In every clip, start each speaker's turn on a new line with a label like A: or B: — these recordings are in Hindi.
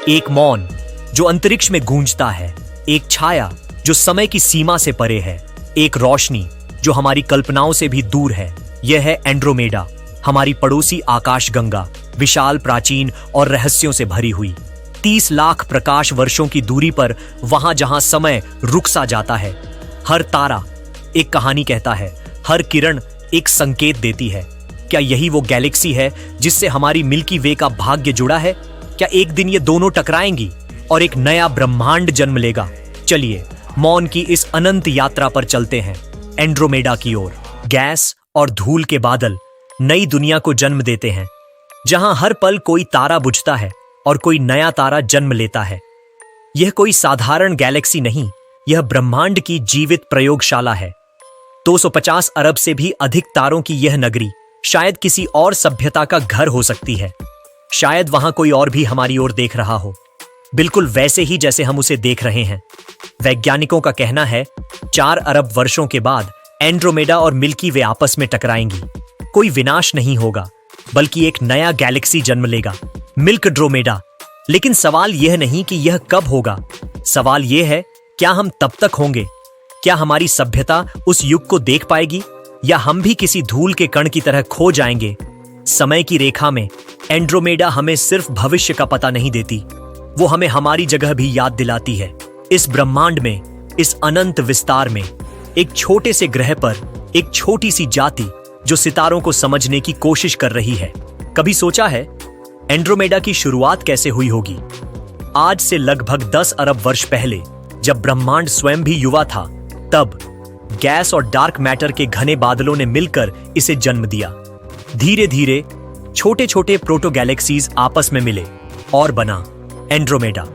A: एक मौन जो अंतरिक्ष में गूंजता है, एक छाया जो समय की सीमा से परे है, एक रोशनी जो हमारी कल्पनाओं से भी दूर है। यह है एंड्रोमेडा, हमारी पड़ोसी आकाशगंगा, विशाल, प्राचीन और रहस्यों से भरी हुई। 30 लाख प्रकाश वर्षों की दूरी पर, वहां जहां समय रुक सा जाता है। हर तारा एक कहानी कहता है, हर किरण एक संकेत देती है। क्या यही वो गैलेक्सी है जिससे हमारी मिल्की वे का भाग्य जुड़ा है? क्या एक दिन ये दोनों टकराएंगी और एक नया ब्रह्मांड जन्म लेगा? चलिए मौन की इस अनंत यात्रा पर चलते हैं, एंड्रोमेडा की ओर। गैस और धूल के बादल नई दुनिया को जन्म देते हैं, जहां हर पल कोई तारा बुझता है और कोई नया तारा जन्म लेता है। यह कोई साधारण गैलेक्सी नहीं, यह ब्रह्मांड की जीवित प्रयोगशाला है। 250 अरब से भी अधिक तारों की यह नगरी शायद किसी और सभ्यता का घर हो सकती है। शायद वहां कोई और भी हमारी ओर देख रहा हो, बिल्कुल वैसे ही जैसे हम उसे देख रहे हैं। वैज्ञानिकों का कहना है 4 अरब वर्षों के बाद एंड्रोमेडा और मिल्की वे आपस में टकराएंगी। कोई विनाश नहीं होगा, बल्कि एक नया गैलेक्सी जन्म लेगा, मिल्कड्रोमेडा। लेकिन सवाल यह नहीं कि यह कब होगा, सवाल यह है क्या हम तब तक होंगे? क्या हमारी सभ्यता उस युग को देख पाएगी, या हम भी किसी धूल के कण की तरह खो जाएंगे? समय की रेखा में एंड्रोमेडा हमें सिर्फ भविष्य का पता नहीं देती, वो हमें हमारी जगह भी याद दिलाती है। इस ब्रह्मांड में, इस अनंत विस्तार में, एक छोटे से ग्रह पर एक छोटी सी जाति जो सितारों को समझने की कोशिश कर रही है। कभी सोचा है एंड्रोमेडा की शुरुआत कैसे हुई होगी? आज से लगभग 10 अरब वर्ष पहले, जब ब्रह्मांड स्वयं भी युवा था, तब गैस और डार्क मैटर के घने बादलों ने मिलकर इसे जन्म दिया। धीरे धीरे छोटे छोटे प्रोटो गैलेक्सीज आपस में मिले और बना एंड्रोमेडा।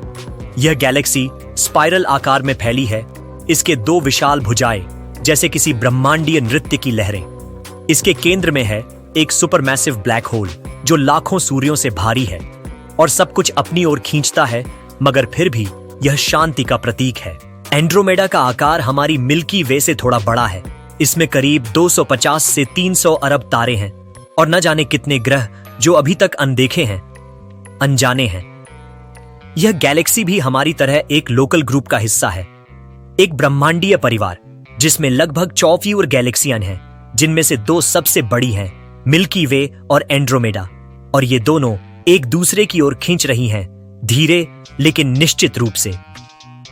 A: यह गैलेक्सी स्पाइरल आकार में फैली है, इसके 2 विशाल भुजाएं जैसे किसी ब्रह्मांडीय नृत्य की लहरें। इसके केंद्र में है एक सुपरमैसिव ब्लैक होल जो लाखों सूर्यों से भारी है और सब कुछ अपनी ओर खींचता है, मगर फिर भी यह शांति का प्रतीक है। एंड्रोमेडा का आकार हमारी मिल्की वे से थोड़ा बड़ा है। इसमें करीब 250 से 300 अरब तारे हैं और न जाने कितने ग्रह जो अभी तक अनदेखे हैं, अनजाने हैं। यह गैलेक्सी भी हमारी तरह एक लोकल ग्रुप का हिस्सा है, एक ब्रह्मांडीय परिवार जिसमें लगभग 24 गैलेक्सियां हैं, जिनमें से 2 सबसे बड़ी हैं, मिल्की वे और एंड्रोमेडा। और ये दोनों एक दूसरे की ओर खींच रही हैं, धीरे लेकिन निश्चित रूप से।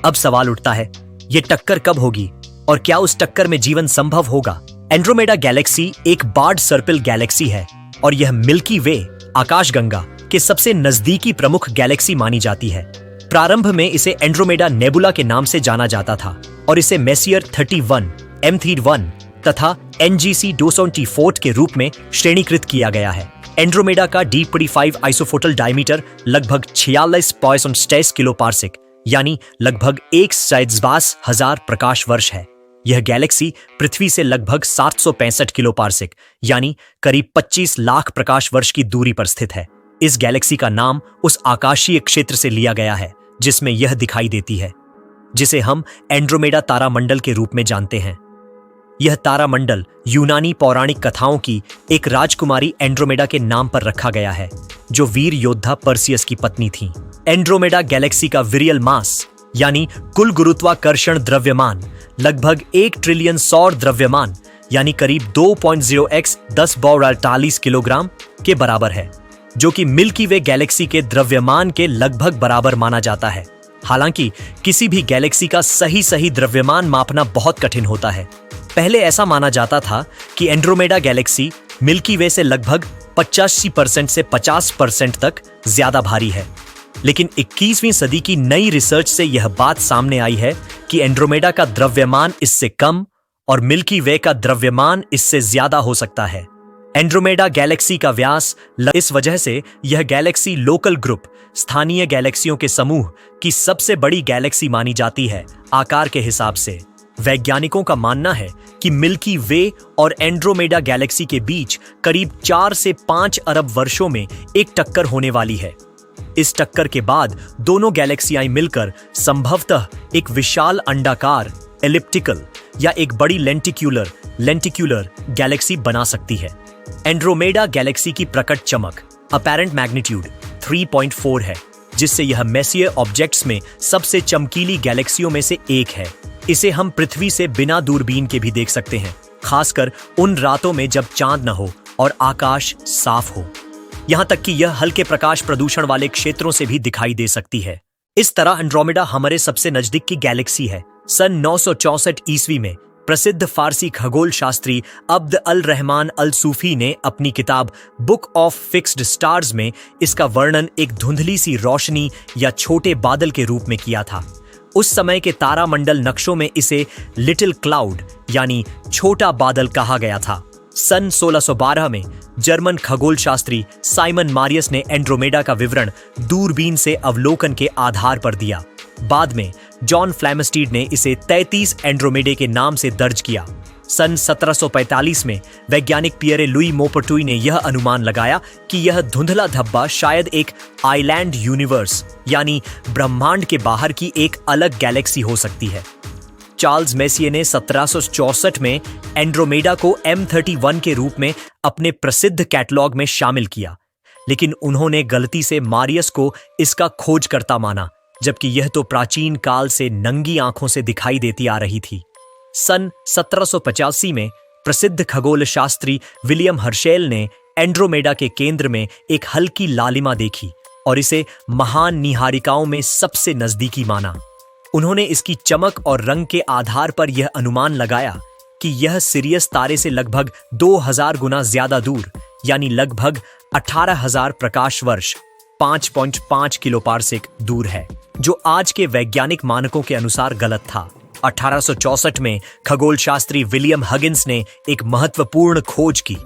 A: अब सवाल उठता है, ये टक्कर कब होगी और क्या उस टक्कर में जीवन संभव होगा? एंड्रोमेडा गैलेक्सी एक बार्ड सर्पिल गैलेक्सी है और यह मिल्की वे, आकाशगंगा के सबसे नजदीकी प्रमुख गैलेक्सी मानी जाती है। प्रारंभ में इसे एंड्रोमेडा नेबुला के नाम से जाना जाता था और इसे मेसियर 31, M31 तथा NGC 224 के रूप में श्रेणीकृत किया गया है। एंड्रोमेडा का D25 आइसोफोटल डायमीटर लगभग 46.6 किलोपार्सेक यानी लगभग 1,60,000 प्रकाश वर्ष है। यह गैलेक्सी पृथ्वी से लगभग 765 किलोपार्सेक यानी करीब 25 लाख प्रकाश वर्ष की दूरी पर स्थित है। इस गैलेक्सी का नाम उस आकाशीय क्षेत्र से लिया गया है जिसमें यह दिखाई देती है, जिसे हम एंड्रोमेडा तारामंडल के रूप में जानते हैं। यह तारामंडल यूनानी पौराणिक कथाओं की एक राजकुमारी एंड्रोमेडा के नाम पर रखा गया है, जो वीर योद्धा पर्सियस की पत्नी थी। एंड्रोमेडा गैलेक्सी का विरियल मास यानी कुल गुरुत्वाकर्षण द्रव्यमान लगभग 1 ट्रिलियन सौर द्रव्यमान यानी करीब 2.0x 10⁻48 किलोग्राम के बराबर है, जो कि मिल्की वे गैलेक्सी के द्रव्यमान के लगभग बराबर माना जाता है। हालांकि किसी भी गैलेक्सी का सही द्रव्यमान मापना बहुत कठिन होता है। पहले ऐसा माना जाता था कि एंड्रोमेडा गैलेक्सी मिल्की वे से लगभग 85% से 50% तक ज्यादा भारी है, लेकिन 21वीं सदी की नई रिसर्च से यह बात सामने आई है कि एंड्रोमेडा का द्रव्यमान इससे कम और मिल्की वे का द्रव्यमान इससे ज्यादा हो सकता है। एंड्रोमेडा गैलेक्सी का व्यास, इस वजह से यह गैलेक्सी लोकल ग्रुप, स्थानीय गैलेक्सियों के समूह की सबसे बड़ी गैलेक्सी मानी जाती है आकार के हिसाब से। वैज्ञानिकों का मानना है कि मिल्की वे और एंड्रोमेडा गैलेक्सी के बीच करीब 4 से 5 अरब वर्षों में एक टक्कर होने वाली है। इस टक्कर के बाद दोनों गैलेक्सियां मिलकर संभवतः एक विशाल अंडाकार एलिप्टिकल या एक बड़ी लेंटिक्यूलर गैलेक्सी बना सकती है। एंड्रोमेडा गैलेक्सी की प्रकट चमक अपैरेंट मैग्नीट्यूड 3.4 है, जिससे यह मैसियर ऑब्जेक्ट्स में सबसे चमकीली गैलेक्सियों में से एक है। इसे हम पृथ्वी से बिना दूरबीन के भी देख सकते हैं, खासकर उन रातों में जब चांद न हो और आकाश साफ हो। यहाँ तक कि यह हल्के प्रकाश प्रदूषण वाले क्षेत्रों से भी दिखाई दे सकती है। इस तरह एंड्रोमेडा हमारे सबसे नजदीक की गैलेक्सी है। सन 964 ईस्वी में प्रसिद्ध फारसी खगोल शास्त्री अब्द अल रहमान अल सूफी ने अपनी किताब बुक ऑफ फिक्स्ड स्टार्स में इसका वर्णन एक धुंधली सी रोशनी या छोटे बादल के रूप में किया था। उस समय के तारामंडल नक्शों में इसे लिटिल क्लाउड यानी छोटा बादल कहा गया था। सन 1612 में जर्मन खगोल शास्त्री साइमन मारियस ने एंड्रोमेडा का विवरण दूरबीन से अवलोकन के आधार पर दिया। बाद में जॉन फ्लैमस्टीड ने इसे 33 एंड्रोमेडे के नाम से दर्ज किया। सन 1745 में वैज्ञानिक पियरे लुई मोपर्टुई ने यह अनुमान लगाया कि यह धुंधला धब्बा शायद एक आइलैंड यूनिवर्स यानी ब्रह्मांड के बाहर की एक अलग गैलेक्सी हो सकती है। चार्ल्स मेसिये ने 1764 में एंड्रोमेडा को M31 के रूप में अपने प्रसिद्ध कैटलॉग में शामिल किया, लेकिन उन्होंने गलती से मारियस को इसका खोजकर्ता माना, जबकि यह तो प्राचीन काल से नंगी आंखों से दिखाई देती आ रही थी। सन 1785 में प्रसिद्ध खगोल शास्त्री विलियम हर्शेल ने एंड्रोमेडा के केंद्र में एक हल्की लालिमा देखी और इसे महान निहारिकाओं में सबसे नजदीकी माना। उन्होंने इसकी चमक और रंग के आधार पर यह अनुमान लगाया कि यह सिरियस तारे से लगभग 2000 गुना ज्यादा दूर यानी लगभग 18,000 प्रकाश वर्ष 5.5 किलोपार्सेक दूर है, जो आज के वैज्ञानिक मानकों के अनुसार गलत था। 1864 में खगोल शास्त्री विलियम हगिन्स ने एक महत्वपूर्ण खोज की।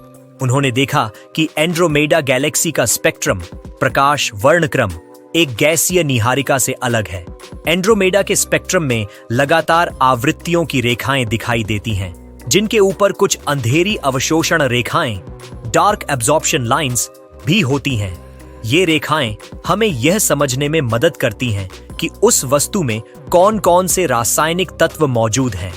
A: उन्होंने देखा कि एंड्रोमेडा गैलेक्सी का स्पेक्ट्रम प्रकाश वर्णक्रम एक गैसीय निहारिका से अलग है। एंड्रोमेडा के स्पेक्ट्रम में लगातार आवृत्तियों की रेखाएं दिखाई देती हैं, जिनके ऊपर कुछ अंधेरी अवशोषण रेखाएं डार्क एब्जॉर्प्शन लाइंस भी होती हैं। ये रेखाएं हमें यह समझने में मदद करती हैं कि उस वस्तु में कौन-कौन से रासायनिक तत्व मौजूद हैं।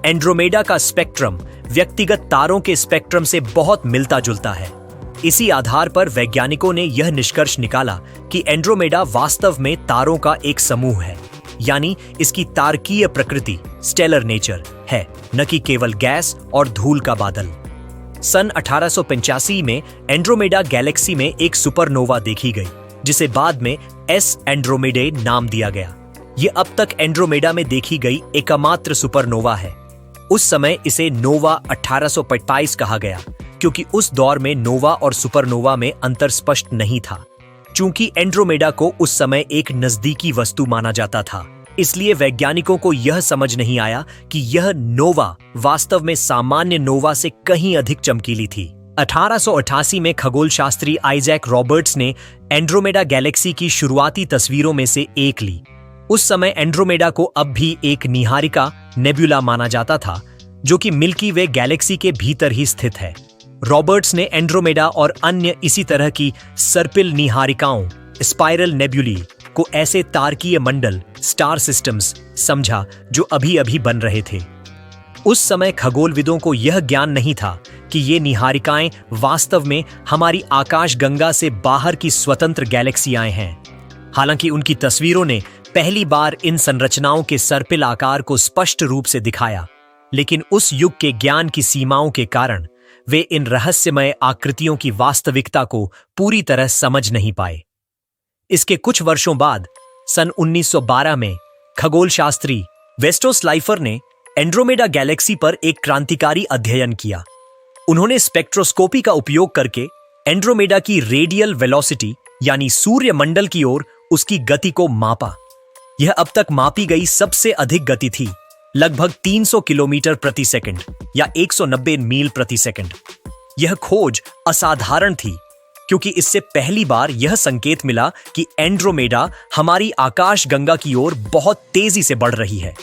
A: एंड्रोमेडा का स्पेक्ट्रम व्यक्तिगत तारों के स्पेक्ट्रम से बहुत मिलता जुलता है। इसी आधार पर वैज्ञानिकों ने यह निष्कर्ष निकाला कि एंड्रोमेडा वास्तव में तारों का एक समूह है, यानी इसकी तारकीय प्रकृति स्टेलर नेचर है, न कि केवल गैस और धूल का बादल। सन 1885 में एंड्रोमेडा गैलेक्सी में एक सुपरनोवा देखी गई, जिसे बाद में एस एंड्रोमेडे नाम दिया गया। यह अब तक एंड्रोमेडा में देखी गई एकमात्र सुपरनोवा है। उस समय इसे नोवा 1825 कहा गया, क्योंकि उस दौर में नोवा और सुपरनोवा में अंतर स्पष्ट नहीं था। चूंकि एंड्रोमेडा को उस समय एक नजदीकी वस्तु माना जाता था, इसलिए वैज्ञानिकों को यह समझ नहीं आया कि यह नोवा वास्तव में सामान्य नोवा से कहीं अधिक चमकीली थी। 1888 में खगोल शास्त्री आइजैक रॉबर्ट्स ने एंड्रोमेडा गैलेक्सी की शुरुआती तस्वीरों में से एक ली। उस समय एंड्रोमेडा को अब भी एक निहारिका नेबुला माना जाता था, जो कि मिल्की वे गैलेक्सी के भीतर ही स्थित है। रॉबर्ट्स ने एंड्रोमेडा और अन्य इसी तरह की सर्पिल निहारिकाओं स्पाइरल नेबुली को ऐसे तारकीय मंडल स्टार सिस्टम्स समझा जो अभी अभी बन रहे थे। उस समय खगोलविदों को यह ज्ञान नहीं था कि ये निहारिकाएं वास्तव में हमारी आकाशगंगा से बाहर की स्वतंत्र गैलेक्सियां हैं। हालांकि उनकी तस्वीरों ने पहली बार इन संरचनाओं के सर्पिल आकार को स्पष्ट रूप से दिखाया, लेकिन उस युग के ज्ञान की सीमाओं के कारण वे इन रहस्यमय आकृतियों की वास्तविकता को पूरी तरह समझ नहीं पाए। इसके कुछ वर्षों बाद सन 1912 में खगोल शास्त्री वेस्टोस लाइफर ने एंड्रोमेडा गैलेक्सी पर एक क्रांतिकारी अध्ययन किया। उन्होंने स्पेक्ट्रोस्कोपी का उपयोग करके एंड्रोमेडा की रेडियल वेलोसिटी यानी सूर्य मंडल की ओर उसकी गति को मापा। यह अब तक मापी गई सबसे अधिक गति थी, लगभग 300 किलोमीटर प्रति सेकंड या 190 मील प्रति सेकंड। यह खोज असाधारण थी, क्योंकि इससे पहली बार यह संकेत मिला कि एंड्रोमेडा हमारी आकाशगंगा की ओर बहुत तेजी से बढ़ रही है।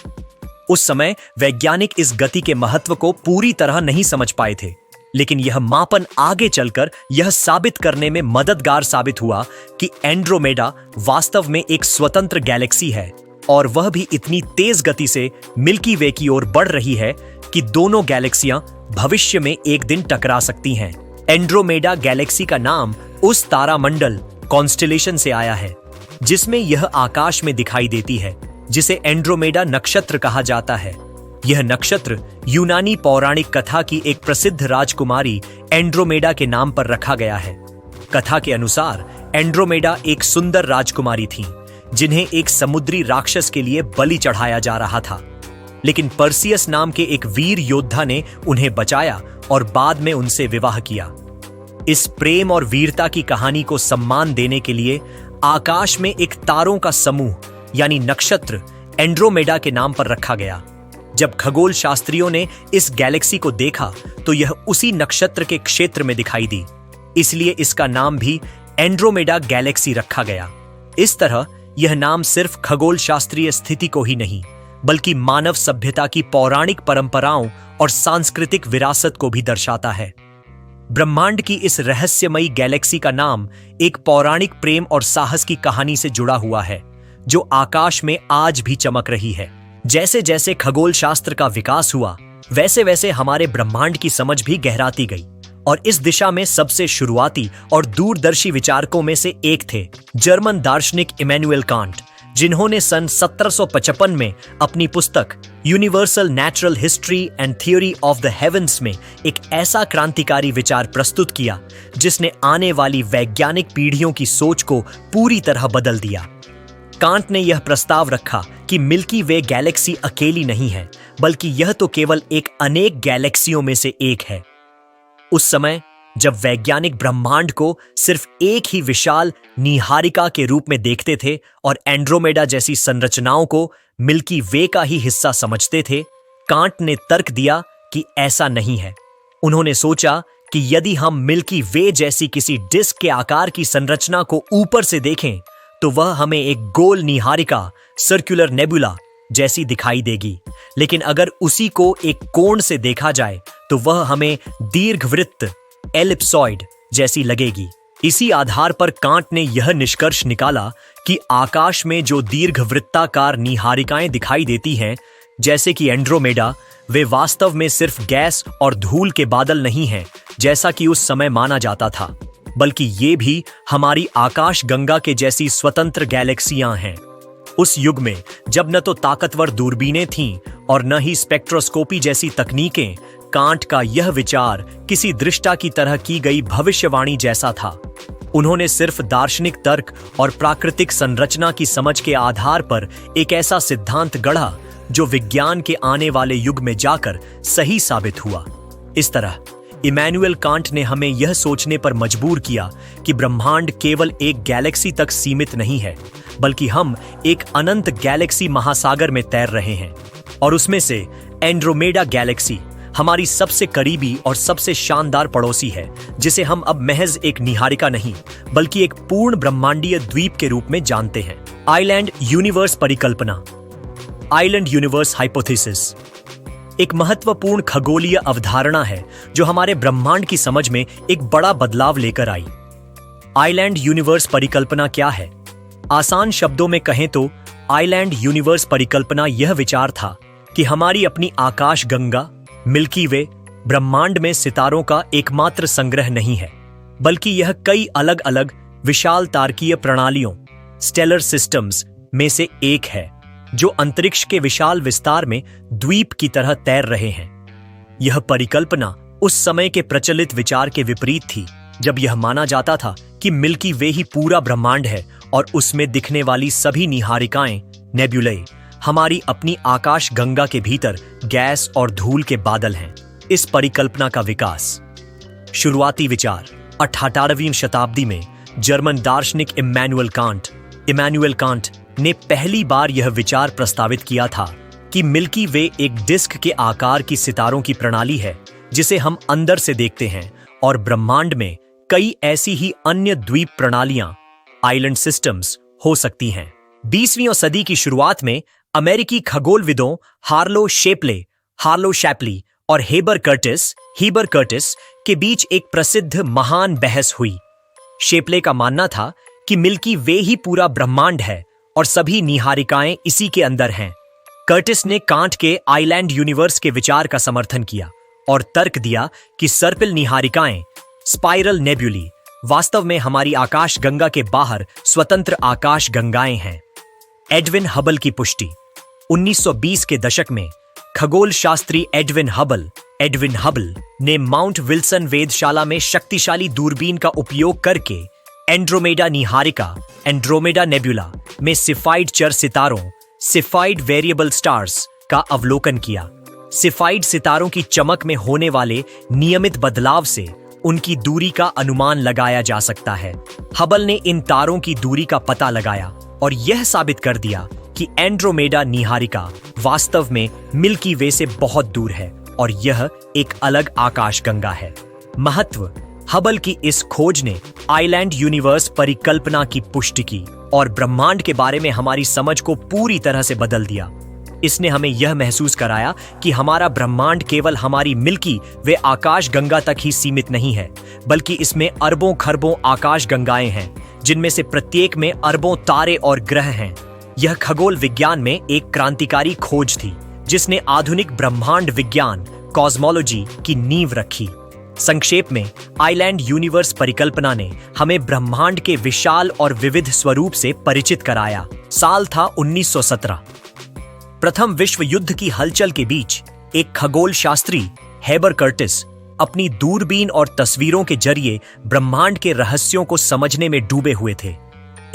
A: उस समय वैज्ञानिक इस गति के महत्व को पूरी तरह नहीं समझ पाए थे, लेकिन यह मापन आगे चलकर यह साबित करने में मददगार साबित हुआ कि एंड्रोमेडा वास्तव में एक स्वतंत्र गैलेक्सी है, और वह भी इतनी तेज गति से मिल्की वे की ओर बढ़ रही है कि दोनों गैलेक्सियां भविष्य में एक दिन टकरा सकती हैं। एंड्रोमेडा गैलेक्सी का नाम उस तारामंडल कॉन्स्टेलेशन से आया है। जिसमें यह आकाश में दिखाई देती है, जिसे एंड्रोमेडा नक्षत्र कहा जाता है। यह नक्षत्र यूनानी पौराणिक कथा की एक प्रसिद्ध राजकुमारी एंड्रोमेडा के नाम पर रखा गया है। कथा के अनुसार एंड्रोमेडा एक सुंदर राजकुमारी थी, जिन्हें एक समुद्री राक्षस के लिए बलि चढ़ाया जा रहा था। लेकिन पर्सियस नाम के एक वीर योद्धा ने उन्हें बचाया और बाद में उनसे विवाह किया। इस प्रेम और वीरता की कहानी को सम्मान देने के लिए आकाश में एक तारों का समूह यानी नक्षत्र एंड्रोमेडा के नाम पर रखा गया। जब खगोल शास्त्रियों ने इस गैलेक्सी को देखा तो यह उसी नक्षत्र के क्षेत्र में दिखाई दी, इसलिए इसका नाम भी एंड्रोमेडा गैलेक्सी रखा गया। इस तरह यह नाम सिर्फ खगोल शास्त्रीय स्थिति को ही नहीं, बल्कि मानव सभ्यता की पौराणिक परंपराओं और सांस्कृतिक विरासत को भी दर्शाता है। ब्रह्मांड की इस रहस्यमयी गैलेक्सी का नाम एक पौराणिक प्रेम और साहस की कहानी से जुड़ा हुआ है, जो आकाश में आज भी चमक रही है। जैसे जैसे खगोल शास्त्र का विकास हुआ, वैसे वैसे हमारे ब्रह्मांड की समझ भी गहराती गई, और इस दिशा में सबसे शुरुआती और दूरदर्शी विचारकों में से एक थे जर्मन दार्शनिक इमैनुएल कांट, जिन्होंने सन 1755 में अपनी पुस्तक universal natural history and theory of the heavens में एक ऐसा क्रांतिकारी विचार प्रस्तुत किया जिसने आने वाली वैज्ञानिक पीढ़ियों की सोच को पूरी तरह बदल दिया। कांट ने यह प्रस्ताव रखा कि मिल्की वे गैलेक्सी अकेली नहीं है, बल्कि यह तो केवल एक अनेक गैलेक्सियों में से एक है। उस समय जब वैज्ञानिक ब्रह्मांड को सिर्फ एक ही विशाल नीहारिका के रूप में देखते थे और एंड्रोमेडा जैसी संरचनाओं को मिल्की वे का ही हिस्सा समझते थे, कांट ने तर्क दिया कि ऐसा नहीं है। उन्होंने सोचा कि यदि हम मिल्की वे जैसी किसी डिस्क के आकार की संरचना को ऊपर से देखें तो वह हमें एक गोल नीहारिका सर्कुलर नेबुला जैसी दिखाई देगी, लेकिन अगर उसी को एक कोण से देखा जाए तो वह हमें दीर्घवृत्त एलिप्सॉइड जैसी लगेगी। इसी आधार पर कांट ने यह निष्कर्ष निकाला कि आकाश में जो दीर्घवृत्ताकार नीहारिकाएं दिखाई देती हैं, जैसे कि एंड्रोमेडा, वे वास्तव में सिर्फ गैस और धूल के बादल नहीं हैं जैसा कि उस समय माना जाता था, बल्कि ये भी हमारी आकाश गंगा के जैसी स्वतंत्र गैलेक्सियां हैं। उस युग में जब न तो ताकतवर दूरबीनें थीं और न ही स्पेक्ट्रोस्कोपी जैसी तकनीकें, कांट का यह विचार किसी दृष्टा की तरह की गई भविष्यवाणी जैसा था। उन्होंने सिर्फ दार्शनिक तर्क और प्राकृतिक संरचना की समझ के आधार पर एक ऐसा सिद्धांत गढ़ा जो विज्ञान के आने वाले युग में जाकर सही साबित हुआ। इस तरह इमैनुएल कांट ने हमें यह सोचने पर मजबूर किया कि ब्रह्मांड केवल एक गैलेक्सी तक सीमित नहीं है, बल्कि हम एक अनंत गैलेक्सी महासागर में तैर रहे हैं, और उसमें से एंड्रोमेडा गैलेक्सी हमारी सबसे करीबी और सबसे शानदार पड़ोसी है, जिसे हम अब महज एक निहारिका नहीं बल्कि एक पूर्ण ब्रह्मांडीय द्वीप के रूप में जानते हैं। आइलैंड यूनिवर्स परिकल्पना, आइलैंड यूनिवर्स हाइपोथेसिस, एक महत्वपूर्ण खगोलीय अवधारणा है जो हमारे ब्रह्मांड की समझ में एक बड़ा बदलाव लेकर आई। आइलैंड यूनिवर्स परिकल्पना क्या है? आसान शब्दों में कहें तो आइलैंड यूनिवर्स परिकल्पना यह विचार था कि हमारी अपनी आकाश गंगा मिल्की वे ब्रह्मांड में सितारों का एकमात्र संग्रह नहीं है, बल्कि यह कई अलग अलग विशाल तारकीय प्रणालियों स्टेलर सिस्टम्स में से एक है, जो अंतरिक्ष के विशाल विस्तार में द्वीप की तरह तैर रहे हैं। यह परिकल्पना उस समय के प्रचलित विचार के विपरीत थी, जब यह माना जाता था कि मिल्की वे ही पूरा ब्रह्मांड है और उसमें दिखने वाली सभी निहारिकाएं नेब्युले हमारी अपनी आकाश गंगा के भीतर गैस और धूल के बादल हैं। इस परिकल्पना का विकास शुरुआती विचार 18वीं शताब्दी में जर्मन दार्शनिक इमैनुएल कांट ने पहली बार यह विचार प्रस्तावित किया था कि मिल्की वे एक डिस्क के आकार की सितारों की प्रणाली है जिसे हम अंदर से देखते हैं, और ब्रह्मांड में कई ऐसी ही अन्य द्वीप प्रणालियां आइलैंड सिस्टम्स हो सकती हैं। 20वीं सदी की शुरुआत में अमेरिकी खगोलविदों हार्लो शैप्ली और हेबर कर्टिस के बीच एक प्रसिद्ध महान बहस हुई। शेप्ले का मानना था कि मिल्की वे ही पूरा ब्रह्मांड है और सभी निहारिकाएं इसी के अंदर हैं। कर्टिस ने कांट के आइलैंड यूनिवर्स के विचार का समर्थन किया और तर्क दिया कि सर्पिल निहारिकाएं स्पाइरल नेब्यूली वास्तव में हमारी आकाश गंगा के बाहर स्वतंत्र आकाश गंगाएं हैं। एडविन हबल की पुष्टि। 1920 के दशक में खगोल शास्त्री एडविन हबल ने माउंट विल्सन वेधशाला में शक्तिशाली दूरबीन का उपयोग करके एंड्रोमेडा निहारिका एंड्रोमेडा नेबुला में सिफाइड चर सितारों सिफाइड वेरिएबल स्टार्स का अवलोकन किया। सिफाइड सितारों की चमक में होने वाले नियमित बदलाव से उनकी दूरी का अनुमान लगाया जा सकता है। हबल ने इन तारों की दूरी का पता लगाया और यह साबित कर दिया कि एंड्रोमेडा निहारिका वास्तव में मिल्की वे से बहुत दूर है और यह एक अलग आकाशगंगा है। महत्व। हबल की इस खोज ने आइलैंड यूनिवर्स परिकल्पना की पुष्टि की और ब्रह्मांड के बारे में हमारी समझ को पूरी तरह से बदल दिया। इसने हमें यह महसूस कराया कि हमारा ब्रह्मांड केवल हमारी मिल्की वे आकाशगंगा तक ही सीमित नहीं है, बल्कि इसमें अरबों खरबों आकाशगंगाएं हैं, जिनमें से प्रत्येक में अरबों तारे और ग्रह हैं। यह खगोल विज्ञान में एक क्रांतिकारी खोज थी, जिसने आधुनिक ब्रह्मांड विज्ञान कॉस्मोलॉजी की नींव रखी। संक्षेप में, आइलैंड यूनिवर्स परिकल्पना ने हमें ब्रह्मांड के विशाल और विविध स्वरूप से परिचित कराया। साल था 1917। प्रथम विश्व युद्ध की हलचल के बीच एक खगोल शास्त्री हेबर कर्टिस अपनी दूरबीन और तस्वीरों के जरिए ब्रह्मांड के रहस्यों को समझने में डूबे हुए थे।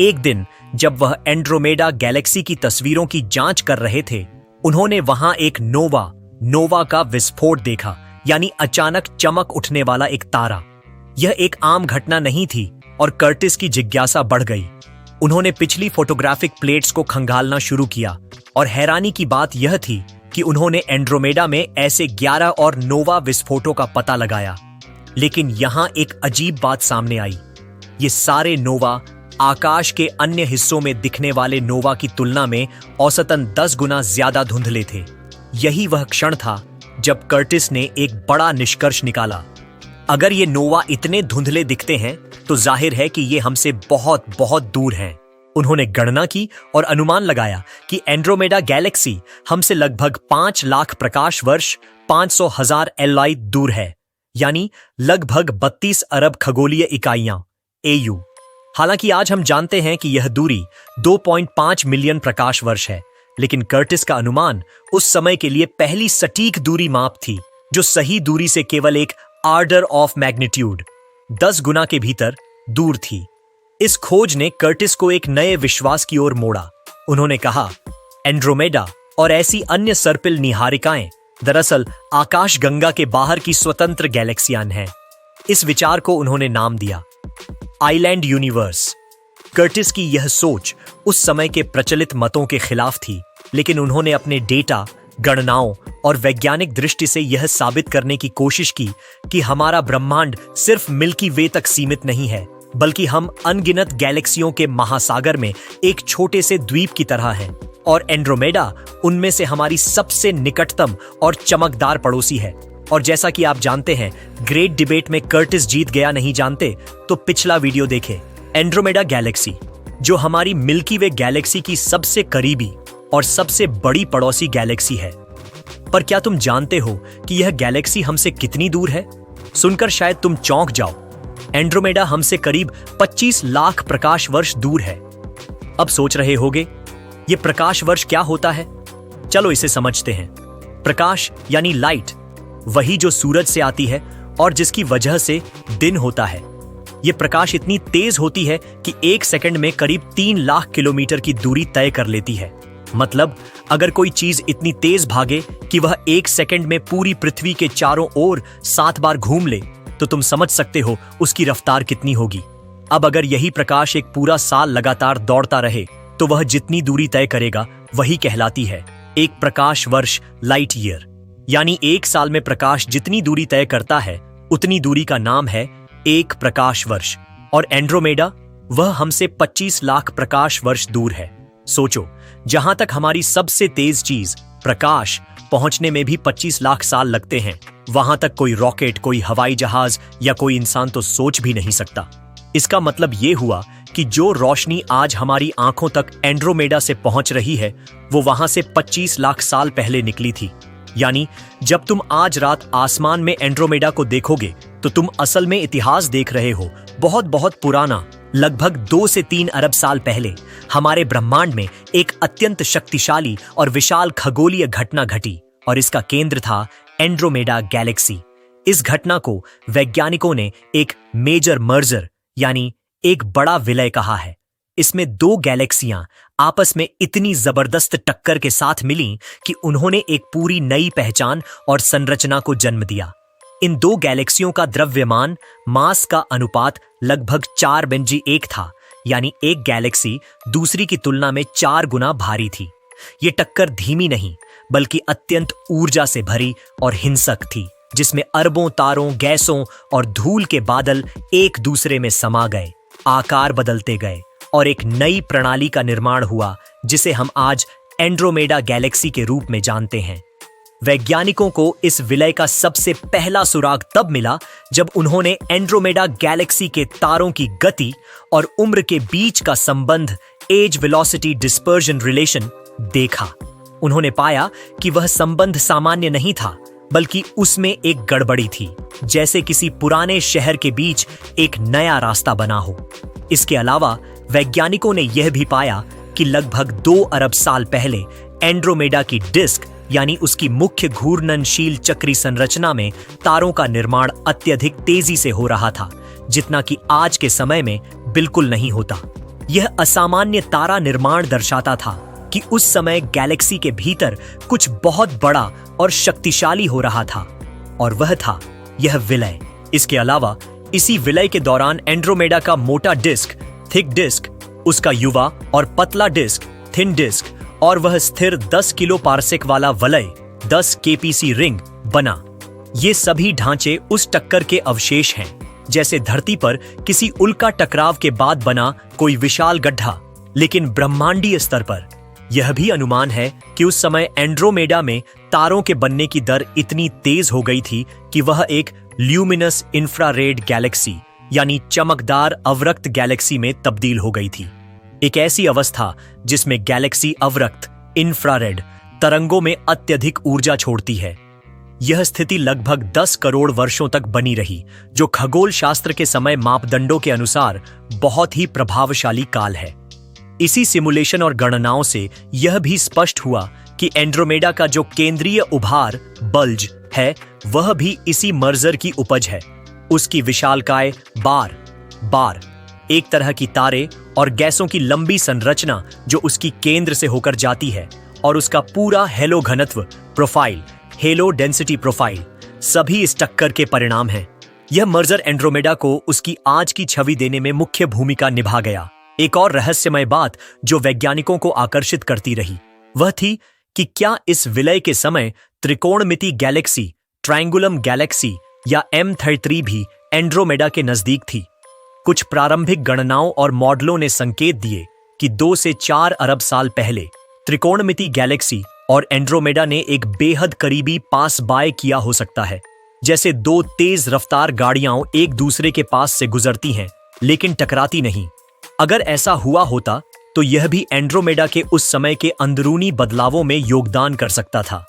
A: एक दिन जब वह एंड्रोमेडा गैलेक्सी की तस्वीरों की जांच कर रहे थे, उन्होंने वहां एक नोवा का विस्फोट देखा, यानी अचानक चमक उठने वाला एक तारा। यह एक आम घटना नहीं थी और कर्टिस की जिज्ञासा बढ़ गई। उन्होंने पिछली फोटोग्राफिक प्लेट्स को खंगालना शुरू किया और हैरानी की बात यह थी कि उन्होंने एंड्रोमेडा में ऐसे 11 और नोवा विस्फोटों का पता लगाया। लेकिन यहां एक अजीब बात सामने आई। ये सारे नोवा आकाश के अन्य हिस्सों में दिखने वाले नोवा की तुलना में औसतन 10 गुना ज्यादा धुंधले थे। यही वह क्षण था जब कर्टिस ने एक बड़ा निष्कर्ष निकाला। अगर ये नोवा इतने धुंधले दिखते हैं तो जाहिर है कि ये हमसे बहुत बहुत दूर हैं। उन्होंने गणना की और अनुमान लगाया कि एंड्रोमेडा गैलेक्सी हमसे लगभग 5 लाख प्रकाश वर्ष 500,000 एलआई दूर है, यानी लगभग 32 अरब खगोलीय इकाइयां AU। हालांकि आज हम जानते हैं कि यह दूरी 2.5 मिलियन प्रकाश वर्ष है, लेकिन कर्टिस का अनुमान उस समय के लिए पहली सटीक दूरी माप थी, जो सही दूरी से केवल एक आर्डर ऑफ मैग्नीट्यूड 10 गुना के भीतर दूर थी। इस खोज ने कर्टिस को एक नए विश्वास की ओर मोड़ा। उन्होंने कहा, एंड्रोमेडा और ऐसी अन्य सर्पिल निहारिकाएं दरअसल आकाशगंगा के बाहर की स्वतंत्र गैलेक्सियां हैं। इस विचार को उन्होंने नाम दिया आइलैंड यूनिवर्स। कर्टिस की यह सोच उस समय के प्रचलित मतों के खिलाफ थी, लेकिन उन्होंने अपने डेटा, गणनाओं और वैज्ञानिक दृष्टि से यह साबित करने की कोशिश की कि हमारा ब्रह्मांड सिर्फ मिल्की वे तक सीमित नहीं है, बल्कि हम अनगिनत गैलेक्सियों के महासागर में एक छोटे से द्वीप की तरह हैं, और एंड्रोमेडा उनमें से हमारी सबसे निकटतम और चमकदार पड़ोसी है। और जैसा कि आप जानते हैं, ग्रेट डिबेट में कर्टिस जीत गया नहीं जानते, तो पिछला वीडियो देखें। एंड्रोमेडा गैलेक्सी, जो हमारी मिल्की वे गैलेक्सी की सबसे करीबी और सबसे बड़ी पड़ोसी गैलेक्सी है। पर क्या तुम जानते हो कि यह गैलेक्सी हमसे कितनी दूर है? सुनकर शायद तुम चौंक जाओ। एंड्रोमेडा हमसे करीब 25 लाख प्रकाश वर्ष दूर है। अब सोच रहे होगे, यह प्रकाश वर्ष क्या होता है? चलो इसे समझते हैं। प्रकाश यानी लाइट, वही जो सूरज से आती है और जिसकी वजह से दिन होता है। यह प्रकाश इतनी तेज होती है कि 1 सेकंड में करीब 3 लाख किलोमीटर की दूरी तय कर लेती है। मतलब अगर कोई चीज इतनी तेज भागे कि वह 1 सेकंड में पूरी पृथ्वी के चारों ओर 7 बार घूम ले, तो तुम समझ सकते हो उसकी रफ्तार कितनी होगी। अब अगर यही प्रकाश एक पूरा साल लगातार दौड़ता रहे, तो वह जितनी दूरी तय करेगा वही कहलाती है एक प्रकाश वर्ष, लाइट ईयर। यानी 1 साल में प्रकाश जितनी दूरी तय करता है, उतनी दूरी का नाम है एक प्रकाश वर्ष। और एंड्रोमेडा, वह हमसे 25 लाख प्रकाश वर्ष दूर है। सोचो, जहां तक हमारी सबसे तेज चीज प्रकाश पहुंचने में भी 25 लाख साल लगते हैं, वहां तक कोई रॉकेट, कोई हवाई जहाज या कोई इंसान तो सोच भी नहीं सकता। इसका मतलब यह हुआ कि जो रोशनी आज हमारी आंखों तक एंड्रोमेडा से पहुंच रही है, वो वहां से 25 लाख साल पहले निकली थी। यानी जब तुम आज रात आसमान में एंड्रोमेडा को देखोगे तो तुम असल में इतिहास देख रहे हो। बहुत बहुत पुराना, लगभग 2 से 3 अरब साल पहले हमारे ब्रह्मांड में एक अत्यंत शक्तिशाली और विशाल खगोलीय घटना घटी और इसका केंद्र था एंड्रोमेडा गैलेक्सी। इस घटना को वैज्ञानिकों ने एक मेजर मर्जर यानी एक बड़ा विलय कहा है। इसमें 2 गैलेक्सियां आपस में इतनी जबरदस्त टक्कर के साथ मिलीं कि उन्होंने एक पूरी नई पहचान और संरचना को जन्म दिया। इन 2 गैलेक्सियों का द्रव्यमान मास का अनुपात लगभग 4:1 था, यानी एक गैलेक्सी दूसरी की तुलना में 4 गुना भारी थी। ये टक्कर धीमी नहीं बल्कि अत्यंत ऊर्जा से भरी और हिंसक थी, जिसमें अरबों तारों, गैसों और धूल के बादल एक दूसरे में समा गए, आकार बदलते गए और एक नई प्रणाली का निर्माण हुआ जिसे हम आज एंड्रोमेडा गैलेक्सी के रूप में जानते हैं। वैज्ञानिकों को इस विलय का सबसे पहला सुराग तब मिला जब उन्होंने एंड्रोमेडा गैलेक्सी के तारों की गति और उम्र के बीच का संबंध एज वेलोसिटी डिस्पर्जन रिलेशन देखा। उन्होंने पाया कि वह संबंध सामान्य नहीं था बल्कि उसमें एक गड़बड़ी थी, जैसे किसी पुराने शहर के बीच एक नया रास्ता बना हो। इसके अलावा वैज्ञानिकों ने यह भी पाया कि लगभग 2 अरब साल पहले एंड्रोमेडा की डिस्क यानी उसकी मुख्य घूर्णनशील चक्री संरचना में तारों का निर्माण अत्यधिक तेजी से हो रहा था, जितना कि आज के समय में बिल्कुल नहीं होता। यह असामान्य तारा निर्माण दर्शाता था कि उस समय गैलेक्सी के भीतर कुछ बहुत बड़ा और शक्तिशाली हो रहा था, और वह था यह विलय। इसके अलावा इसी विलय के दौरान एंड्रोमेडा का मोटा डिस्क थिक डिस्क, उसका युवा और पतला डिस्क थिन डिस्क और वह स्थिर 10 किलो पारसेक वाला वलय 10 केपीसी रिंग बना। ये सभी ढांचे उस टक्कर के अवशेष हैं, जैसे धरती पर किसी उल्का टकराव के बाद बना कोई विशाल गड्ढा, लेकिन ब्रह्मांडीय स्तर पर। यह भी अनुमान है कि उस समय एंड्रोमेडा में तारों के बनने की दर इतनी तेज हो गई थी कि वह एक ल्यूमिनस इंफ्रारेड गैलेक्सी यानी चमकदार अवरक्त गैलेक्सी में तब्दील हो गई थी। एक ऐसी अवस्था जिसमें गैलेक्सी अवरक्त इंफ्रारेड तरंगों में अत्यधिक ऊर्जा छोड़ती है। यह स्थिति लगभग 10 करोड़ वर्षों तक बनी रही, जो खगोल शास्त्र के समय मापदंडों के अनुसार बहुत ही प्रभावशाली काल है। इसी सिमुलेशन और गणनाओं से यह भी स्पष्ट हुआ कि एंड्रोमेडा का जो केंद्रीय उभार बल्ज है वह भी इसी मर्जर की उपज है। उसकी विशालकाय बार एक तरह की तारे और गैसों की लंबी संरचना जो उसकी केंद्र से होकर जाती है, और उसका पूरा हेलो घनत्व प्रोफाइल, हेलो डेंसिटी प्रोफाइल, सभी इस टक्कर के परिणाम हैं। यह मर्जर एंड्रोमेडा को उसकी आज की छवि देने में मुख्य भूमिका निभा गया। एक और रहस्यमय बात जो वैज्ञानिकों को आकर्षित करती रही वह थी कि क्या इस विलय के समय त्रिकोणमिति गैलेक्सी, ट्रायंगुलम गैलेक्सी या M33 भी एंड्रोमेडा के नजदीक थी। कुछ प्रारंभिक गणनाओं और मॉडलों ने संकेत दिए कि 2 से 4 अरब साल पहले त्रिकोणमिति गैलेक्सी और एंड्रोमेडा ने एक बेहद करीबी पास बाय किया हो सकता है, जैसे 2 तेज रफ्तार गाड़ियां एक दूसरे के पास से गुजरती हैं लेकिन टकराती नहीं। अगर ऐसा हुआ होता तो यह भी एंड्रोमेडा के उस समय के अंदरूनी बदलावों में योगदान कर सकता था।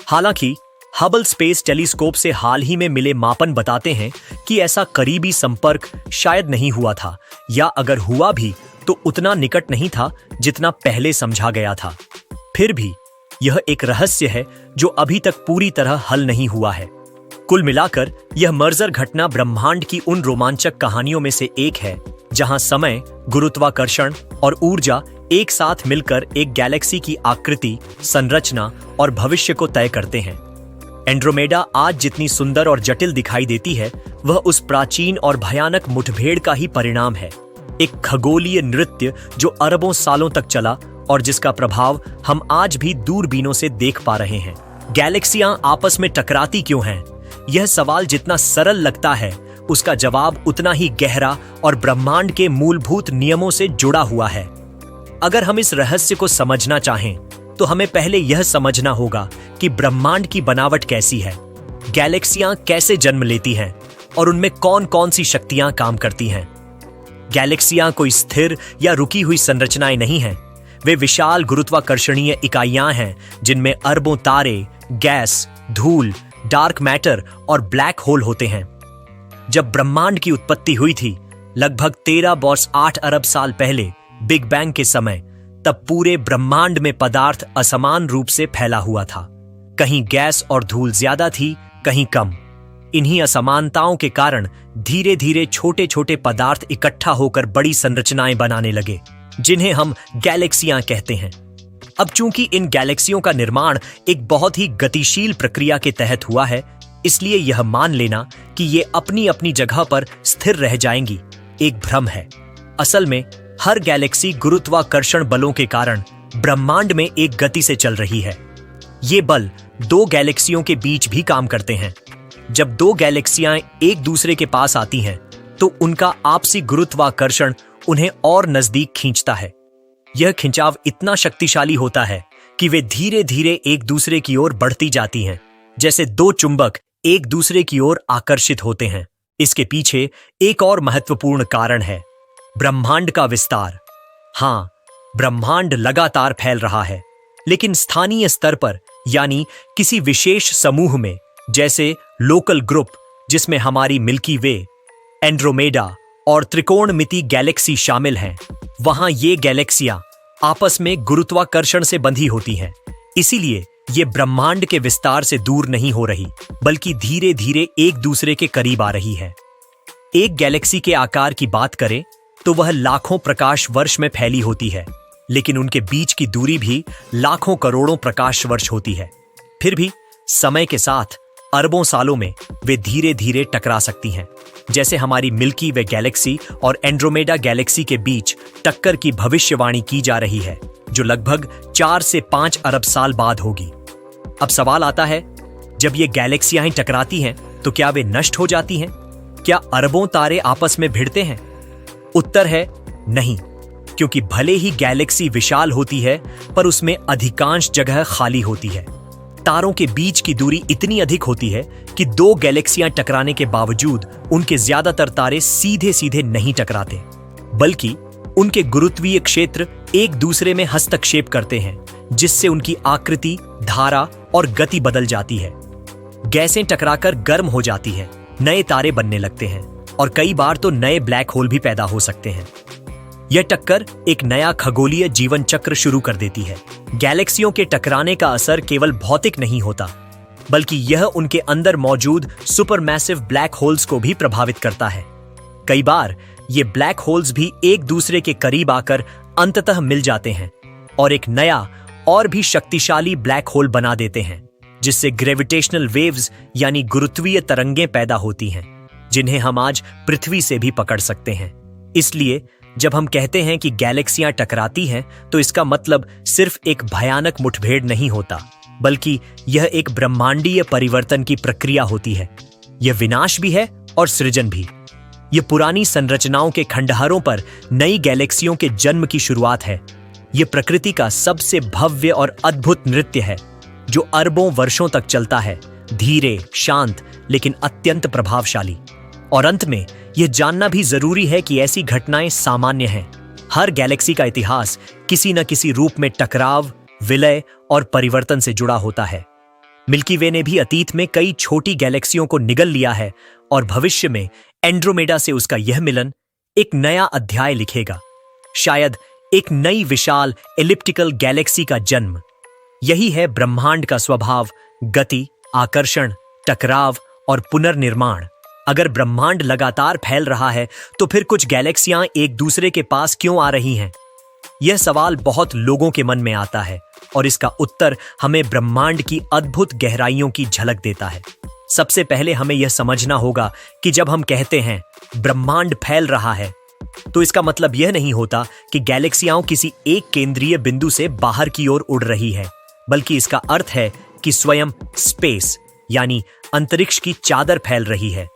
A: हालांकि हबल स्पेस टेलीस्कोप से हाल ही में मिले मापन बताते हैं कि ऐसा करीबी संपर्क शायद नहीं हुआ था, या अगर हुआ भी तो उतना निकट नहीं था जितना पहले समझा गया था। फिर भी यह एक रहस्य है जो अभी तक पूरी तरह हल नहीं हुआ है। कुल मिलाकर यह मर्जर घटना ब्रह्मांड की उन रोमांचक कहानियों में से एक है जहां समय, गुरुत्वाकर्षण और ऊर्जा एक साथ मिलकर एक गैलेक्सी की आकृति, संरचना और भविष्य को तय करते हैं। एंड्रोमेडा आज जितनी सुंदर और जटिल दिखाई देती है वह उस प्राचीन और भयानक मुठभेड़ का ही परिणाम है। एक खगोलीय नृत्य जो अरबों सालों तक चला और जिसका प्रभाव हम आज भी दूरबीनों से देख पा रहे हैं। गैलेक्सियां आपस में टकराती क्यों हैं? यह सवाल जितना सरल लगता है उसका जवाब उतना ही गहरा और ब्रह्मांड के मूलभूत नियमों से जुड़ा हुआ है। अगर हम इस रहस्य को समझना चाहें तो हमें पहले यह समझना होगा कि ब्रह्मांड की बनावट कैसी है, गैलेक्सियां कैसे जन्म लेती हैं और उनमें कौन कौन सी शक्तियां काम करती हैं। गैलेक्सियां कोई स्थिर या रुकी हुई संरचनाएं नहीं हैं, वे विशाल गुरुत्वाकर्षणीय इकाइयां हैं जिनमें अरबों तारे, गैस, धूल, डार्क मैटर और ब्लैक होल होते हैं। जब ब्रह्मांड की उत्पत्ति हुई थी लगभग 13.8 अरब साल पहले बिग बैंग के समय, तब पूरे ब्रह्मांड में पदार्थ असमान रूप से फैला हुआ था। कहीं गैस और धूल ज्यादा थी, कहीं कम। इन्हीं असमानताओं के कारण धीरे धीरे छोटे छोटे पदार्थ इकट्ठा होकर बड़ी संरचनाएं बनाने लगे, जिन्हें हम गैलेक्सियां कहते हैं। अब चूंकि इन गैलेक्सियों का निर्माण एक बहुत ही गतिशील प्रक्रिया के तहत हुआ है, इसलिए यह मान लेना कि ये अपनी अपनी जगह पर स्थिर रह जाएंगी एक भ्रम है। असल में हर गैलेक्सी गुरुत्वाकर्षण बलों के कारण ब्रह्मांड में एक गति से चल रही है। ये बल दो गैलेक्सियों के बीच भी काम करते हैं। जब दो गैलेक्सियां एक दूसरे के पास आती हैं, तो उनका आपसी गुरुत्वाकर्षण उन्हें और नजदीक खींचता है। यह खिंचाव इतना शक्तिशाली होता है कि वे धीरे धीरे एक दूसरे की ओर बढ़ती जाती हैं, जैसे दो चुंबक एक दूसरे की ओर आकर्षित होते हैं। इसके पीछे एक और महत्वपूर्ण कारण है, ब्रह्मांड का विस्तार। हां, ब्रह्मांड लगातार फैल रहा है, लेकिन स्थानीय स्तर पर, यानी किसी विशेष समूह में, जैसे लोकल ग्रुप जिसमें हमारी मिल्की वे, एंड्रोमेडा और त्रिकोणमिति गैलेक्सी शामिल हैं, वहां ये गैलेक्सियां आपस में गुरुत्वाकर्षण से बंधी होती हैं। इसीलिए ये ब्रह्मांड के विस्तार से दूर नहीं हो रही, बल्कि धीरे धीरे एक दूसरे के करीब आ रही है। एक गैलेक्सी के आकार की बात करें तो वह लाखों प्रकाश वर्ष में फैली होती है, लेकिन उनके बीच की दूरी भी लाखों करोड़ों प्रकाश वर्ष होती है। फिर भी समय के साथ अरबों सालों में वे धीरे धीरे टकरा सकती हैं, जैसे हमारी मिल्की वे गैलेक्सी और एंड्रोमेडा गैलेक्सी के बीच टक्कर की भविष्यवाणी की जा रही है, जो लगभग 4 से 5 अरब साल बाद होगी। अब सवाल आता है, जब ये गैलेक्सियां टकराती हैं तो क्या वे नष्ट हो जाती हैं? क्या अरबों तारे आपस में भिड़ते हैं? उत्तर है नहीं, क्योंकि भले ही गैलेक्सी विशाल होती है, पर उसमें अधिकांश जगह खाली होती है। तारों के बीच की दूरी इतनी अधिक होती है कि दो गैलेक्सियां टकराने के बावजूद उनके ज्यादातर तारे सीधे सीधे नहीं टकराते, बल्कि उनके गुरुत्वीय क्षेत्र एक दूसरे में हस्तक्षेप करते हैं, जिससे उनकी आकृति, धारा और गति बदल जाती है। गैसें टकराकर गर्म हो जाती हैं, नए तारे बनने लगते हैं और कई बार तो नए ब्लैक होल भी पैदा हो सकते हैं। यह टक्कर एक नया खगोलीय जीवन चक्र शुरू कर देती है। गैलेक्सियों के टकराने का असर केवल भौतिक नहीं होता, बल्कि यह उनके अंदर मौजूद सुपरमैसिव ब्लैक होल्स को भी प्रभावित करता है। कई बार ये ब्लैक होल्स भी एक दूसरे के करीब आकर अंततः मिल जाते हैं और एक नया और भी शक्तिशाली ब्लैक होल बना देते हैं, जिससे ग्रेविटेशनल वेव्स यानी गुरुत्वीय तरंगें पैदा होती हैं, जिन्हें हम आज पृथ्वी से भी पकड़ सकते हैं। इसलिए जब हम कहते हैं कि गैलेक्सियां टकराती हैं, तो इसका मतलब सिर्फ एक भयानक मुठभेड़ नहीं होता, बल्कि यह एक ब्रह्मांडीय परिवर्तन की प्रक्रिया होती है। यह विनाश भी है और सृजन भी। यह पुरानी संरचनाओं के खंडहरों पर नई गैलेक्सियों के जन्म की शुरुआत है। यह प्रकृति का सबसे भव्य और अद्भुत नृत्य है, जो अरबों वर्षों तक चलता है, धीरे, शांत, लेकिन अत्यंत प्रभावशाली। और अंत में यह जानना भी जरूरी है कि ऐसी घटनाएं सामान्य हैं। हर गैलेक्सी का इतिहास किसी न किसी रूप में टकराव, विलय और परिवर्तन से जुड़ा होता है। मिल्की वे ने भी अतीत में कई छोटी गैलेक्सियों को निगल लिया है और भविष्य में एंड्रोमेडा से उसका यह मिलन एक नया अध्याय लिखेगा, शायद एक नई विशाल एलिप्टिकल गैलेक्सी का जन्म। यही है ब्रह्मांड का स्वभाव, गति, आकर्षण, टकराव और पुनर्निर्माण। अगर ब्रह्मांड लगातार फैल रहा है, तो फिर कुछ गैलेक्सियां एक दूसरे के पास क्यों आ रही हैं? यह सवाल बहुत लोगों के मन में आता है और इसका उत्तर हमें ब्रह्मांड की अद्भुत गहराइयों की झलक देता है। सबसे पहले हमें यह समझना होगा कि जब हम कहते हैं ब्रह्मांड फैल रहा है, तो इसका मतलब यह नहीं होता कि गैलेक्सियां किसी एक केंद्रीय बिंदु से बाहर की ओर उड़ रही है, बल्कि इसका अर्थ है कि स्वयं स्पेस यानी अंतरिक्ष की चादर फैल रही है।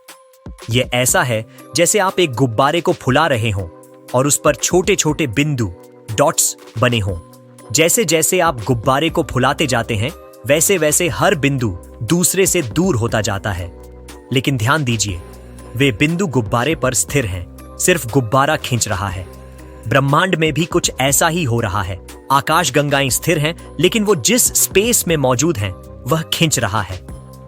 A: यह ऐसा है जैसे आप एक गुब्बारे को फुला रहे हों और उस पर छोटे छोटे बिंदु, डॉट्स बने हों। जैसे जैसे आप गुब्बारे को फुलाते जाते हैं, वैसे वैसे हर बिंदु दूसरे से दूर होता जाता है। लेकिन ध्यान दीजिए, वे बिंदु गुब्बारे पर स्थिर हैं, सिर्फ गुब्बारा खींच रहा है। ब्रह्मांड में भी कुछ ऐसा ही हो रहा है। आकाशगंगाएं स्थिर हैं, लेकिन वो जिस स्पेस में मौजूद हैं, वह खींच रहा है।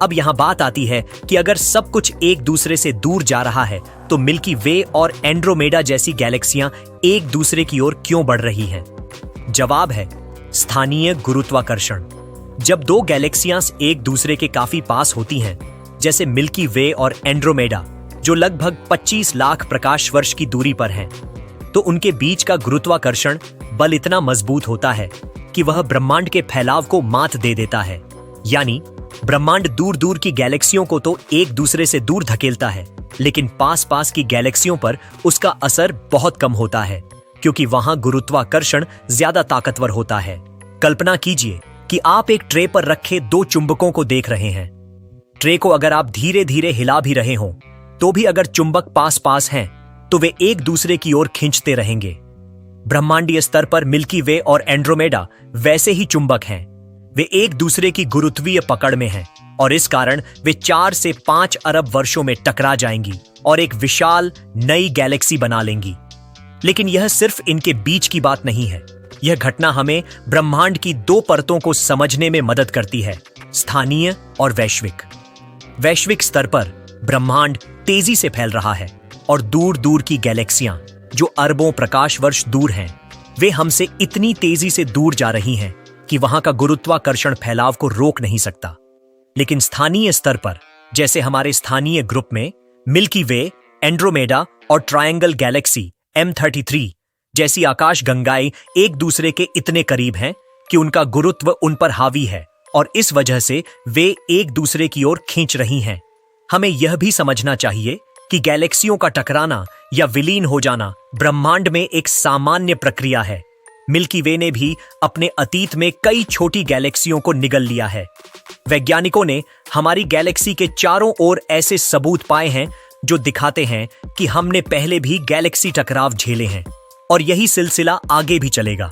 A: अब यहां बात आती है कि अगर सब कुछ एक दूसरे से दूर जा रहा है तो मिल्की वे और एंड्रोमेडा जैसी गैलेक्सियां एक दूसरे की ओर क्यों बढ़ रही हैं? जवाब है स्थानीय गुरुत्वाकर्षण। जब दो गैलेक्सियां एक दूसरे के काफी पास होती हैं, जैसे मिल्की वे और एंड्रोमेडा जो लगभग 25 लाख प्रकाश वर्ष की दूरी पर हैं, तो उनके बीच का गुरुत्वाकर्षण बल इतना मजबूत होता है कि वह ब्रह्मांड के फैलाव को मात दे देता है। यानी ब्रह्मांड दूर दूर की गैलेक्सियों को तो एक दूसरे से दूर धकेलता है, लेकिन पास पास की गैलेक्सियों पर उसका असर बहुत कम होता है, क्योंकि वहां गुरुत्वाकर्षण ज्यादा ताकतवर होता है। कल्पना कीजिए कि आप एक ट्रे पर रखे दो चुंबकों को देख रहे हैं। ट्रे को अगर आप धीरे धीरे हिला भी रहे हों, तो भी अगर चुंबक पास पास हैं, तो वे एक दूसरे की ओर खींचते रहेंगे। ब्रह्मांडीय स्तर पर मिल्की वे और एंड्रोमेडा वैसे ही चुंबक हैं। वे एक दूसरे की गुरुत्वीय पकड़ में हैं और इस कारण वे 4 से 5 अरब वर्षों में टकरा जाएंगी और एक विशाल नई गैलेक्सी बना लेंगी। लेकिन यह सिर्फ इनके बीच की बात नहीं है। यह घटना हमें ब्रह्मांड की दो परतों को समझने में मदद करती है, स्थानीय और वैश्विक। वैश्विक स्तर पर ब्रह्मांड तेजी से फैल रहा है और दूर दूर की गैलेक्सियां जो अरबों प्रकाश वर्ष दूर हैं, वे हमसे इतनी तेजी से दूर जा रही हैं कि वहां का गुरुत्वाकर्षण फैलाव को रोक नहीं सकता। लेकिन स्थानीय स्तर पर, जैसे हमारे स्थानीय ग्रुप में मिल्की वे, एंड्रोमेडा और ट्रायंगल गैलेक्सी M33 जैसी आकाश गंगाएं एक दूसरे के इतने करीब हैं कि उनका गुरुत्व उन पर हावी है और इस वजह से वे एक दूसरे की ओर खींच रही हैं। हमें यह भी समझना चाहिए कि गैलेक्सियों का टकराना या विलीन हो जाना ब्रह्मांड में एक सामान्य प्रक्रिया है। मिल्की वे ने भी अपने अतीत में कई छोटी गैलेक्सियों को निगल लिया है। वैज्ञानिकों ने हमारी गैलेक्सी के चारों ओर ऐसे सबूत पाए हैं जो दिखाते हैं कि हमने पहले भी गैलेक्सी टकराव झेले हैं और यही सिलसिला आगे भी चलेगा।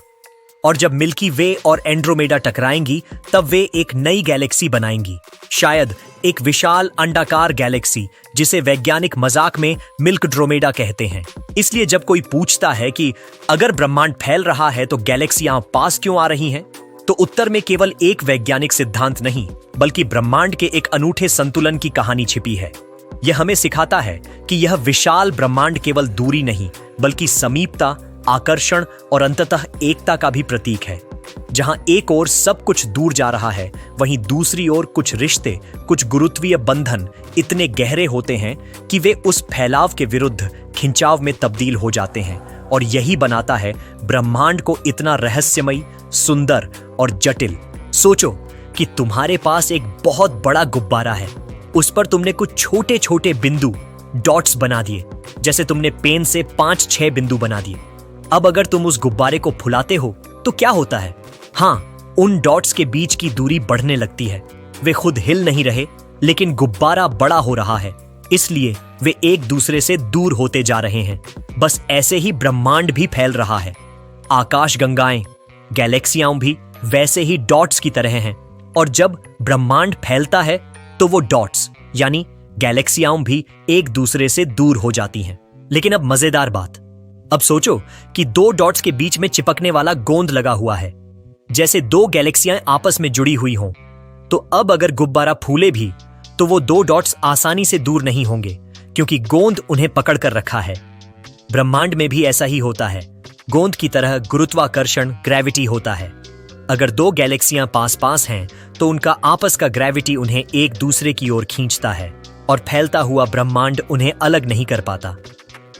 A: और जब मिल्की वे और एंड्रोमेडा टकराएंगी, तब वे एक नई गैलेक्सी बनाएंगी, शायद एक विशाल अंडाकार गैलेक्सी जिसे वैज्ञानिक मजाक में मिल्कड्रोमेडा कहते हैं। इसलिए जब कोई पूछता है कि अगर ब्रह्मांड फैल रहा है तो गैलेक्सियां पास क्यों आ रही हैं, तो उत्तर में केवल एक वैज्ञानिक सिद्धांत नहीं, बल्कि ब्रह्मांड के एक अनूठे संतुलन की कहानी छिपी है। यह हमें सिखाता है कि यह विशाल ब्रह्मांड केवल दूरी नहीं, बल्कि समीपता, आकर्षण और अंततः एकता का भी प्रतीक है। जहां एक ओर सब कुछ दूर जा रहा है, वहीं दूसरी ओर कुछ रिश्ते, कुछ गुरुत्वीय बंधन इतने गहरे होते हैं कि वे उस फैलाव के विरुद्ध खिंचाव में तब्दील हो जाते हैं। और यही बनाता है ब्रह्मांड को इतना रहस्यमयी, सुंदर और जटिल। सोचो कि तुम्हारे पास एक बहुत बड़ा गुब्बारा है, उस पर तुमने कुछ छोटे छोटे बिंदु, डॉट्स बना दिए, जैसे तुमने पेन से 5-6 बिंदु बना दिए। अब अगर तुम उस गुब्बारे को फुलाते हो तो क्या होता है? हाँ, उन डॉट्स के बीच की दूरी बढ़ने लगती है। वे खुद हिल नहीं रहे, लेकिन गुब्बारा बड़ा हो रहा है, इसलिए वे एक दूसरे से दूर होते जा रहे हैं। बस ऐसे ही ब्रह्मांड भी फैल रहा है। आकाश गंगाएं, गैलेक्सियां भी वैसे ही डॉट्स की तरह हैं। और जब ब्रह्मांड फैलता है तो वो डॉट्स यानी गैलेक्सियां भी एक दूसरे से दूर हो जाती हैं। लेकिन अब मजेदार बात, अब सोचो कि दो डॉट्स के बीच में चिपकने वाला गोंद लगा हुआ है, जैसे दो गैलेक्सियां आपस में जुड़ी हुई हों। तो अब अगर गुब्बारा फूले भी तो वो दो डॉट्स आसानी से दूर नहीं होंगे, क्योंकि गोंद उन्हें पकड़ कर रखा है। ब्रह्मांड में भी ऐसा ही होता है। गोंद की तरह गुरुत्वाकर्षण, ग्रेविटी होता है। अगर दो गैलेक्सियां पास पास हैं तो उनका आपस का ग्रेविटी उन्हें एक दूसरे की ओर खींचता है और फैलता हुआ ब्रह्मांड उन्हें अलग नहीं कर पाता।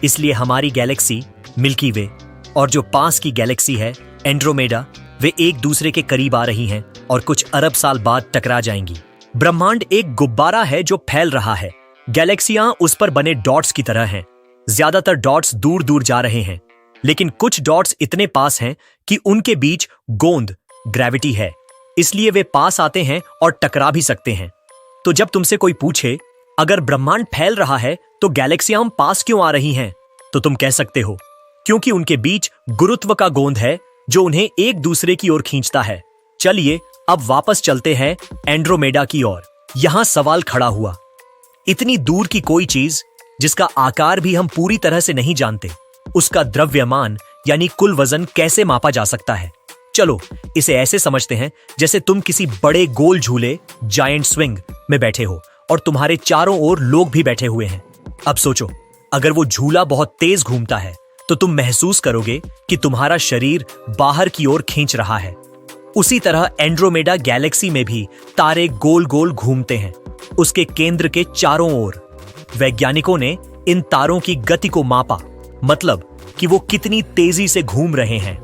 A: इसलिए हमारी गैलेक्सी मिल्की वे और जो पास की गैलेक्सी है एंड्रोमेडा, वे एक दूसरे के करीब आ रही हैं और कुछ अरब साल बाद टकरा जाएंगी। ब्रह्मांड एक गुब्बारा है जो फैल रहा है। गैलेक्सियां उस पर बने डॉट्स की तरह हैं। ज्यादातर डॉट्स दूर दूर जा रहे हैं, लेकिन कुछ डॉट्स इतने पास हैं कि उनके बीच गोंद, ग्रेविटी है, इसलिए वे पास आते हैं और टकरा भी सकते हैं। तो जब तुमसे कोई पूछे अगर ब्रह्मांड फैल रहा है तो गैलेक्सियां पास क्यों आ रही हैं, तो तुम कह सकते हो क्योंकि उनके बीच गुरुत्व का गोंद है जो उन्हें एक दूसरे की ओर खींचता है। चलिए अब वापस चलते हैं एंड्रोमेडा की ओर। यहां सवाल खड़ा हुआ, इतनी दूर की कोई चीज जिसका आकार भी हम पूरी तरह से नहीं जानते, उसका द्रव्यमान यानी कुल वजन कैसे मापा जा सकता है? चलो इसे ऐसे समझते हैं जैसे तुम किसी बड़े गोल झूले जायंट स्विंग में बैठे हो और तुम्हारे चारों ओर लोग भी बैठे हुए हैं। अब सोचो, अगर वो झूला बहुत तेज घूमता है तो तुम महसूस करोगे कि तुम्हारा शरीर बाहर की ओर खींच रहा है। उसी तरह एंड्रोमेडा गैलेक्सी में भी तारे गोल गोल घूमते हैं, उसके केंद्र के चारों ओर। वैज्ञानिकों ने इन तारों की गति को मापा, मतलब कि वो कितनी तेजी से घूम रहे हैं।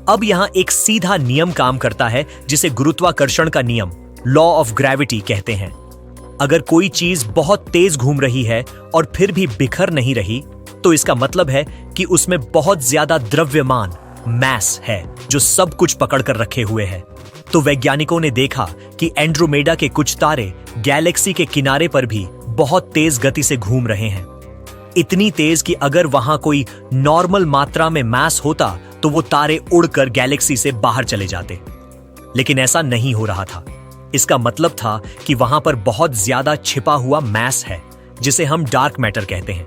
A: अब यहां एक सीधा नियम काम करता है जिसे गुरुत्वाकर्षण का नियम, लॉ ऑफ ग्रेविटी कहते हैं। अगर कोई चीज बहुत तेज घूम रही है और फिर भी बिखर नहीं रही, तो इसका मतलब है कि उसमें बहुत ज्यादा द्रव्यमान, मैस है जो सब कुछ पकड़ कर रखे हुए है। तो वैज्ञानिकों ने देखा कि एंड्रोमेडा के कुछ तारे गैलेक्सी के किनारे पर भी बहुत तेज गति से घूम रहे हैं। इतनी तेज कि अगर वहां कोई नॉर्मल मात्रा में मैस होता तो वो तारे उड़कर गैलेक्सी से बाहर चले जाते। लेकिन ऐसा नहीं हो रहा था। इसका मतलब था कि वहां पर बहुत ज्यादा छिपा हुआ मैस है जिसे हम डार्क मैटर कहते हैं।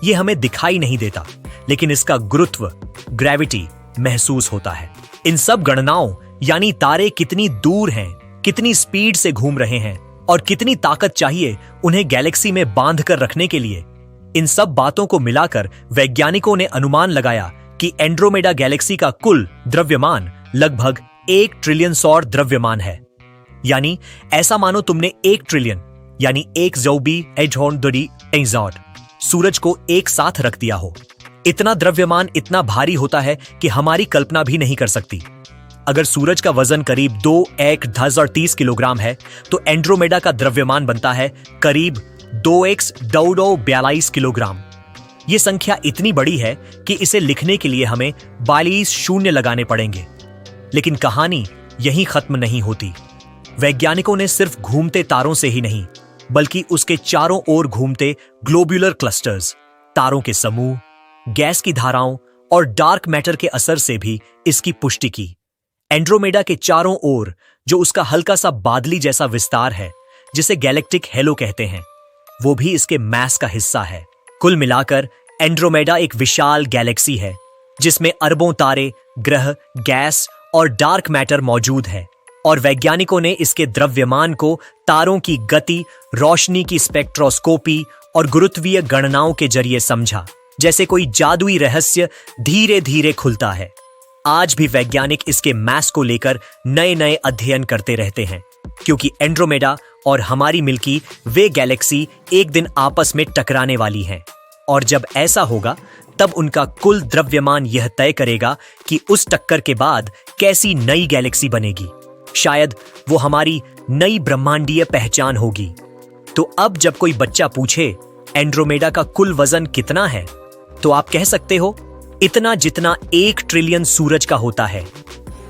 A: ये हमें दिखाई नहीं देता, लेकिन इसका गुरुत्व, ग्रेविटी महसूस होता है। इन सब गणनाओं यानी तारे कितनी दूर हैं, कितनी स्पीड से घूम रहे हैं और कितनी ताकत चाहिए उन्हें गैलेक्सी में बांध कर रखने के लिए, इन सब बातों को मिलाकर वैज्ञानिकों ने अनुमान लगाया कि एंड्रोमेडा गैलेक्सी का कुल द्रव्यमान लगभग 1 ट्रिलियन सौर द्रव्यमान है। यानी ऐसा मानो तुमने 1 ट्रिलियन यानी 1 ज़ौबी एजहॉन दरी एजॉट सूरज को एक साथ रख दिया हो। इतना द्रव्यमान इतना भारी होता है कि हमारी कल्पना भी नहीं कर सकती। अगर सूरज का वजन करीब 2x1030 किलोग्राम है तो एंड्रोमेडा का द्रव्यमान बनता है करीब 2x42 किलोग्राम। यह संख्या इतनी बड़ी है कि इसे लिखने के लिए हमें 42 शून्य लगाने पड़ेंगे। लेकिन कहानी यहीं खत्म नहीं होती। वैज्ञानिकों ने सिर्फ घूमते तारों से ही नहीं, बल्कि उसके चारों ओर घूमते ग्लोब्यूलर क्लस्टर्स, तारों के समूह, गैस की धाराओं और डार्क मैटर के असर से भी इसकी पुष्टि की। एंड्रोमेडा के चारों ओर जो उसका हल्का सा बादली जैसा विस्तार है, जिसे गैलेक्टिक हेलो कहते हैं, वो भी इसके मैस का हिस्सा है। कुल मिलाकर एंड्रोमेडा एक विशाल गैलेक्सी है जिसमें अरबों तारे, ग्रह, गैस और डार्क मैटर मौजूद है। और वैज्ञानिकों ने इसके द्रव्यमान को तारों की गति, रोशनी की स्पेक्ट्रोस्कोपी और गुरुत्वीय गणनाओं के जरिए समझा, जैसे कोई जादुई रहस्य धीरे धीरे खुलता है। आज भी वैज्ञानिक इसके मैस को लेकर नए नए अध्ययन करते रहते हैं, क्योंकि एंड्रोमेडा और हमारी मिल्की वे गैलेक्सी एक दिन आपस में टकराने वाली हैं। और जब ऐसा होगा तब उनका कुल द्रव्यमान यह तय करेगा कि उस टक्कर के बाद कैसी नई गैलेक्सी बनेगी। शायद वो हमारी नई ब्रह्मांडीय पहचान होगी। तो अब जब कोई बच्चा पूछे एंड्रोमेडा का कुल वजन कितना है, तो आप कह सकते हो इतना जितना 1 ट्रिलियन सूरज का होता है।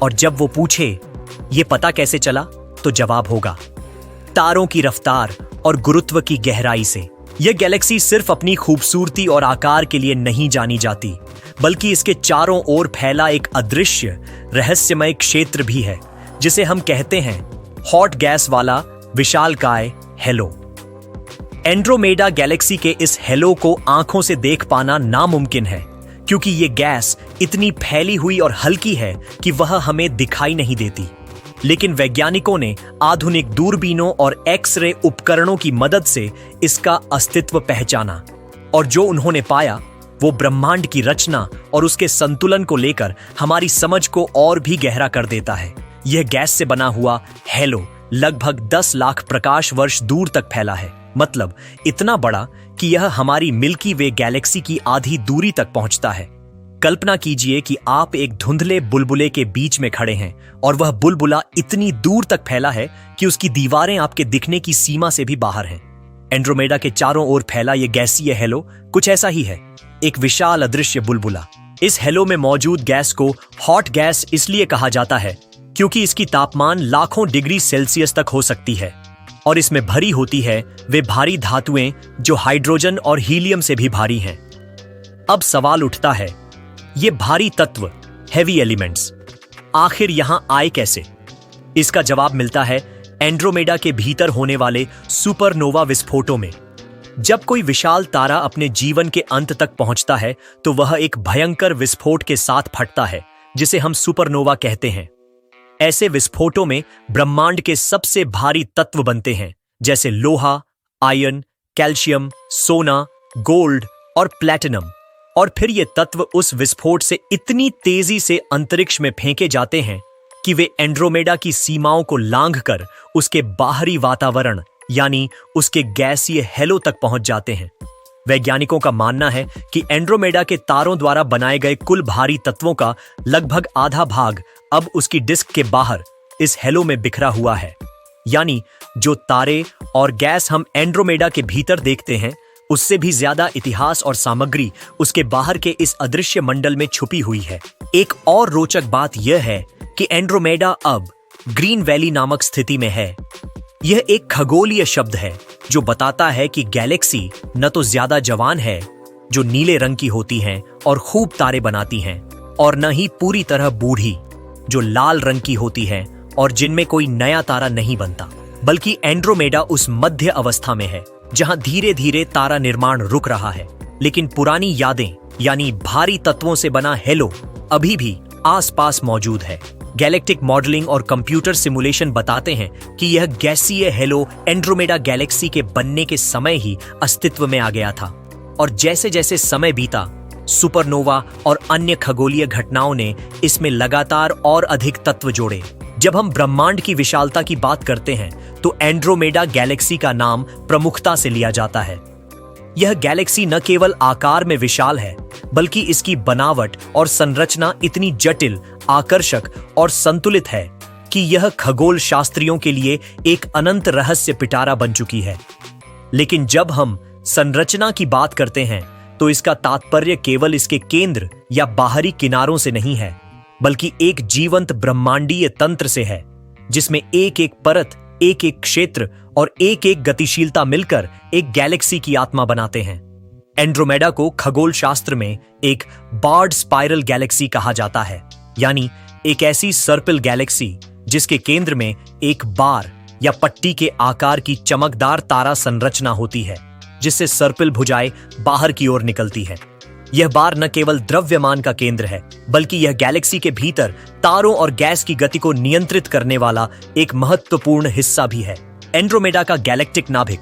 A: और जब वो पूछे ये पता कैसे चला, तो जवाब होगा तारों की रफ्तार और गुरुत्व की गहराई से। यह गैलेक्सी सिर्फ अपनी खूबसूरती और आकार के लिए नहीं जानी जाती, बल्कि इसके चारों ओर फैला एक अदृश्य रहस्यमय क्षेत्र भी है, जिसे हम कहते हैं हॉट गैस वाला विशालकाय हेलो। एंड्रोमेडा गैलेक्सी के इस हेलो को आंखों से देख पाना नामुमकिन है, क्योंकि ये गैस इतनी फैली हुई और हल्की है कि वह हमें दिखाई नहीं देती। लेकिन वैज्ञानिकों ने आधुनिक दूरबीनों और एक्स-रे उपकरणों की मदद से इसका अस्तित्व पहचाना, और जो उन्होंने पाया वो ब्रह्मांड की रचना और उसके संतुलन को लेकर हमारी समझ को और भी गहरा कर देता है। यह गैस से बना हुआ हेलो लगभग 10 लाख प्रकाश वर्ष दूर तक फैला है, मतलब इतना बड़ा कि यह हमारी मिल्की वे गैलेक्सी की आधी दूरी तक पहुंचता है। कल्पना कीजिए कि आप एक धुंधले बुलबुले के बीच में खड़े हैं और वह बुलबुला इतनी दूर तक फैला है कि उसकी दीवारें आपके दिखने की सीमा से भी बाहर हैं। एंड्रोमेडा के चारों ओर फैला यह गैसीय हेलो कुछ ऐसा ही है, एक विशाल अदृश्य बुलबुला। इस हेलो में मौजूद गैस को हॉट गैस इसलिए कहा जाता है क्योंकि इसकी तापमान लाखों डिग्री सेल्सियस तक हो सकती है और इसमें भरी होती है वे भारी धातुएं जो हाइड्रोजन और हीलियम से भी भारी हैं। अब सवाल उठता है, ये भारी तत्व, हेवी एलिमेंट्स, आखिर यहां आए कैसे? इसका जवाब मिलता है एंड्रोमेडा के भीतर होने वाले सुपरनोवा विस्फोटों में। जब कोई विशाल तारा अपने जीवन के अंत तक पहुंचता है तो वह एक भयंकर विस्फोट के साथ फटता है, जिसे हम सुपरनोवा कहते हैं। ऐसे विस्फोटों में ब्रह्मांड के सबसे भारी तत्व बनते हैं, जैसे लोहा, आयरन, कैल्शियम, सोना, गोल्ड और प्लैटिनम। और फिर ये तत्व उस विस्फोट से इतनी तेजी से अंतरिक्ष में फेंके जाते हैं कि वे एंड्रोमेडा की सीमाओं को लांघकर उसके बाहरी वातावरण यानी उसके गैसीय हेलो तक पहुंच जाते हैं। वैज्ञानिकों का मानना है कि एंड्रोमेडा के तारों द्वारा बनाए गए कुल भारी तत्वों का लगभग आधा भाग अब उसकी डिस्क के बाहर इस हेलो में बिखरा हुआ है। यानी जो तारे और गैस हम एंड्रोमेडा के भीतर देखते हैं, उससे भी ज्यादा इतिहास और सामग्री उसके बाहर के इस अदृश्य मंडल में छुपी हुई है। एक और रोचक बात यह है कि एंड्रोमेडा अब ग्रीन वैली नामक स्थिति में है। यह एक खगोलीय शब्द है जो बताता है कि गैलेक्सी न तो ज्यादा जवान है, जो नीले रंग की होती हैं और खूब तारे बनाती हैं, और न ही पूरी तरह बूढ़ी, जो लाल रंग की होती हैं और जिनमें कोई नया तारा नहीं बनता, बल्कि एंड्रोमेडा उस मध्य अवस्था में है जहां धीरे धीरे तारा निर्माण रुक रहा है, लेकिन पुरानी यादें यानी भारी तत्वों से बना हेलो अभी भी आसपास मौजूद है। गैलेक्टिक मॉडलिंग और कंप्यूटर सिमुलेशन बताते हैं कि यह गैसीय हेलो एंड्रोमेडा गैलेक्सी के बनने के समय ही अस्तित्व में आ गया था, और जैसे जैसे समय बीता, सुपरनोवा और अन्य खगोलीय घटनाओं ने इसमें लगातार और अधिक तत्व जोड़े। जब हम ब्रह्मांड की विशालता की बात करते हैं तो एंड्रोमेडा गैलेक्सी का नाम प्रमुखता से लिया जाता है। यह गैलेक्सी न केवल आकार में विशाल है, बल्कि इसकी बनावट और संरचना इतनी जटिल, आकर्षक और संतुलित है कि यह खगोल शास्त्रियों के लिए एक अनंत रहस्य पिटारा बन चुकी है। लेकिन जब हम संरचना की बात करते हैं तो इसका तात्पर्य केवल इसके केंद्र या बाहरी किनारों से नहीं है, बल्कि एक जीवंत ब्रह्मांडीय तंत्र से है, जिसमें एक एक परत, एक एक क्षेत्र और एक एक गतिशीलता मिलकर एक गैलेक्सी की आत्मा बनाते हैं। एंड्रोमेडा को खगोल शास्त्र में एक बार्ड स्पाइरल गैलेक्सी कहा जाता है, यानी एक ऐसी सर्पिल गैलेक्सी जिसके केंद्र में एक बार या पट्टी के आकार की चमकदार तारा संरचना होती है, जिससे सर्पिल भुजाएं बाहर की ओर निकलती है। यह बार न केवल द्रव्यमान का केंद्र है, बल्कि यह गैलेक्सी के भीतर तारों और गैस की गति को नियंत्रित करने वाला एक महत्वपूर्ण हिस्सा भी है। एंड्रोमेडा का गैलेक्टिक नाभिक,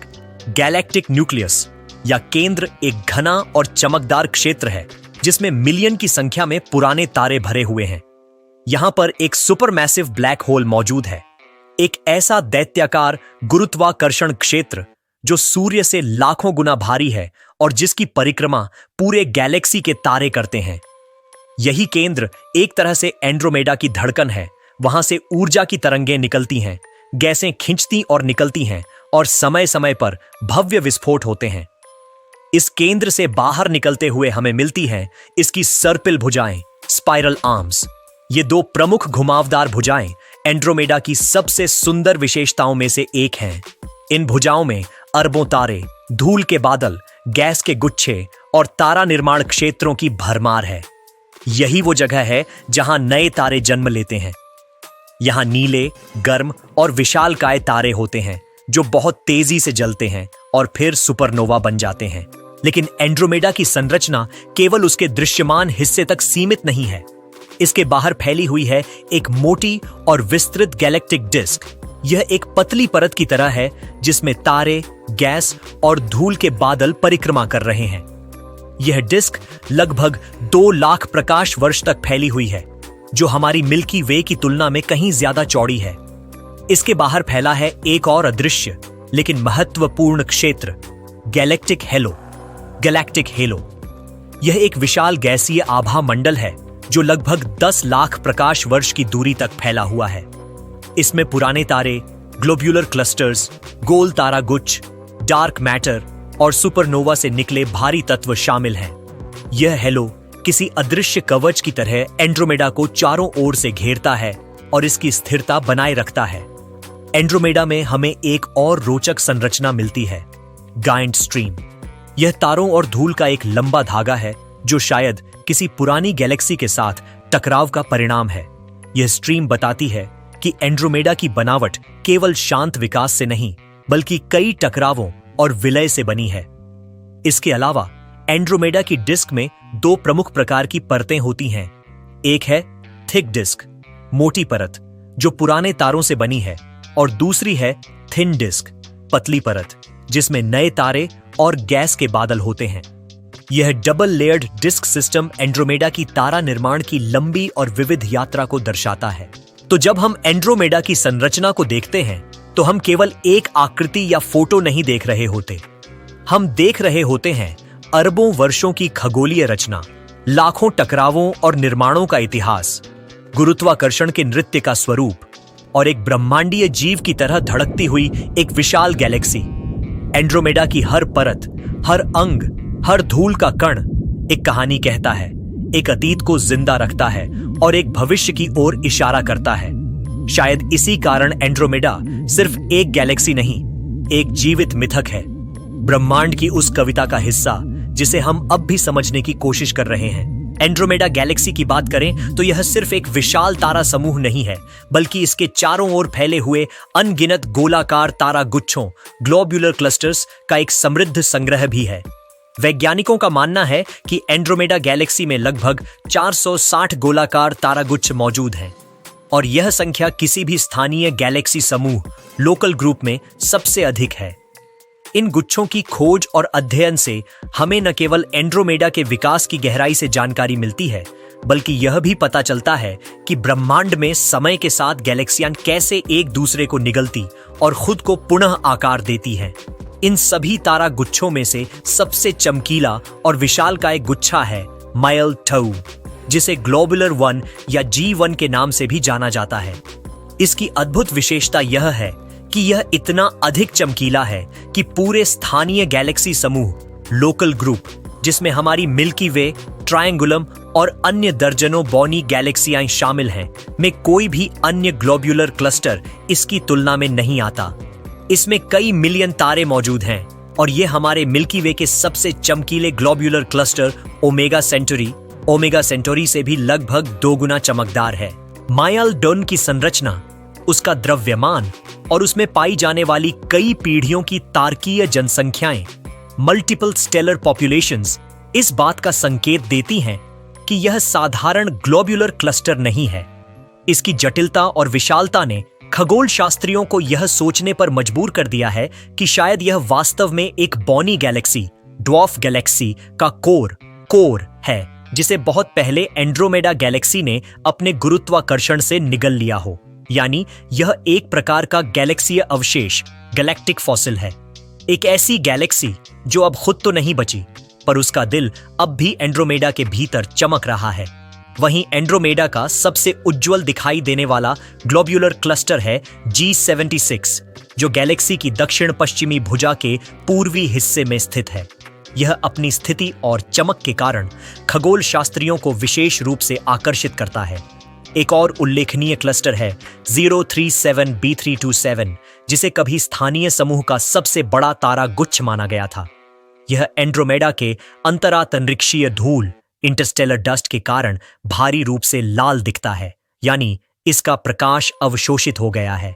A: गैलेक्टिक न्यूक्लियस या केंद्र, एक घना और चमकदार क्षेत्र है जिसमें मिलियन की संख्या में पुराने तारे भरे हुए हैं। यहां पर एक सुपरमैसिव ब्लैक होल मौजूद है, एक ऐसा दैत्याकार गुरुत्वाकर्षण क्षेत्र जो सूर्य से लाखों गुना भारी है और जिसकी परिक्रमा पूरे गैलेक्सी के तारे करते हैं। यही केंद्र एक तरह से एंड्रोमेडा की धड़कन है। वहां से ऊर्जा की तरंगें निकलती हैं, गैसें खिंचती और निकलती हैं और समय समय पर भव्य विस्फोट होते हैं। इस केंद्र से बाहर निकलते हुए हमें मिलती हैं इसकी सर्पिल भुजाएं, स्पाइरल आर्म्स। ये दो प्रमुख घुमावदार भुजाएं एंड्रोमेडा की सबसे सुंदर विशेषताओं में से एक हैं। इन भुजाओं में अरबों तारे, धूल के बादल, गैस के गुच्छे और तारा निर्माण क्षेत्रों की भरमार है। यही वो जगह है जहां नए तारे जन्म लेते हैं। यहां नीले, गर्म और विशालकाय तारे होते हैं जो बहुत तेजी से जलते हैं और फिर सुपरनोवा बन जाते हैं। लेकिन एंड्रोमेडा की संरचना केवल उसके दृश्यमान हिस्से तक सीमित नहीं है। इसके बाहर फैली हुई है एक मोटी और विस्तृत गैलेक्टिक डिस्क। यह एक पतली परत की तरह है जिसमें तारे, गैस और धूल के बादल परिक्रमा कर रहे हैं। यह डिस्क लगभग 2 लाख प्रकाश वर्ष तक फैली हुई है, जो हमारी मिल्की वे की तुलना में कहीं ज्यादा चौड़ी है। इसके बाहर फैला है एक और अदृश्य लेकिन महत्वपूर्ण क्षेत्र, गैलेक्टिक हेलो। गैलेक्टिक हेलो यह एक विशाल गैसीय आभा मंडल है जो लगभग 10 लाख प्रकाश वर्ष की दूरी तक फैला हुआ है। इसमें पुराने तारे, ग्लोब्यूलर क्लस्टर्स, गोल तारा गुच्छ, डार्क मैटर और सुपरनोवा से निकले भारी तत्व शामिल हैं। यह हेलो किसी अदृश्य कवच की तरह एंड्रोमेडा को चारों ओर से घेरता है और इसकी स्थिरता बनाए रखता है। एंड्रोमेडा में हमें एक और रोचक संरचना मिलती है, गायंट स्ट्रीम। यह तारों और धूल का एक लंबा धागा है जो शायद किसी पुरानी गैलेक्सी के साथ टकराव का परिणाम है। यह स्ट्रीम बताती है कि एंड्रोमेडा की बनावट केवल शांत विकास से नहीं, बल्कि कई टकरावों और विलय से बनी है। इसके अलावा एंड्रोमेडा की डिस्क में 2 प्रमुख प्रकार की परतें होती हैं। एक है थिक डिस्क, मोटी परत, जो पुराने तारों से बनी है, और दूसरी है थिन डिस्क, पतली परत, जिसमें नए तारे और गैस के बादल होते हैं। यह double layered disk system Andromeda की तारा निर्माण की लंबी और विविध यात्रा को दर्शाता है। तो जब हम एंड्रोमेडा की संरचना को देखते हैं तो हम केवल एक आकृति या फोटो नहीं देख रहे होते, हम देख रहे होते हैं अरबों वर्षों की खगोलीय रचना, लाखों टकरावों और निर्माणों का इतिहास, गुरुत्वाकर्षण के नृत्य का स्वरूप और एक ब्रह्मांडीय जीव की तरह धड़कती हुई एक विशाल गैलेक्सी। एंड्रोमेडा की हर परत, हर अंग, हर धूल का कण एक कहानी कहता है, एक अतीत को जिंदा रखता है और एक भविष्य की ओर इशारा करता है। शायद इसी कारण एंड्रोमेडा सिर्फ एक गैलेक्सी नहीं, एक जीवित मिथक है, ब्रह्मांड की उस कविता का हिस्सा जिसे हम अब भी समझने की कोशिश कर रहे हैं। एंड्रोमेडा गैलेक्सी की बात करें तो यह सिर्फ एक विशाल तारा समूह नहीं है, बल्कि इसके चारों ओर फैले हुए अनगिनत गोलाकार तारा गुच्छों, ग्लोब्यूलर क्लस्टर्स का एक समृद्ध संग्रह भी है। वैज्ञानिकों का मानना है कि एंड्रोमेडा गैलेक्सी में लगभग 460 गोलाकार तारागुच्छ मौजूद हैं, और यह संख्या किसी भी स्थानीय गैलेक्सी समूह, लोकल ग्रुप में सबसे अधिक है। इन गुच्छों की खोज और अध्ययन से हमें न केवल एंड्रोमेडा के विकास की गहराई से जानकारी मिलती है, बल्कि यह भी पता चलता है कि ब्रह्मांड में समय के साथ गैलेक्सियां कैसे एक दूसरे को निगलती और खुद को पुनः आकार देती हैं। इन सभी तारा गुच्छों में से सबसे चमकीला और विशालकाय गुच्छा है मायल टू, जिसे ग्लोबुलर 1 या G1 के नाम से भी जाना जाता है। इसकी अद्भुत विशेषता यह है कि यह इतना अधिक चमकीला है कि पूरे स्थानीय गैलेक्सी समूह, लोकल ग्रुप, जिसमें हमारी मिल्की वे, ट्रायंगुलम और अन्य दर्जनों बौनी गैलेक्सियां शामिल हैं, में कोई भी अन्य ग्लोब्यूलर क्लस्टर इसकी तुलना में नहीं आता। इसमें कई मिलियन तारे मौजूद हैं और ये हमारे मिल्की वे के सबसे चमकीले ग्लोब्यूलर क्लस्टर ओमेगा सेंटोरी से भी लगभग 2 गुना चमकदार है। मायल डोन की संरचना, उसका द्रव्यमान और उसमें पाई जाने वाली कई पीढ़ियों की तारकीय जनसंख्याएं, मल्टीपल स्टेलर पॉपुलेशंस, इस बात का संकेत देती हैं कि यह साधारण ग्लोब्यूलर क्लस्टर नहीं है। इसकी जटिलता और विशालता ने खगोल शास्त्रियों को यह सोचने पर मजबूर कर दिया है कि शायद यह वास्तव में एक बौनी गैलेक्सी, ड्वार्फ गैलेक्सी का कोर है, जिसे बहुत पहले एंड्रोमेडा गैलेक्सी ने अपने गुरुत्वाकर्षण से निगल लिया हो। यानी यह एक प्रकार का गैलेक्सीय अवशेष, गैलेक्टिक फॉसिल है। एक ऐसी गैलेक्सी जो अब खुद तो नहीं बची, पर उसका दिल अब भी एंड्रोमेडा के भीतर चमक रहा है। वहीं एंड्रोमेडा का सबसे उज्जवल दिखाई देने वाला ग्लोब्यूलर क्लस्टर है G76, जो गैलेक्सी की दक्षिण पश्चिमी भुजा के पूर्वी हिस्से में स्थित है। यह अपनी स्थिति और चमक के कारण खगोल शास्त्रियों को विशेष रूप से आकर्षित करता है। एक और उल्लेखनीय क्लस्टर है 037b327, जिसे कभी स्थानीय समूह का सबसे बड़ा तारा गुच्छ माना गया था। यह एंड्रोमेडा के अंतरातंरिक्षीय धूल, इंटरस्टेलर डस्ट के कारण भारी रूप से लाल दिखता है, यानी इसका प्रकाश अवशोषित हो गया है।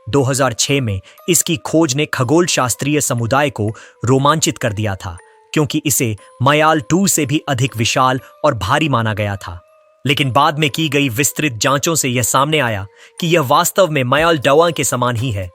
A: 2006 में इसकी खोज ने खगोल शास्त्रीय समुदाय को रोमांचित कर दिया था, क्योंकि इसे मायाल 2 से भी अधिक विशाल और भारी माना गया था। लेकिन बाद में की गई विस्तृत जांचों से यह सामने आया कि यह वास्तव में मायाल डवा के समान ही है,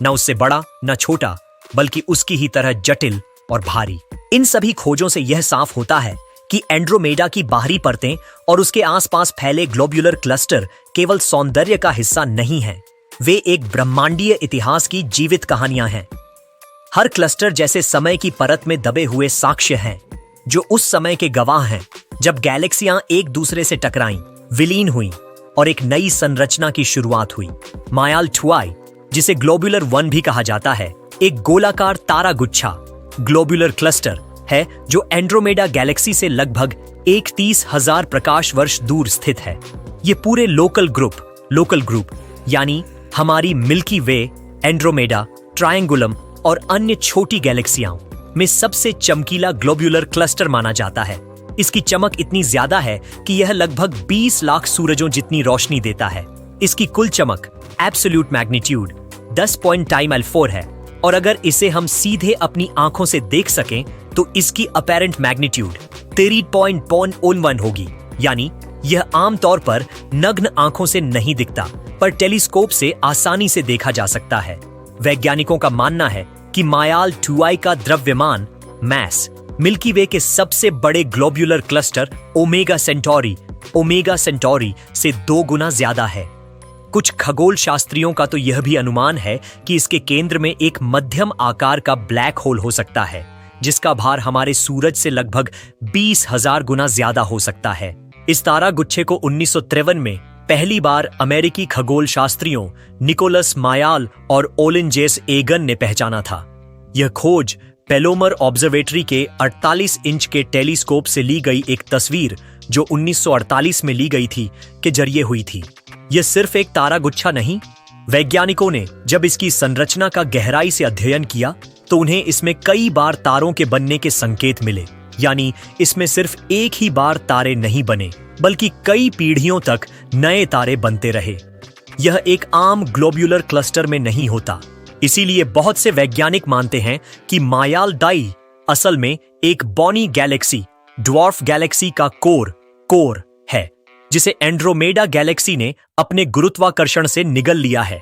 A: न उससे बड़ा न छोटा, बल्कि उसकी ही तरह जटिल और भारी। इन सभी खोजों से यह साफ होता है कि एंड्रोमेडा की बाहरी परतें और उसके आसपास फैले ग्लोब्यूलर क्लस्टर केवल सौंदर्य का हिस्सा नहीं हैं, वे एक ब्रह्मांडीय इतिहास की जीवित कहानियां हैं। हर क्लस्टर जैसे समय की परत में दबे हुए साक्ष्य हैं, जो उस समय के गवाह हैं जब गैलेक्सियां एक दूसरे से टकराईं, विलीन हुईं और एक नई संरचना की शुरुआत हुई। मायाल 2i, जिसे ग्लोब्यूलर 1 भी कहा जाता है, एक गोलाकार तारा गुच्छा, ग्लोब्यूलर क्लस्टर है जो एंड्रोमेडा गैलेक्सी से लगभग 31,000 प्रकाश वर्ष दूर स्थित है। ये पूरे लोकल ग्रुप यानी हमारी मिल्की वे, एंड्रोमेडा, ट्रायंगुलम और अन्य छोटी गैलेक्सियां में सबसे चमकीला ग्लोब्यूलर क्लस्टर माना जाता है। इसकी चमक इतनी ज्यादा है कि यह लगभग 20 लाख सूरजों जितनी रोशनी देता है। इसकी कुल चमक एब्सोल्यूट मैग्नीट्यूड 10.4 है, और अगर इसे हम सीधे अपनी आंखों से देख सकें तो इसकी अपैरेंट मैग्नीट्यूड 13.1 होगी। यानी यह आमतौर पर नग्न आंखों से नहीं दिखता, पर टेलीस्कोप से आसानी से देखा जा सकता है। वैज्ञानिकों का मानना है कि मायाल 2i का द्रव्यमान मैस मिल्की वे के सबसे बड़े ग्लोब्यूलर क्लस्टर ओमेगा सेंटोरी से 2 गुना ज्यादा है। कुछ खगोल शास्त्रियों का तो यह भी अनुमान है कि इसके केंद्र में एक मध्यम आकार का ब्लैक होल हो सकता है, जिसका भार हमारे सूरज से लगभग 20,000 गुना ज्यादा हो सकता है। इस तारा गुच्छे को 1953 में पहली बार अमेरिकी खगोल शास्त्रियों निकोलस मायाल और ओलिन जेस एगन ने पहचाना था। यह खोज पेलोमर ऑब्जर्वेटरी के 48 इंच के टेलीस्कोप से ली गई एक तस्वीर, जो 1948 में ली गई थी, के जरिए हुई थी। यह सिर्फ एक तारा गुच्छा नहीं, वैज्ञानिकों ने जब इसकी संरचना का गहराई से अध्ययन किया तो उन्हें इसमें कई बार तारों के बनने के संकेत मिले। यानी इसमें सिर्फ एक ही बार तारे नहीं बने, बल्कि कई पीढ़ियों तक नए तारे बनते रहे। यह एक आम ग्लोब्यूलर क्लस्टर में नहीं होता। इसीलिए बहुत से वैज्ञानिक मानते हैं कि मायाल डाई असल में एक बॉनी गैलेक्सी, ड्वार्फ गैलेक्सी का कोर है, जिसे एंड्रोमेडा गैलेक्सी ने अपने गुरुत्वाकर्षण से निगल लिया है।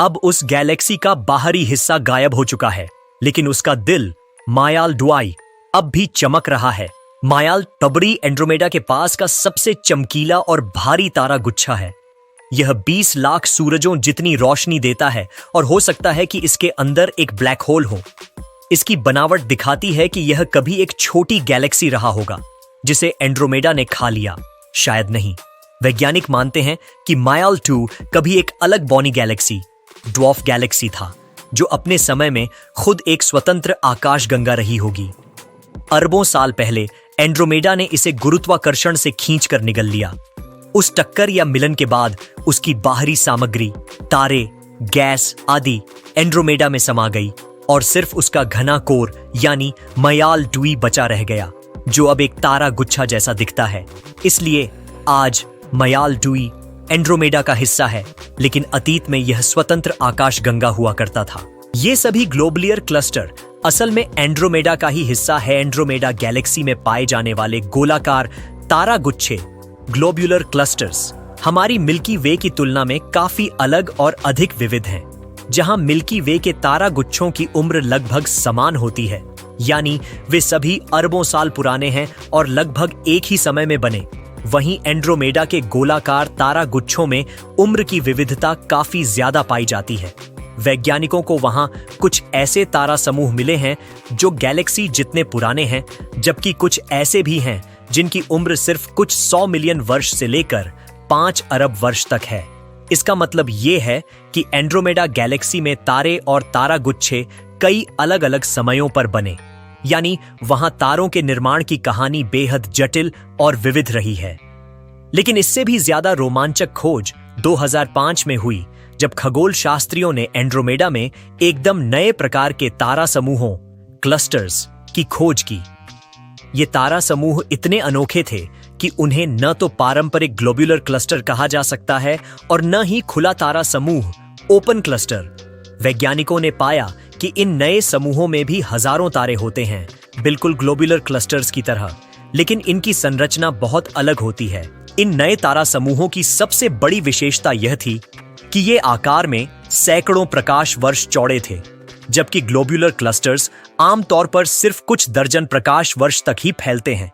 A: अब उस गैलेक्सी का बाहरी हिस्सा गायब हो चुका है, लेकिन उसका दिल मायाल 2i अब भी चमक रहा है। मायाल टबरी एंड्रोमेडा के पास का सबसे चमकीला और भारी तारा गुच्छा है। यह 20 लाख सूरजों जितनी रोशनी देता है और हो सकता है कि इसके अंदर एक ब्लैक होल हो। इसकी बनावट दिखाती है कि यह कभी एक छोटी गैलेक्सी रहा होगा जिसे एंड्रोमेडा ने खा लिया। शायद नहीं। वैज्ञानिक मानते हैं कि मायाल 2 कभी एक अलग बॉनी गैलेक्सी, ड्वार्फ गैलेक्सी था, जो अपने समय में खुद एक स्वतंत्र आकाशगंगा रही होगी। अरबों साल पहले एंड्रोमेडा ने इसे गुरुत्वाकर्षण से खींचकर निगल लिया। उस टक्कर या मिलन के बाद उसकी बाहरी सामग्री, तारे, गैस आदि एंड्रोमेडा में समा गई और सिर्फ उसका घना कोर यानी मायाल 2i बचा रह गया, जो अब एक तारा गुच्छा जैसा दिखता है। इसलिए आज मायाल 2i एंड्रोमेडा का हिस्सा है, लेकिन अतीत में यह स्वतंत्र आकाशगंगा हुआ करता था। ये सभी ग्लोबुलर क्लस्टर असल में एंड्रोमेडा का ही हिस्सा है। एंड्रोमेडा गैलेक्सी में पाए जाने वाले गोलाकार तारा गुच्छे, ग्लोबुलर क्लस्टर्स, हमारी मिल्की वे की तुलना में काफी अलग और अधिक विविध हैं। जहां मिल्की वे के तारा गुच्छों की उम्र लगभग समान होती है, यानी वे सभी अरबों साल पुराने हैं और लगभग एक ही समय में बने, वहीं एंड्रोमेडा के गोलाकार तारा गुच्छों में उम्र की विविधता काफी ज्यादा पाई जाती है। वैज्ञानिकों को वहां कुछ ऐसे तारा समूह मिले हैं जो गैलेक्सी जितने पुराने हैं, जबकि कुछ ऐसे भी हैं जिनकी उम्र सिर्फ कुछ 100 मिलियन वर्ष से लेकर 5 अरब वर्ष तक है। इसका मतलब ये है कि एंड्रोमेडा गैलेक्सी में तारे और तारा गुच्छे कई अलग अलग समयों पर बने, यानी वहां तारों के निर्माण की कहानी बेहद जटिल और विविध रही है। लेकिन इससे भी ज्यादा रोमांचक खोज 2005 में हुई, जब खगोल शास्त्रियों ने एंड्रोमेडा में एकदम नए प्रकार के तारा समूहों, क्लस्टर्स की खोज की। ये तारा समूह इतने अनोखे थे कि उन्हें न तो पारंपरिक ग्लोबुलर क्लस्टर कहा जा सकता है और न ही खुला तारा समूह, ओपन क्लस्टर। वैज्ञानिकों ने पाया कि इन नए समूहों में भी हजारों तारे होते हैं, बिल्कुल ग्लोबुलर क्लस्टर्स की तरह, लेकिन इनकी संरचना बहुत अलग होती है। इन नए तारा समूहों की सबसे बड़ी विशेषता यह थी कि ये आकार में सैकड़ों प्रकाश वर्ष चौड़े थे, जबकि ग्लोबुलर क्लस्टर्स आमतौर पर सिर्फ कुछ दर्जन प्रकाश वर्ष तक ही फैलते हैं।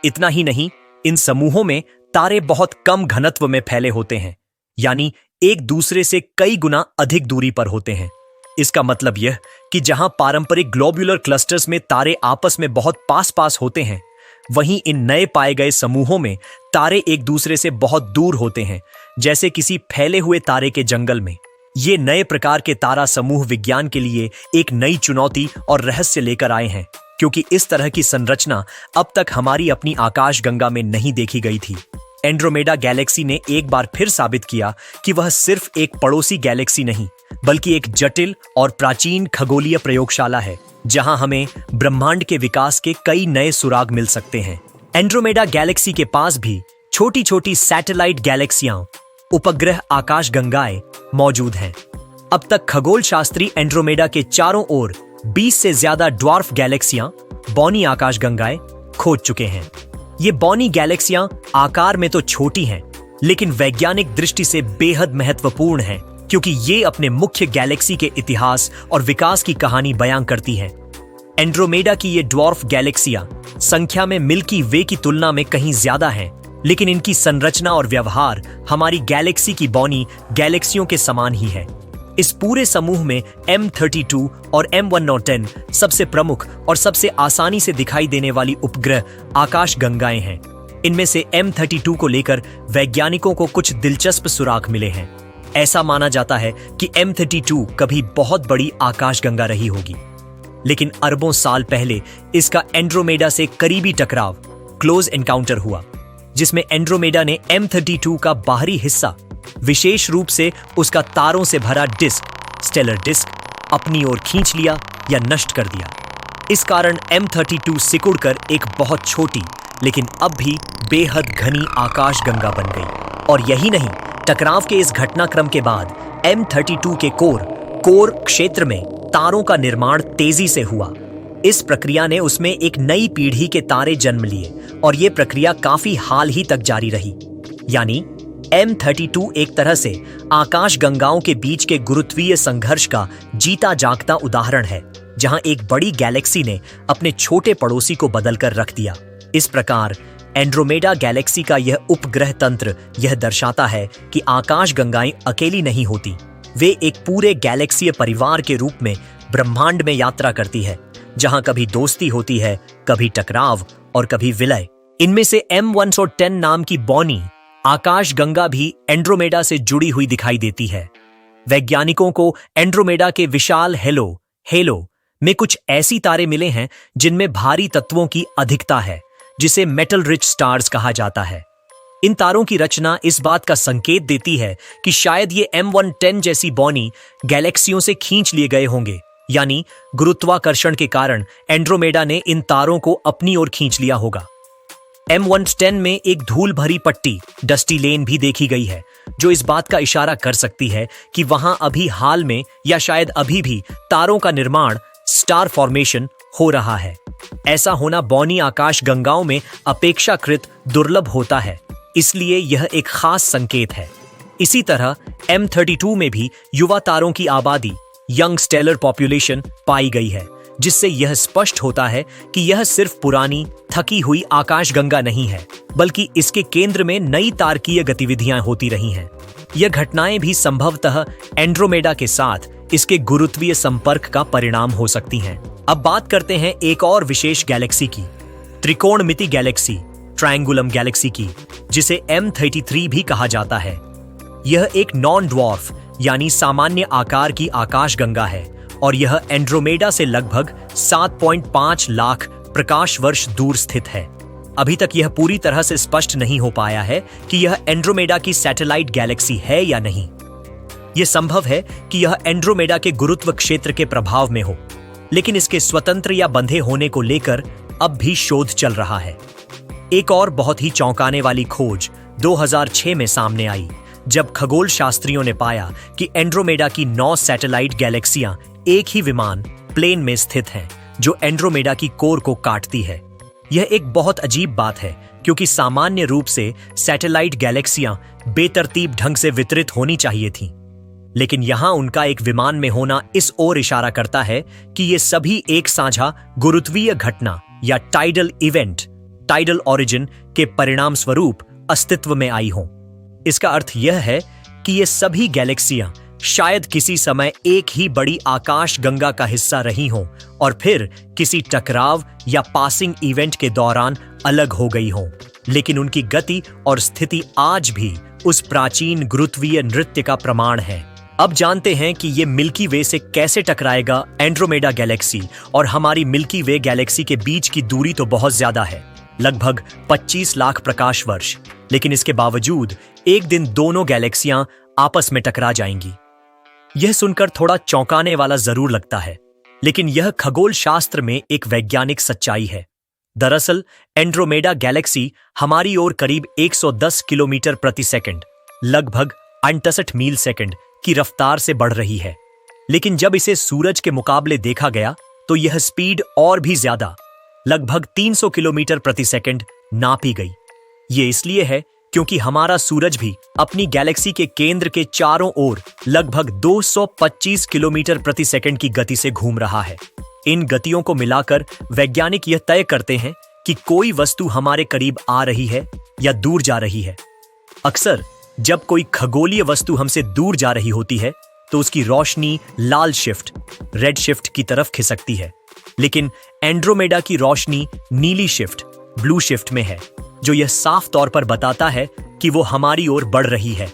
A: इतना ही नहीं, इन समूहों में तारे बहुत कम घनत्व में फैले होते हैं, यानी एक दूसरे से कई गुना अधिक दूरी पर होते हैं। इसका मतलब यह कि जहां पारंपरिक ग्लोबुलर क्लस्टर्स में तारे आपस में बहुत पास पास होते हैं, वहीं इन नए पाए गए समूहों में तारे एक दूसरे से बहुत दूर होते हैं, जैसे किसी फैले हुए तारे के जंगल में। ये नए प्रकार के तारा समूह विज्ञान के लिए एक नई चुनौती और रहस्य लेकर आए हैं, क्योंकि इस तरह की संरचना अब तक हमारी अपनी आकाशगंगा में नहीं देखी गई थी। एंड्रोमेडा गैलेक्सी ने एक बार फिर साबित किया कि वह सिर्फ एक पड़ोसी गैलेक्सी नहीं, बल्कि एक जटिल और प्राचीन खगोलीय प्रयोगशाला है, जहां हमें ब्रह्मांड के विकास के कई नए सुराग मिल सकते हैं। एंड्रोमेडा गैलेक्सी के पास भी छोटी छोटी सैटेलाइट गैलेक्सियां, उपग्रह आकाशगंगाएं मौजूद हैं। अब तक खगोल शास्त्री एंड्रोमेडा के चारों ओर 20 से ज्यादा ड्वार्फ गैलेक्सियां, बॉनी आकाशगंगाएं खोज चुके हैं। ये बॉनी गैलेक्सियां आकार में तो छोटी हैं, लेकिन वैज्ञानिक दृष्टि से बेहद महत्वपूर्ण है क्योंकि ये अपने मुख्य गैलेक्सी के इतिहास और विकास की कहानी बयां करती हैं। एंड्रोमेडा की ये ड्वार्फ गैलेक्सियां संख्या में मिल्की वे की तुलना में कहीं ज्यादा हैं, लेकिन इनकी संरचना और व्यवहार हमारी गैलेक्सी की बौनी गैलेक्सियों के समान ही है। इस पूरे समूह में M32 और M110 सबसे प्रमुख और सबसे आसानी से दिखाई देने वाली उपग्रह आकाश गंगाएं हैं। इनमें से M32 को लेकर वैज्ञानिकों को कुछ दिलचस्प सुराग मिले हैं। ऐसा माना जाता है कि M32 कभी बहुत बड़ी आकाशगंगा रही होगी, लेकिन अरबों साल पहले इसका एंड्रोमेडा से करीबी टकराव, क्लोज एनकाउंटर हुआ, जिसमें एंड्रोमेडा ने M32 का बाहरी हिस्सा, विशेष रूप से उसका तारों से भरा डिस्क, स्टेलर डिस्क, अपनी ओर खींच लिया या नष्ट कर दिया। इस कारण M32 सिकुड़कर एक बहुत छोटी लेकिन अब भी बेहद घनी आकाशगंगा बन गई। और यही नहीं, टकराव के इस घटनाक्रम के बाद M32 के कोर क्षेत्र में तारों का निर्माण तेजी से हुआ। इस प्रक्रिया ने उसमें एक नई पीढ़ी के तारे जन्म लिए और ये प्रक्रिया काफी हाल ही तक जारी रही। यानी M32 एक तरह से आकाशगंगाओं के बीच के गुरुत्वीय संघर्ष का जीता जागता उदाहरण है, जहां एक बड़ी गैलेक्सी ने अपने छोटे पड़ोसी को बदलकर रख दिया। इस प्रकार एंड्रोमेडा गैलेक्सी का यह उपग्रह तंत्र यह दर्शाता है कि आकाशगंगाएं अकेली नहीं होती, वे एक पूरे गैलेक्सीय परिवार के रूप में ब्रह्मांड में यात्रा करती है, जहां कभी दोस्ती होती है, कभी टकराव और कभी विलय। इनमें से M110 नाम की बौनी आकाशगंगा भी एंड्रोमेडा से जुड़ी हुई दिखाई देती है। वैज्ञानिकों को एंड्रोमेडा के विशाल हेलो में कुछ ऐसी तारे मिले हैं जिनमें भारी तत्वों की अधिकता है, जिसे मेटल रिच स्टार्स कहा जाता है। इन तारों की रचना इस बात का संकेत देती है कि शायद ये M110 जैसी बौनी गैलेक्सियों से खींच लिए गए होंगे, यानी गुरुत्वाकर्षण के कारण एंड्रोमेडा ने इन तारों को अपनी ओर खींच लिया होगा। M110 में एक धूल भरी पट्टी, डस्टी लेन भी देखी गई है, जो इस बात का इशारा कर सकती है कि वहां अभी हाल में या शायद अभी भी तारों का निर्माण, स्टार फॉर्मेशन हो रहा है। ऐसा होना बौनी आकाश गंगाओं में अपेक्षाकृत दुर्लभ होता है, इसलिए यह एक खास संकेत है। इसी तरह M32 में भी युवा तारों की आबादी, यंग स्टेलर पॉपुलेशन पाई गई है, जिससे यह स्पष्ट होता है कि यह सिर्फ पुरानी थकी हुई आकाशगंगा नहीं है, बल्कि इसके केंद्र में नई तारकीय गतिविधियां होती रही हैं। यह घटनाएं भी संभवतः एंड्रोमेडा के साथ इसके गुरुत्वीय संपर्क का परिणाम हो सकती हैं। अब बात करते हैं एक और विशेष गैलेक्सी की, त्रिकोणमिति गैलेक्सी, ट्रायंगुलम गैलेक्सी की, जिसे M33 भी कहा जाता है। यह एक नॉन ड्वार्फ यानी सामान्य आकार की आकाशगंगा है और यह एंड्रोमेडा से लगभग 7.5 लाख प्रकाश वर्ष दूर स्थित है। अभी तक यह पूरी तरह से स्पष्ट नहीं हो पाया है कि यह एंड्रोमेडा की सैटेलाइट गैलेक्सी है या नहीं। यह संभव है कि यह एंड्रोमेडा के गुरुत्व क्षेत्र के प्रभाव में हो, लेकिन इसके स्वतंत्र या बंधे होने को लेकर अब भी शोध चल रहा है। एक और बहुत ही चौंकाने वाली खोज 2006 में सामने आई, जब खगोल शास्त्रियों ने पाया कि एंड्रोमेडा की 9 सैटेलाइट गैलेक्सियां एक ही विमान प्लेन में स्थित हैं, जो एंड्रोमेडा की कोर को काटती है। यह एक बहुत अजीब बात है, क्योंकि सामान्य रूप से सैटेलाइट गैलेक्सियां बेतरतीब ढंग से वितरित होनी चाहिए थीं, लेकिन यहां उनका एक विमान में होना इस ओर इशारा करता है कि ये सभी एक साझा गुरुत्वीय घटना या टाइडल इवेंट, टाइडल ओरिजिन के परिणाम स्वरूप अस्तित्व में आई हों। इसका अर्थ यह है कि ये सभी गैलेक्सियां शायद किसी समय एक ही बड़ी आकाश गंगा का हिस्सा रही हों और फिर किसी टकराव या पासिंग इवेंट के दौरान अलग हो गई हों, लेकिन उनकी गति और स्थिति आज भी उस प्राचीन गुरुत्वीय नृत्य का प्रमाण है। अब जानते हैं कि ये मिल्की वे से कैसे टकराएगा एंड्रोमेडा गैलेक्सी, और हमारी मिल्की वे गैलेक्सी के बीच की दूरी तो बहुत ज्यादा है, लगभग 25 लाख प्रकाश वर्ष, लेकिन इसके बावजूद एक दिन दोनों गैलेक्सियां आपस में टकरा जाएंगी। यह सुनकर थोड़ा चौंकाने वाला जरूर लगता है, लेकिन यह खगोल शास्त्र में एक वैज्ञानिक सच्चाई है। दरअसल एंड्रोमेडा गैलेक्सी हमारी ओर करीब 110 किलोमीटर प्रति सेकंड, लगभग 68 मील सेकंड की रफ्तार से बढ़ रही है, लेकिन जब इसे सूरज के मुकाबले देखा गया तो यह स्पीड और भी ज्यादा, लगभग 300 किलोमीटर प्रति सेकंड नापी गई। ये इसलिए है क्योंकि हमारा सूरज भी अपनी गैलेक्सी के केंद्र के चारों ओर लगभग 225 किलोमीटर प्रति सेकंड की गति से घूम रहा है। इन गतियों को मिलाकर वैज्ञानिक यह तय करते हैं कि कोई वस्तु हमारे करीब आ रही है या दूर जा रही है। अक्सर जब कोई खगोलीय वस्तु हमसे दूर जा रही होती है तो उसकी रोशनी लाल शिफ्ट, रेड शिफ्ट की तरफ खिसकती है, लेकिन एंड्रोमेडा की रोशनी नीली शिफ्ट, ब्लू शिफ्ट में है, जो यह साफ तौर पर बताता है कि वो हमारी ओर बढ़ रही है।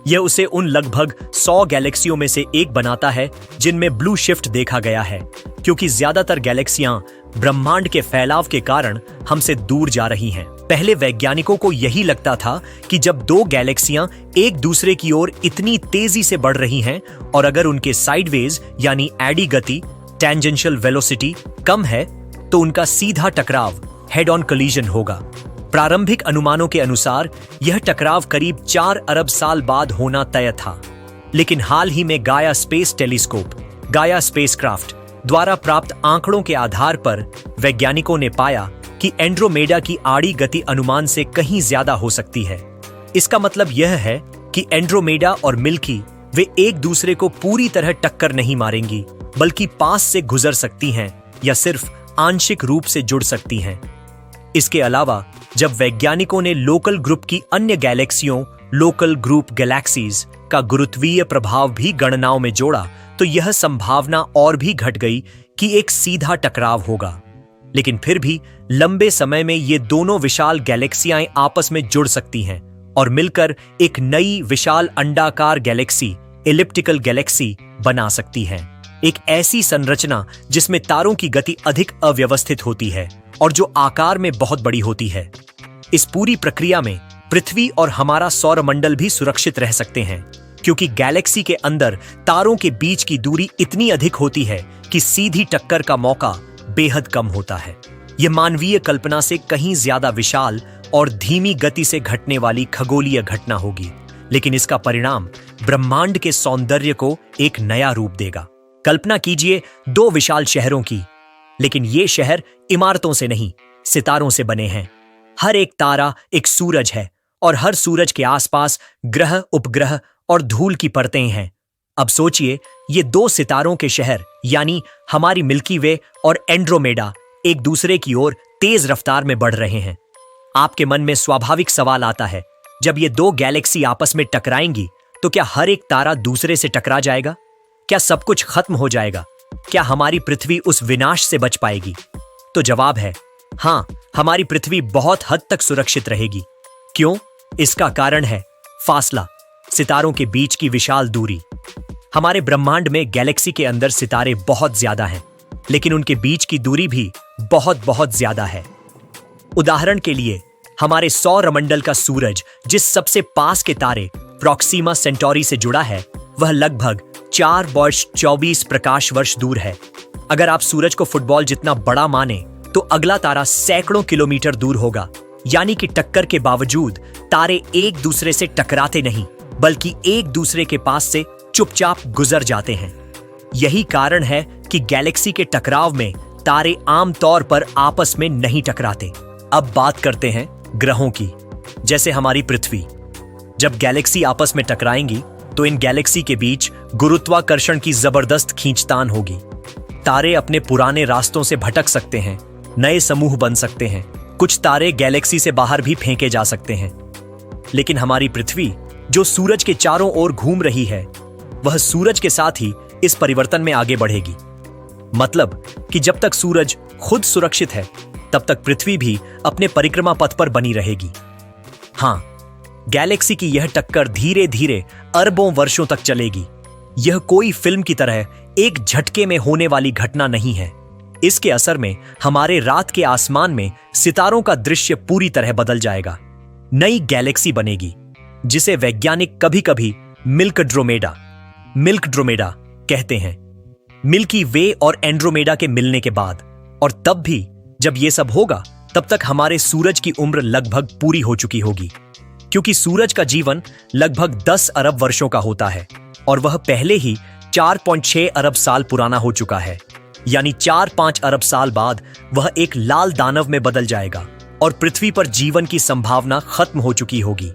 A: यह उसे उन लगभग 100 गैलेक्सियों में से एक बनाता है जिनमें ब्लू शिफ्ट देखा गया है, क्योंकि ज्यादातर गैलेक्सियां ब्रह्मांड के फैलाव के कारण हमसे दूर जा रही हैं। पहले वैज्ञानिकों को यही लगता था कि जब दो गैलेक्सियां एक दूसरे की ओर इतनी तेजी से बढ़ रही हैं और अगर उनके साइडवेज यानी एडी गति, टेंजेंशियल वेलोसिटी कम है तो उनका सीधा टकराव, हेड ऑन कोलिजन होगा। प्रारंभिक अनुमानों के अनुसार यह टकराव करीब 4 अरब साल बाद होना तय था, लेकिन हाल ही में गाया स्पेस टेलीस्कोप, गाया स्पेसक्राफ्ट द्वारा प्राप्त आंकड़ों के आधार पर वैज्ञानिकों ने पाया कि एंड्रोमेडा की आड़ी गति अनुमान से कहीं ज्यादा हो सकती है। इसका मतलब यह है कि एंड्रोमेडा और मिल्की वे एक दूसरे को पूरी तरह टक्कर नहीं मारेंगी, बल्कि पास से गुजर सकती हैं या सिर्फ आंशिक रूप से जुड़ सकती हैं। इसके अलावा जब वैज्ञानिकों ने लोकल ग्रुप की अन्य गैलेक्सियों, लोकल ग्रुप गैलेक्सीज का गुरुत्वीय प्रभाव भी गणनाओं में जोड़ा तो यह संभावना और भी घट गई कि एक सीधा टकराव होगा। लेकिन फिर भी लंबे समय में ये दोनों विशाल गैलेक्सियां आपस में जुड़ सकती हैं और मिलकर एक नई विशाल अंडाकार गैलेक्सी, एलिप्टिकल गैलेक्सी बना सकती हैं। एक ऐसी संरचना जिसमें तारों की गति अधिक अव्यवस्थित होती है और जो आकार में बहुत बड़ी होती है। इस पूरी प्रक्रिया में पृथ्वी और हमारा सौरमंडल भी सुरक्षित रह सकते हैं, क्योंकि गैलेक्सी के अंदर तारों के बीच की दूरी इतनी अधिक होती है कि सीधी टक्कर का मौका बेहद कम होता है। यह मानवीय कल्पना से कहीं ज्यादा विशाल और धीमी गति से घटने वाली खगोलीय घटना होगी, लेकिन इसका परिणाम ब्रह्मांड के सौंदर्य को एक नया रूप देगा। कल्पना कीजिए 2 विशाल शहरों की, लेकिन ये शहर इमारतों से नहीं, सितारों से बने हैं। हर एक तारा एक सूरज है और हर सूरज के आसपास ग्रह, उपग्रह और धूल की परतें हैं। अब सोचिए, ये 2 सितारों के शहर यानी हमारी मिल्की वे और एंड्रोमेडा एक दूसरे की ओर तेज रफ्तार में बढ़ रहे हैं। आपके मन में स्वाभाविक सवाल आता है, जब ये 2 गैलेक्सी आपस में टकराएंगी तो क्या हर एक तारा दूसरे से टकरा जाएगा? क्या सब कुछ खत्म हो जाएगा? क्या हमारी पृथ्वी उस विनाश से बच पाएगी? तो जवाब है हाँ, हमारी पृथ्वी बहुत हद तक सुरक्षित रहेगी। क्यों? इसका कारण है फासला, सितारों के बीच की विशाल दूरी। हमारे ब्रह्मांड में गैलेक्सी के अंदर सितारे बहुत ज्यादा हैं, लेकिन उनके बीच की दूरी भी बहुत बहुत ज्यादा है। उदाहरण के लिए हमारे सौरमंडल का सूरज जिस सबसे पास के तारे प्रॉक्सिमा सेंटोरी से जुड़ा है वह लगभग 4.24 प्रकाश वर्ष दूर है। अगर आप सूरज को फुटबॉल जितना बड़ा माने तो अगला तारा सैकड़ों किलोमीटर दूर होगा। यानी कि टक्कर के बावजूद तारे एक दूसरे से टकराते नहीं, बल्कि एक दूसरे के पास से चुपचाप गुजर जाते हैं। यही कारण है कि गैलेक्सी के टकराव में तारे आमतौर पर आपस में नहीं टकराते। अब बात करते हैं ग्रहों की, जैसे हमारी पृथ्वी। जब गैलेक्सी आपस में टकराएंगी तो इन गैलेक्सी के बीच गुरुत्वाकर्षण की जबरदस्त खींचतान होगी। तारे अपने पुराने रास्तों से भटक सकते हैं, नए समूह बन सकते हैं, कुछ तारे गैलेक्सी से बाहर भी फेंके जा सकते हैं। लेकिन हमारी पृथ्वी जो सूरज के चारों ओर घूम रही है, वह सूरज के साथ ही इस परिवर्तन में आगे बढ़ेगी। मतलब कि जब तक सूरज खुद सुरक्षित है, तब तक पृथ्वी भी अपने परिक्रमा पथ पर बनी रहेगी। हां, गैलेक्सी की यह टक्कर धीरे धीरे अरबों वर्षों तक चलेगी। यह कोई फिल्म की तरह एक झटके में होने वाली घटना नहीं है। इसके असर में हमारे रात के आसमान में सितारों का दृश्य पूरी तरह बदल जाएगा। नई गैलेक्सी बनेगी, जिसे वैज्ञानिक कभी कभी मिल्कड्रोमेडा कहते हैं। मिल्की वे और एंड्रोमेडा के मिलने के बाद, और तब भी जब यह सब होगा, तब तक हमारे सूरज की उम्र लगभग पूरी हो चुकी होगी, क्योंकि सूरज का जीवन लगभग 10 अरब वर्षों का होता है और वह पहले ही 4.6 अरब साल पुराना हो चुका है। यानी 4-5 अरब साल बाद वह एक लाल दानव में बदल जाएगा और पृथ्वी पर जीवन की संभावना खत्म हो चुकी होगी।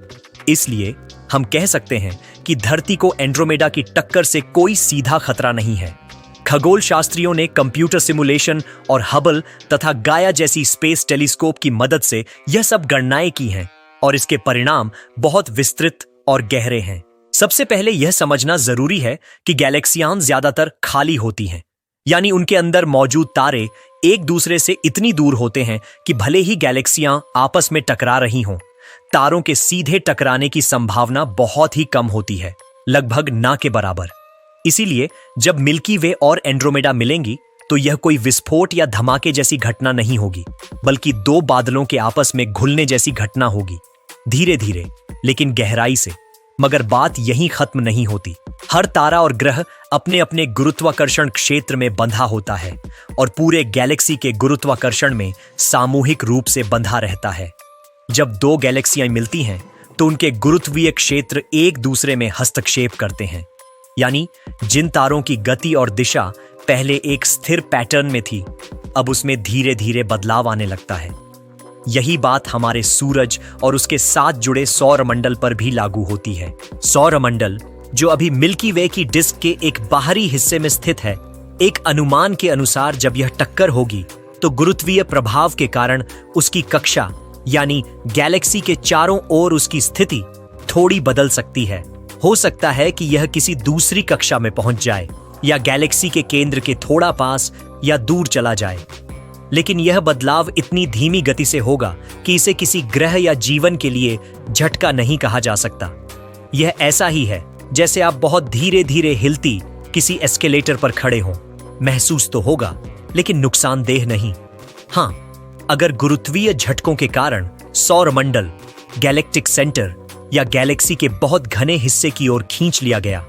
A: इसलिए हम कह सकते हैं कि धरती को एंड्रोमेडा की टक्कर से कोई सीधा खतरा नहीं है। खगोल शास्त्रियों ने कंप्यूटर सिमुलेशन और हबल तथा गाया जैसी स्पेस टेलीस्कोप की मदद से यह सब गणनाएं की हैं और इसके परिणाम बहुत विस्तृत और गहरे हैं। सबसे पहले यह समझना जरूरी है कि गैलेक्सियां ज्यादातर खाली होती हैं, यानी उनके अंदर मौजूद तारे एक दूसरे से इतनी दूर होते हैं कि भले ही गैलेक्सियां आपस में टकरा रही हों, तारों के सीधे टकराने की संभावना बहुत ही कम होती है, लगभग ना के बराबर। इसीलिए जब मिल्की वे और एंड्रोमेडा मिलेंगी तो यह कोई विस्फोट या धमाके जैसी घटना नहीं होगी, बल्कि दो बादलों के आपस में घुलने जैसी घटना होगी, धीरे धीरे लेकिन गहराई से। मगर बात यहीं खत्म नहीं होती। हर तारा और ग्रह अपने अपने गुरुत्वाकर्षण क्षेत्र में बंधा होता है और पूरे गैलेक्सी के गुरुत्वाकर्षण में सामूहिक रूप से बंधा रहता है। जब दो गैलेक्सियां मिलती हैं तो उनके गुरुत्वीय क्षेत्र एक दूसरे में हस्तक्षेप करते हैं, यानी जिन तारों की गति और दिशा पहले एक स्थिर पैटर्न में थी, अब उसमें धीरे धीरे बदलाव आने लगता है। यही बात हमारे सूरज और उसके साथ जुड़े सौरमंडल पर भी लागू होती है। सौरमंडल, जो अभी मिल्की वे की डिस्क के एक बाहरी हिस्से में स्थित है, एक अनुमान के अनुसार जब यह टक्कर होगी तो गुरुत्वीय प्रभाव के कारण उसकी कक्षा यानी गैलेक्सी के चारों ओर उसकी स्थिति थोड़ी बदल सकती है। हो सकता है कि यह किसी दूसरी कक्षा में पहुंच जाए या गैलेक्सी के केंद्र के थोड़ा पास या दूर चला जाए, लेकिन यह बदलाव इतनी धीमी गति से होगा कि इसे किसी ग्रह या जीवन के लिए झटका नहीं कहा जा सकता। यह ऐसा ही है जैसे आप बहुत धीरे धीरे हिलती किसी एस्केलेटर पर खड़े हों। महसूस तो होगा, लेकिन नुकसानदेह नहीं। हाँ, अगर गुरुत्वीय झटकों के कारण सौरमंडल, गैलेक्टिक सेंटर या गैलेक्सी के बहुत घने हिस्से की ओर खींच लिया गया,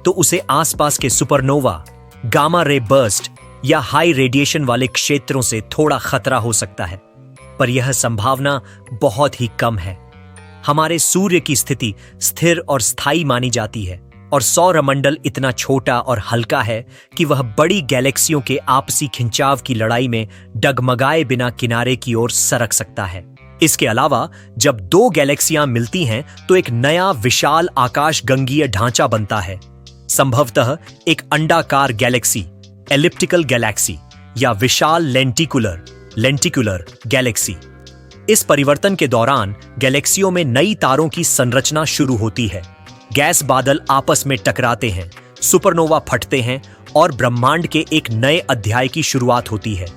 A: तो उसे आसपास के सुपरनोवा, गामा रे बर्स्ट या हाई रेडिएशन वाले क्षेत्रों से थोड़ा खतरा हो सकता है, पर यह संभावना बहुत ही कम है। हमारे सूर्य की स्थिति स्थिर और स्थायी मानी जाती है और सौरमंडल इतना छोटा और हल्का है कि वह बड़ी गैलेक्सियों के आपसी खिंचाव की लड़ाई में डगमगाए बिना किनारे की ओर सरक सकता है। इसके अलावा जब दो गैलेक्सियां मिलती हैं तो एक नया विशाल आकाशगंगीय ढांचा बनता है, संभवतः एक अंडाकार गैलेक्सी, एलिप्टिकल गैलेक्सी या विशाल लेंटिकुलर गैलेक्सी। इस परिवर्तन के दौरान गैलेक्सियों में नई तारों की संरचना शुरू होती है। गैस बादल आपस में टकराते हैं, सुपरनोवा फटते हैं और ब्रह्मांड के एक नए अध्याय की शुरुआत होती है।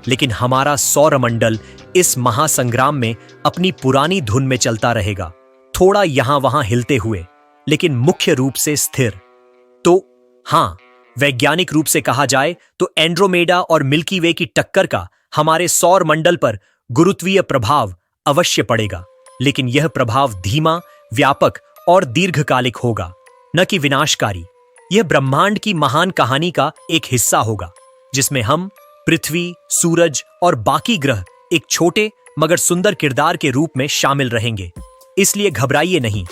A: लेकिन हमारा सौरमंडल इस महासंग्राम में अपनी पुरानी धुन में चलता रहेगा, थोड़ा यहां वहां हिलते हुए, लेकिन मुख्य रूप से स्थिर। तो हां, वैज्ञानिक रूप से कहा जाए तो एंड्रोमेडा और मिल्की वे की टक्कर का हमारे सौरमंडल पर गुरुत्वीय प्रभाव अवश्य पड़ेगा, लेकिन यह प्रभाव धीमा, व्यापक और दीर्घकालिक होगा, न कि विनाशकारी। यह ब्रह्मांड की महान कहानी का एक हिस्सा होगा, जिसमें हम, पृथ्वी, सूरज और बाकी ग्रह एक छोटे मगर सुंदर किरदार के रूप में शामिल रहेंगे। इसलिए घबराइए नहीं।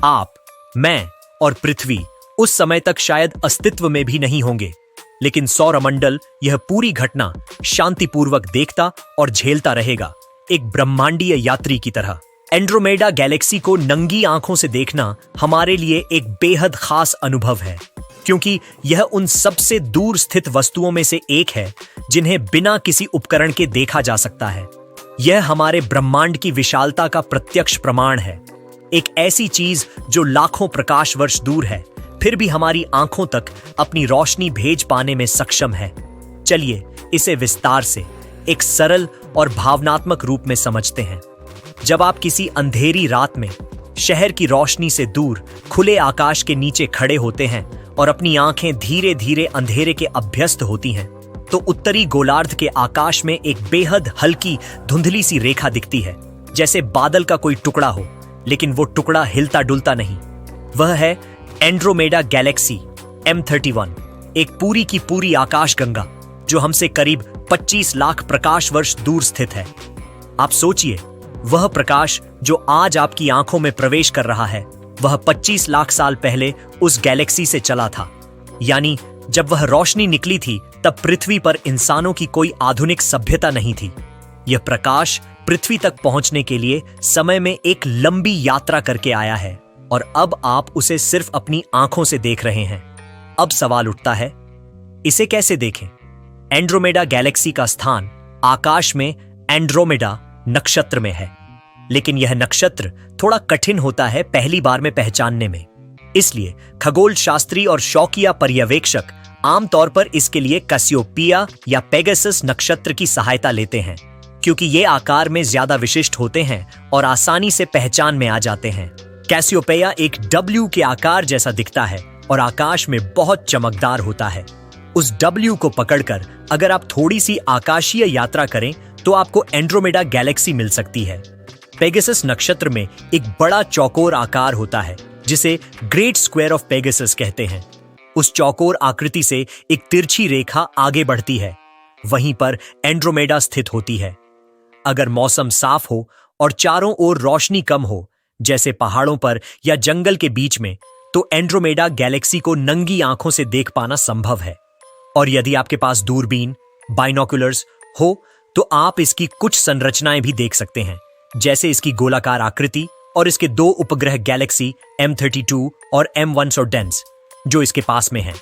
A: आप, मैं और पृथ्वी उस समय तक शायद अस्तित्व में भी नहीं होंगे, लेकिन सौरमंडल यह पूरी घटना शांतिपूर्वक देखता और झेलता रहेगा, एक ब्रह्मांडीय यात्री की तरह। एंड्रोमेडा गैलेक्सी को नंगी आंखों से देखना हमारे लिए एक बेहद खास अनुभव है, क्योंकि यह उन सबसे दूर स्थित वस्तुओं में से एक है जिन्हें बिना किसी उपकरण के देखा जा सकता है। यह हमारे ब्रह्मांड की विशालता का प्रत्यक्ष प्रमाण है, एक ऐसी चीज जो लाखों प्रकाश वर्ष दूर है, फिर भी हमारी आंखों तक अपनी रोशनी भेज पाने में सक्षम है। चलिए इसे विस्तार से, एक सरल और भावनात्मक रूप में समझते हैं। जब आप किसी अंधेरी रात में शहर की रोशनी से दूर खुले आकाश के नीचे खड़े होते हैं और अपनी आंखें धीरे धीरे अंधेरे के अभ्यस्त होती हैं, तो उत्तरी गोलार्ध के आकाश में एक बेहद हल्की धुंधली सी रेखा दिखती है, जैसे बादल का कोई टुकड़ा हो, लेकिन वो टुकड़ा हिलता डुलता नहीं। वह है एंड्रोमेडा गैलेक्सी M31, एक पूरी की पूरी आकाशगंगा जो हमसे करीब 25 लाख प्रकाश वर्ष दूर स्थित है। आप सोचिए, वह प्रकाश जो आज आपकी आंखों में प्रवेश कर रहा है, वह 25 लाख साल पहले उस गैलेक्सी से चला था। यानी जब वह रोशनी निकली थी, तब पृथ्वी पर इंसानों की कोई आधुनिक सभ्यता नहीं थी। यह प्रकाश पृथ्वी तक पहुंचने के लिए समय में एक लंबी यात्रा करके आया है और अब आप उसे सिर्फ अपनी आंखों से देख रहे हैं। अब सवाल उठता है, इसे कैसे देखें? एंड्रोमेडा गैलेक्सी का स्थान आकाश में एंड्रोमेडा नक्षत्र में है, लेकिन यह नक्षत्र थोड़ा कठिन होता है पहली बार में पहचानने में। इसलिए खगोल शास्त्री और शौकिया पर्यवेक्षक आमतौर पर इसके लिए कैसियोपिया या पेगासस नक्षत्र की सहायता लेते हैं, क्योंकि ये आकार में ज्यादा विशिष्ट होते हैं और आसानी से पहचान में आ जाते हैं। कैसियोपेया एक डब्ल्यू के आकार जैसा दिखता है और आकाश में बहुत चमकदार होता है। उस डब्ल्यू को पकड़कर अगर आप थोड़ी सी आकाशीय यात्रा करें तो आपको एंड्रोमेडा गैलेक्सी मिल सकती है। पेगासस नक्षत्र में एक बड़ा चौकोर आकार होता है जिसे ग्रेट स्क्वायर ऑफ पेगासस कहते हैं। उस चौकोर आकृति से एक तिरछी रेखा आगे बढ़ती है, वहीं पर एंड्रोमेडा स्थित होती है। अगर मौसम साफ हो और चारों ओर रोशनी कम हो, जैसे पहाड़ों पर या जंगल के बीच में, तो एंड्रोमेडा गैलेक्सी को नंगी आंखों से देख पाना संभव है। और यदि आपके पास दूरबीन, बाइनोकुलर्स हो तो आप इसकी कुछ संरचनाएं भी देख सकते हैं, जैसे इसकी गोलाकार आकृति और इसके दो उपग्रह गैलेक्सी M32 और M1 सोडेंस जो इसके पास में हैं।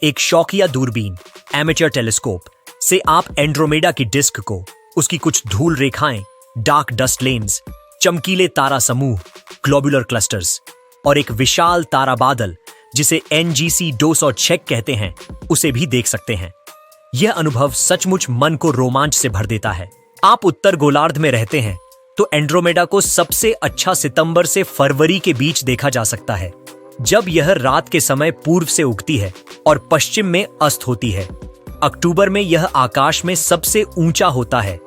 A: एक शौकिया दूरबीन एमेचर टेलीस्कोप से आप एंड्रोमेडा की डिस्क को, उसकी कुछ धूल रेखाएं, डार्क डस्ट लेन्स, चमकीले तारा समूह, ग्लोबुलर क्लस्टर्स और एक विशाल तारा बादल जिसे NGC 206 कहते हैं, उसे भी देख सकते हैं। यह अनुभव सचमुच मन को रोमांच से भर देता है। आप उत्तर गोलार्ध में रहते हैं तो एंड्रोमेडा को सबसे अच्छा सितंबर से फरवरी के बीच देखा जा सकता है, जब यह रात के समय पूर्व से उगती है और पश्चिम में अस्त होती है। अक्टूबर में यह आकाश में सबसे ऊंचा होता है,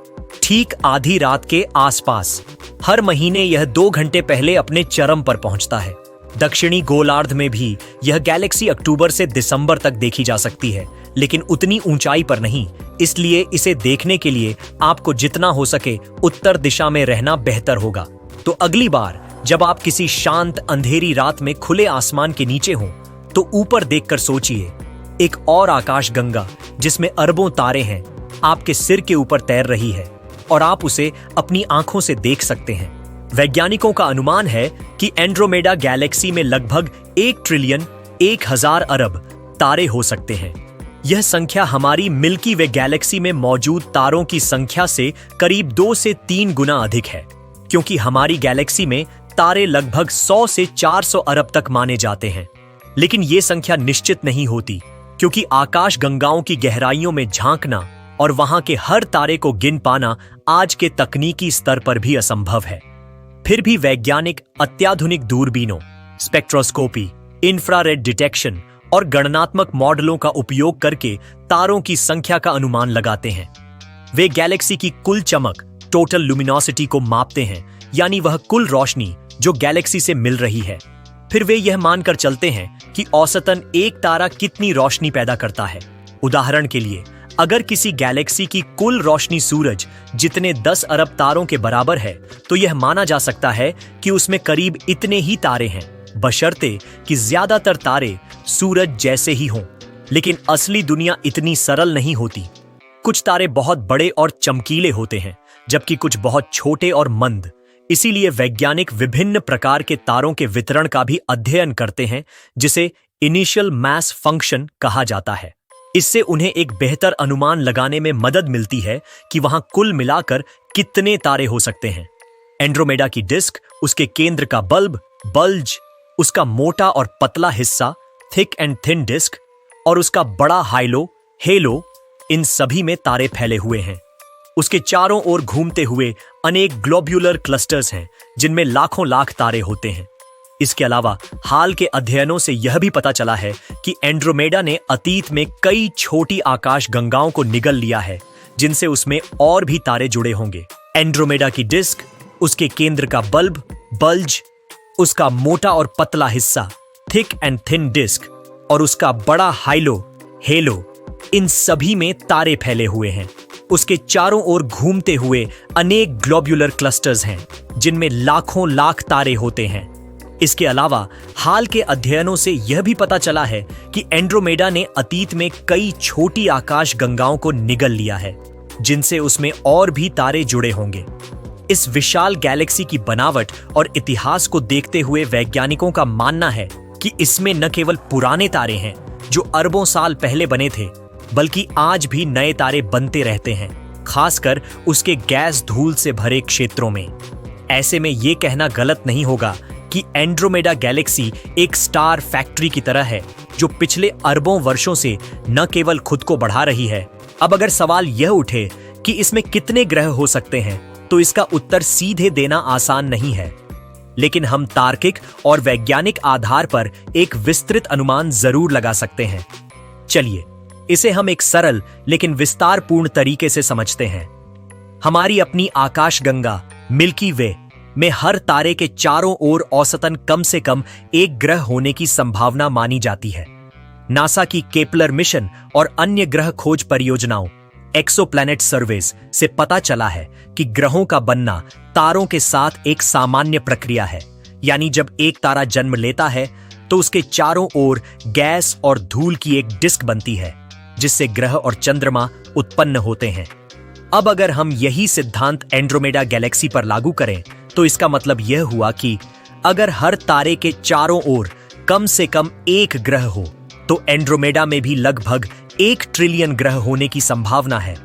A: ठीक आधी रात के आसपास। हर महीने यह 2 घंटे पहले अपने चरम पर पहुंचता है। दक्षिणी गोलार्ध में भी यह गैलेक्सी अक्टूबर से दिसंबर तक देखी जा सकती है, लेकिन उतनी ऊंचाई पर नहीं। इसलिए इसे देखने के लिए आपको जितना हो सके उत्तर दिशा में रहना बेहतर होगा। तो अगली बार जब आप किसी शांत अंधेरी रात में खुले आसमान के नीचे हों, तो ऊपर देखकर सोचिए, एक और आकाश गंगा जिसमें अरबों तारे हैं आपके सिर के ऊपर तैर रही है और आप उसे अपनी आंखों से देख सकते हैं। वैज्ञानिकों का अनुमान है कि एंड्रोमेडा गैलेक्सी में लगभग 1 ट्रिलियन 1000 अरब तारे हो सकते हैं। यह संख्या हमारी मिल्की वे गैलेक्सी में मौजूद तारों की संख्या से करीब 2 से 3 गुना अधिक है, क्योंकि हमारी गैलेक्सी में तारे लगभग 100 से 400 अरब तक माने जाते हैं। लेकिन ये संख्या निश्चित नहीं होती, क्योंकि आकाश गंगाओं की गहराइयों में झांकना और वहां के हर तारे को गिन पाना आज के तकनीकी स्तर पर भी असंभव है। फिर भी वैज्ञानिक अत्याधुनिक दूरबीनों, स्पेक्ट्रोस्कोपी, इंफ्रारेड डिटेक्शन और गणनात्मक मॉडलों का उपयोग करके तारों की संख्या का अनुमान लगाते हैं। वे गैलेक्सी की कुल चमक, टोटल लुमिनोसिटी को मापते हैं, यानी वह कुल रोशनी जो गैलेक्सी से मिल रही है। फिर वे यह मानकर चलते हैं कि औसतन एक तारा कितनी रोशनी पैदा करता है। उदाहरण के लिए, अगर किसी गैलेक्सी की कुल रोशनी सूरज जितने 10 अरब तारों के बराबर है, तो यह माना जा सकता है कि उसमें करीब इतने ही तारे हैं, बशर्ते कि ज्यादातर तारे सूरज जैसे ही हों। लेकिन असली दुनिया इतनी सरल नहीं होती। कुछ तारे बहुत बड़े और चमकीले होते हैं, जबकि कुछ बहुत छोटे और मंद। इसीलिए वैज्ञानिक विभिन्न प्रकार के तारों के वितरण का भी अध्ययन करते हैं, जिसे इनिशियल मास फंक्शन कहा जाता है। इससे उन्हें एक बेहतर अनुमान लगाने में मदद मिलती है कि वहां कुल मिलाकर कितने तारे हो सकते हैं। एंड्रोमेडा की डिस्क, उसके केंद्र का बल्ज, उसका मोटा और पतला हिस्सा थिक एंड थिन डिस्क और उसका बड़ा हेलो, इन सभी में तारे फैले हुए हैं। उसके चारों ओर घूमते हुए अनेक ग्लोब्यूलर क्लस्टर्स हैं, जिनमें लाखों लाख तारे होते हैं। इसके अलावा हाल के अध्ययनों से यह भी पता चला है कि एंड्रोमेडा ने अतीत में कई छोटी आकाश गंगाओं को निगल लिया है, जिनसे उसमें और भी तारे जुड़े होंगे। एंड्रोमेडा की डिस्क, उसके केंद्र का बल्ज, उसका मोटा और पतला हिस्सा थिक एंड थिन डिस्क और उसका बड़ा हेलो, इन सभी में तारे फैले हुए हैं। उसके चारों ओर घूमते हुए अनेक ग्लोब्यूलर क्लस्टर्स हैं, जिनमें लाखों लाख तारे होते हैं। इसके अलावा हाल के अध्ययनों से यह भी पता चला है कि एंड्रोमेडा ने अतीत में कई छोटी आकाश गंगाओं को निगल लिया है। जिनसे उसमें और भी तारे जुड़े होंगे। इस विशाल गैलेक्सी की बनावट और इतिहास को देखते हुए वैज्ञानिकों का मानना है कि इसमें न केवल पुराने तारे हैं जो अरबों साल पहले बने थे, बल्कि आज भी नए तारे बनते रहते हैं, खासकर उसके गैस धूल से भरे क्षेत्रों में। ऐसे में यह कहना गलत नहीं होगा कि एंड्रोमेडा गैलेक्सी एक स्टार फैक्ट्री की तरह है जो पिछले अरबों वर्षों से न केवल खुद को बढ़ा रही है। अब अगर सवाल यह उठे कि इसमें कितने ग्रह हो सकते हैं, तो इसका उत्तर सीधे देना आसान नहीं है, लेकिन हम तार्किक और वैज्ञानिक आधार पर एक विस्तृत अनुमान जरूर लगा सकते हैं। चलिए इसे हम एक सरल लेकिन विस्तारपूर्ण तरीके से समझते हैं। हमारी अपनी आकाशगंगा मिल्की वे में हर तारे के चारों ओर औसतन कम से कम एक ग्रह होने की संभावना मानी जाती है। नासा की केपलर मिशन और अन्य ग्रह खोज परियोजनाओं एक्सोप्लैनेट सर्वेस से पता चला है कि ग्रहों का बनना तारों के साथ एक सामान्य प्रक्रिया है। यानी जब एक तारा जन्म लेता है तो उसके चारों ओर गैस और धूल की एक डिस्क बनती है, जिससे ग्रह और चंद्रमा उत्पन्न होते हैं। अब अगर हम यही सिद्धांत एंड्रोमेडा गैलेक्सी पर लागू करें, तो इसका मतलब यह हुआ कि अगर हर तारे के चारों ओर कम से कम एक ग्रह हो, तो एंड्रोमेडा में भी लगभग 1 ट्रिलियन ग्रह होने की संभावना है।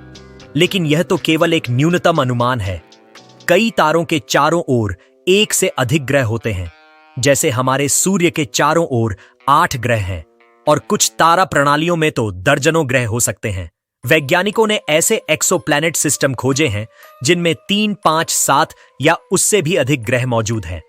A: लेकिन यह तो केवल एक न्यूनतम अनुमान है। कई तारों के चारों ओर एक से अधिक ग्रह होते हैं, जैसे हमारे सूर्य के चारों ओर 8 ग्रह हैं, और कुछ तारा प्रणालियों में तो दर्जनों ग्रह हो सकते हैं। वैज्ञानिकों ने ऐसे एक्सोप्लैनेट सिस्टम खोजे हैं जिनमें 3, 5, 7 या उससे भी अधिक ग्रह मौजूद हैं।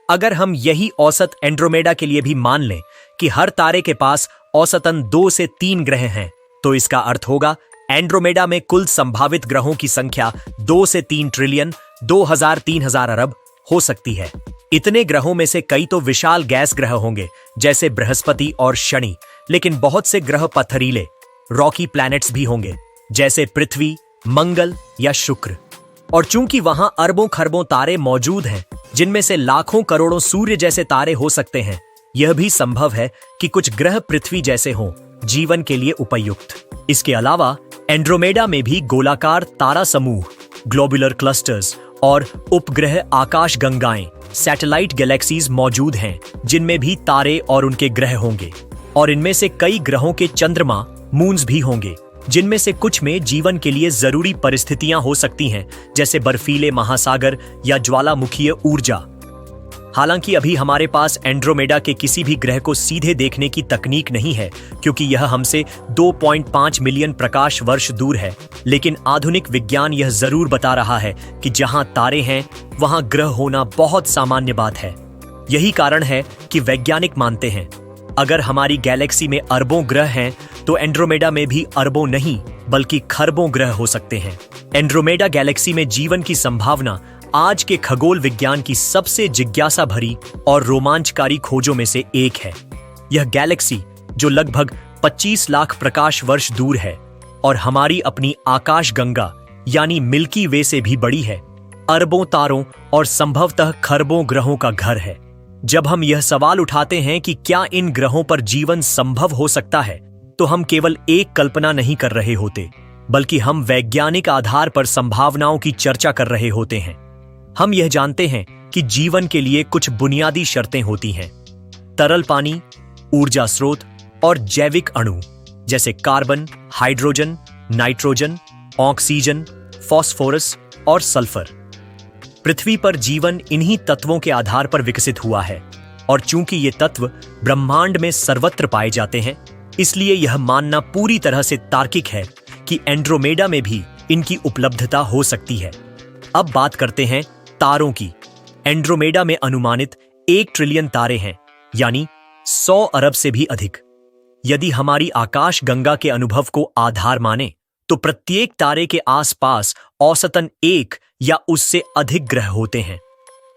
A: अगर हम यही औसत एंड्रोमेडा के लिए भी मान लें कि हर तारे के पास औसतन 2 से 3 ग्रह हैं, तो इसका अर्थ होगा एंड्रोमेडा में कुल संभावित ग्रहों की संख्या 2 से 3 ट्रिलियन 2000-3000 अरब हो सकती है। इतने ग्रहों में से कई तो विशाल गैस ग्रह होंगे, जैसे बृहस्पति और शनि, लेकिन बहुत से ग्रह पथरीले रॉकी प्लैनेट्स भी होंगे, जैसे पृथ्वी, मंगल या शुक्र। और चूंकि वहां अरबों खरबों तारे मौजूद हैं, जिनमें से लाखों करोड़ों सूर्य जैसे तारे हो सकते हैं, यह भी संभव है कि कुछ ग्रह पृथ्वी जैसे हों, जीवन के लिए उपयुक्त। इसके अलावा एंड्रोमेडा में भी गोलाकार तारा समूह, ग्लोबुलर क्लस्टर्स और उपग्रह आकाशगंगाएं, सैटेलाइट गैलेक्सीज मौजूद हैं, जिनमें भी तारे और उनके ग्रह होंगे। और इनमें से कई ग्रहों के चंद्रमा, मून्स भी होंगे, जिनमें से कुछ में जीवन के लिए जरूरी परिस्थितियां हो सकती हैं, जैसे बर्फीले महासागर या ज्वालामुखीय ऊर्जा। हालांकि अभी हमारे पास एंड्रोमेडा के किसी भी ग्रह को सीधे देखने की तकनीक नहीं है, क्योंकि यह हमसे 2.5 मिलियन प्रकाश वर्ष दूर है। लेकिन आधुनिक विज्ञान यह जरूर बता रहा है कि जहां तारे हैं, वहां ग्रह होना बहुत सामान्य बात है। यही कारण है कि वैज्ञानिक मानते हैं, अगर हमारी गैलेक्सी में अरबों ग्रह हैं, तो एंड्रोमेडा में भी अरबों नहीं बल्कि खरबों ग्रह हो सकते हैं। एंड्रोमेडा गैलेक्सी में जीवन की संभावना आज के खगोल विज्ञान की सबसे जिज्ञासा भरी और रोमांचकारी खोजों में से एक है। यह गैलेक्सी, जो लगभग 25 लाख प्रकाश वर्ष दूर है और हमारी अपनी आकाशगंगा यानी मिल्की वे से भी बड़ी है, अरबों तारों और संभवतः खरबों ग्रहों का घर है। जब हम यह सवाल उठाते हैं कि क्या इन ग्रहों पर जीवन संभव हो सकता है, तो हम केवल एक कल्पना नहीं कर रहे होते, बल्कि हम वैज्ञानिक आधार पर संभावनाओं की चर्चा कर रहे होते हैं। हम यह जानते हैं कि जीवन के लिए कुछ बुनियादी शर्तें होती हैं: तरल पानी, ऊर्जा स्रोत और जैविक अणु जैसे carbon, hydrogen, nitrogen, oxygen, phosphorus और सल्फर। पृथ्वी पर जीवन इन्हीं तत्वों के आधार पर विकसित हुआ है, और चूंकि ये तत्व ब्रह्मांड में सर्वत्र पाए जाते हैं, इसलिए यह मानना पूरी तरह से तार्किक है कि एंड्रोमेडा में भी इनकी उपलब्धता हो सकती है। अब बात करते हैं तारों की। एंड्रोमेडा में अनुमानित 1 ट्रिलियन तारे हैं, यानी 100 अरब से भी अधिक। यदि हमारी आकाशगंगा के अनुभव को आधार माने, तो प्रत्येक तारे के आसपास औसतन 1 या उससे अधिक ग्रह होते हैं।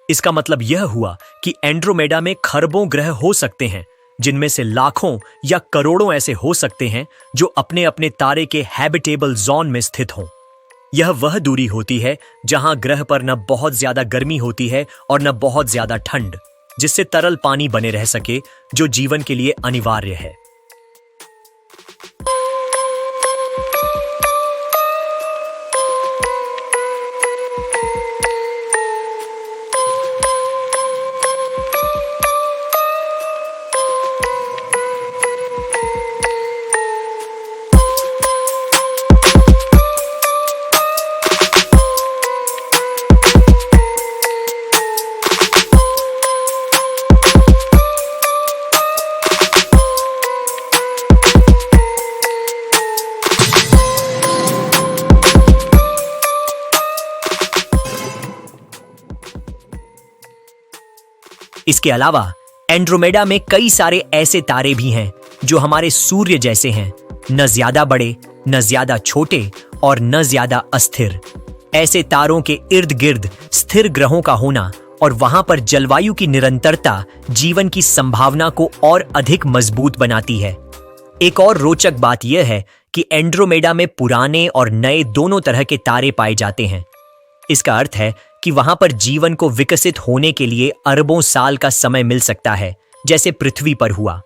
A: इसका मतलब यह हुआ कि एंड्रोमेडा में खरबों ग्रह हो सकते हैं, जिनमें से लाखों या करोड़ों ऐसे हो सकते हैं जो अपने अपने तारे के हैबिटेबल जोन में स्थित हों। यह वह दूरी होती है जहां ग्रह पर न बहुत ज्यादा गर्मी होती है और न बहुत ज्यादा ठंड, जिससे तरल पानी बने रह सके, जो जीवन के लिए अनिवार्य है। इसके अलावा एंड्रोमेडा में कई सारे ऐसे तारे भी हैं जो हमारे सूर्य जैसे हैं, न ज्यादा बड़े, न ज्यादा छोटे और न ज्यादा अस्थिर। ऐसे तारों के इर्द गिर्द स्थिर ग्रहों का होना और वहां पर जलवायु की निरंतरता जीवन की संभावना को और अधिक मजबूत बनाती है। एक और रोचक बात यह है कि एंड्रोमेडा में पुराने और नए दोनों तरह के तारे पाए जाते हैं। इसका अर्थ है कि वहां पर जीवन को विकसित होने के लिए अरबों साल का समय मिल सकता है, जैसे पृथ्वी पर हुआ।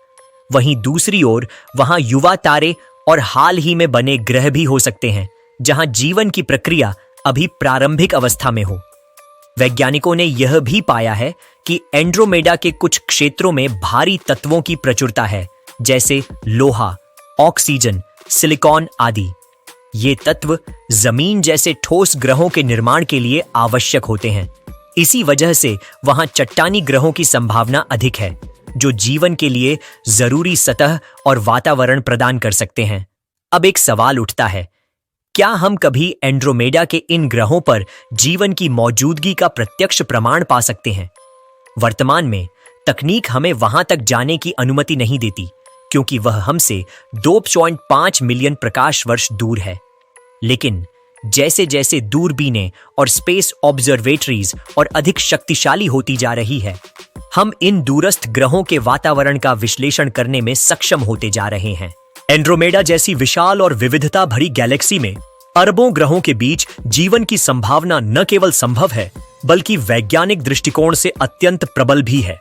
A: वहीं दूसरी ओर वहां युवा तारे और हाल ही में बने ग्रह भी हो सकते हैं, जहां जीवन की प्रक्रिया अभी प्रारंभिक अवस्था में हो। वैज्ञानिकों ने यह भी पाया है कि एंड्रोमेडा के कुछ क्षेत्रों में भारी तत्वों की प्रचुरता है, जैसे लोहा, ऑक्सीजन, सिलिकॉन आदि। ये तत्व जमीन जैसे ठोस ग्रहों के निर्माण के लिए आवश्यक होते हैं। इसी वजह से वहां चट्टानी ग्रहों की संभावना अधिक है, जो जीवन के लिए जरूरी सतह और वातावरण प्रदान कर सकते हैं। अब एक सवाल उठता है, क्या हम कभी एंड्रोमेडा के इन ग्रहों पर जीवन की मौजूदगी का प्रत्यक्ष प्रमाण पा सकते हैं? वर्तमान में तकनीक हमें वहां तक जाने की अनुमति नहीं देती, क्योंकि वह हमसे 2.5 मिलियन प्रकाश वर्ष दूर है। लेकिन जैसे जैसे दूरबीनें और स्पेस ऑब्जर्वेटरीज और अधिक शक्तिशाली होती जा रही है, हम इन दूरस्थ ग्रहों के वातावरण का विश्लेषण करने में सक्षम होते जा रहे हैं। एंड्रोमेडा जैसी विशाल और विविधता भरी गैलेक्सी में अरबों ग्रहों के बीच जीवन की संभावना न केवल संभव है, बल्कि वैज्ञानिक दृष्टिकोण से अत्यंत प्रबल भी है।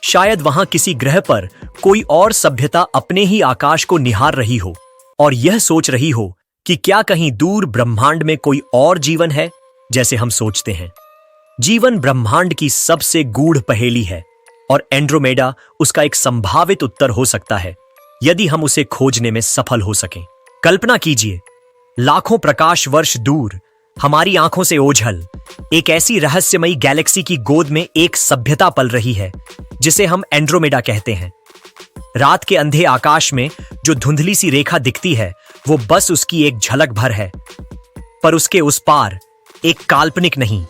A: शायद वहां किसी ग्रह पर कोई और सभ्यता अपने ही आकाश को निहार रही हो और यह सोच रही हो कि क्या कहीं दूर ब्रह्मांड में कोई और जीवन है, जैसे हम सोचते हैं। जीवन ब्रह्मांड की सबसे गूढ़ पहेली है और एंड्रोमेडा उसका एक संभावित उत्तर हो सकता है, यदि हम उसे खोजने में सफल हो सकें। कल्पना कीजिए, लाखों प्रकाश वर्ष दूर, हमारी आंखों से ओझल एक ऐसी रहस्यमयी गैलेक्सी की गोद में एक सभ्यता पल रही है, जिसे हम एंड्रोमेडा कहते हैं। रात के अंधे आकाश में जो धुंधली सी रेखा दिखती है, वो बस उसकी एक झलक भर है, पर उसके उस पार एक काल्पनिक नहीं,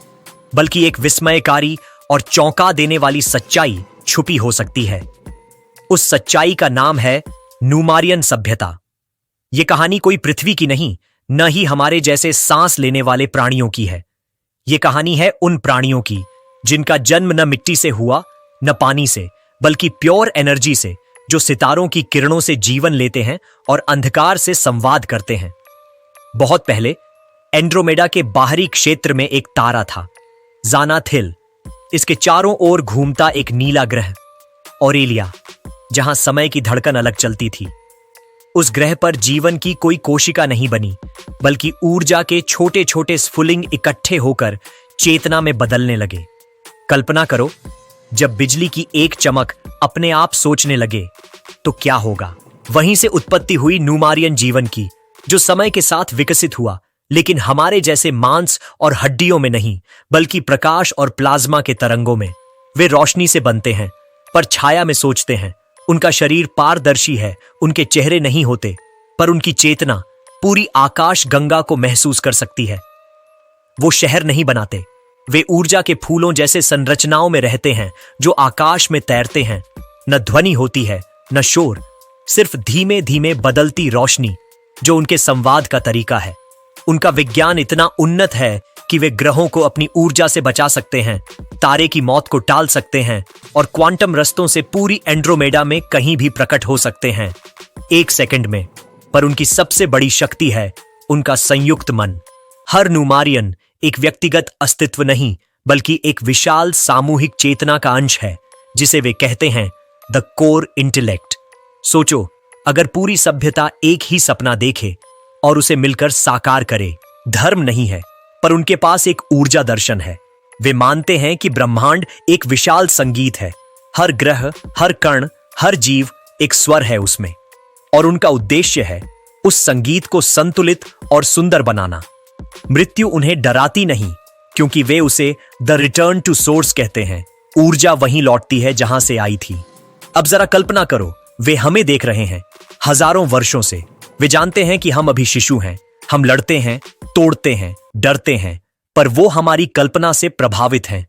A: बल्कि एक विस्मयकारी और चौंका देने वाली सच्चाई छुपी हो सकती है। उस सच्चाई का नाम है नुमारियन सभ्यता। यह कहानी कोई पृथ्वी की नहीं, न ही हमारे जैसे सांस लेने वाले प्राणियों की है। यह कहानी है उन प्राणियों की जिनका जन्म न मिट्टी से हुआ, न पानी से, बल्कि प्योर एनर्जी से, जो सितारों की किरणों से जीवन लेते हैं और अंधकार से संवाद करते हैं। बहुत पहले एंड्रोमेडा के बाहरी क्षेत्र में एक तारा था, ज़ानाथिल। इसके चारों ओर घूमता एक नीला ग्रह, ऑरेलिया, जहां समय की धड़कन अलग चलती थी। उस ग्रह पर जीवन की कोई कोशिका नहीं बनी, बल्कि ऊर्जा के छोटे छोटे स्फुलिंग इकट्ठे होकर चेतना में बदलने लगे। कल्पना करो, जब बिजली की एक चमक अपने आप सोचने लगे तो क्या होगा। वहीं से उत्पत्ति हुई नुमारियन जीवन की, जो समय के साथ विकसित हुआ, लेकिन हमारे जैसे मांस और हड्डियों में नहीं, बल्कि प्रकाश और प्लाज्मा के तरंगों में। वे रोशनी से बनते हैं, पर छाया में सोचते हैं। उनका शरीर पारदर्शी है, उनके चेहरे नहीं होते, पर उनकी चेतना पूरी आकाश गंगा को महसूस कर सकती है। वो शहर नहीं बनाते, वे ऊर्जा के फूलों जैसे संरचनाओं में रहते हैं, जो आकाश में तैरते हैं। न ध्वनि होती है, न शोर, सिर्फ धीमे धीमे बदलती रोशनी, जो उनके संवाद का तरीका है। उनका विज्ञान इतना उन्नत है कि वे ग्रहों को अपनी ऊर्जा से बचा सकते हैं, तारे की मौत को टाल सकते हैं और क्वांटम रस्तों से पूरी एंड्रोमेडा में कहीं भी प्रकट हो सकते हैं, एक सेकंड में। पर उनकी सबसे बड़ी शक्ति है उनका संयुक्त मन। हर नुमारियन एक व्यक्तिगत अस्तित्व नहीं, बल्कि एक विशाल सामूहिक चेतना का अंश है, जिसे वे कहते हैं द कोर इंटेलेक्ट। सोचो, अगर पूरी सभ्यता एक ही सपना देखे और उसे मिलकर साकार करे। धर्म नहीं है, पर उनके पास एक ऊर्जा दर्शन है। वे मानते हैं कि ब्रह्मांड एक विशाल संगीत है। हर ग्रह, हर कण, हर जीव एक स्वर है उसमें, और उनका उद्देश्य है उस संगीत को संतुलित और सुंदर बनाना। मृत्यु उन्हें डराती नहीं, क्योंकि वे उसे द रिटर्न टू सोर्स कहते हैं। ऊर्जा वहीं लौटती है जहां से आई थी। अब जरा कल्पना करो, वे हमें देख रहे हैं हजारों वर्षों से। वे जानते हैं कि हम अभी शिशु हैं, हम लड़ते हैं, तोड़ते हैं, डरते हैं, पर वो हमारी कल्पना से प्रभावित हैं।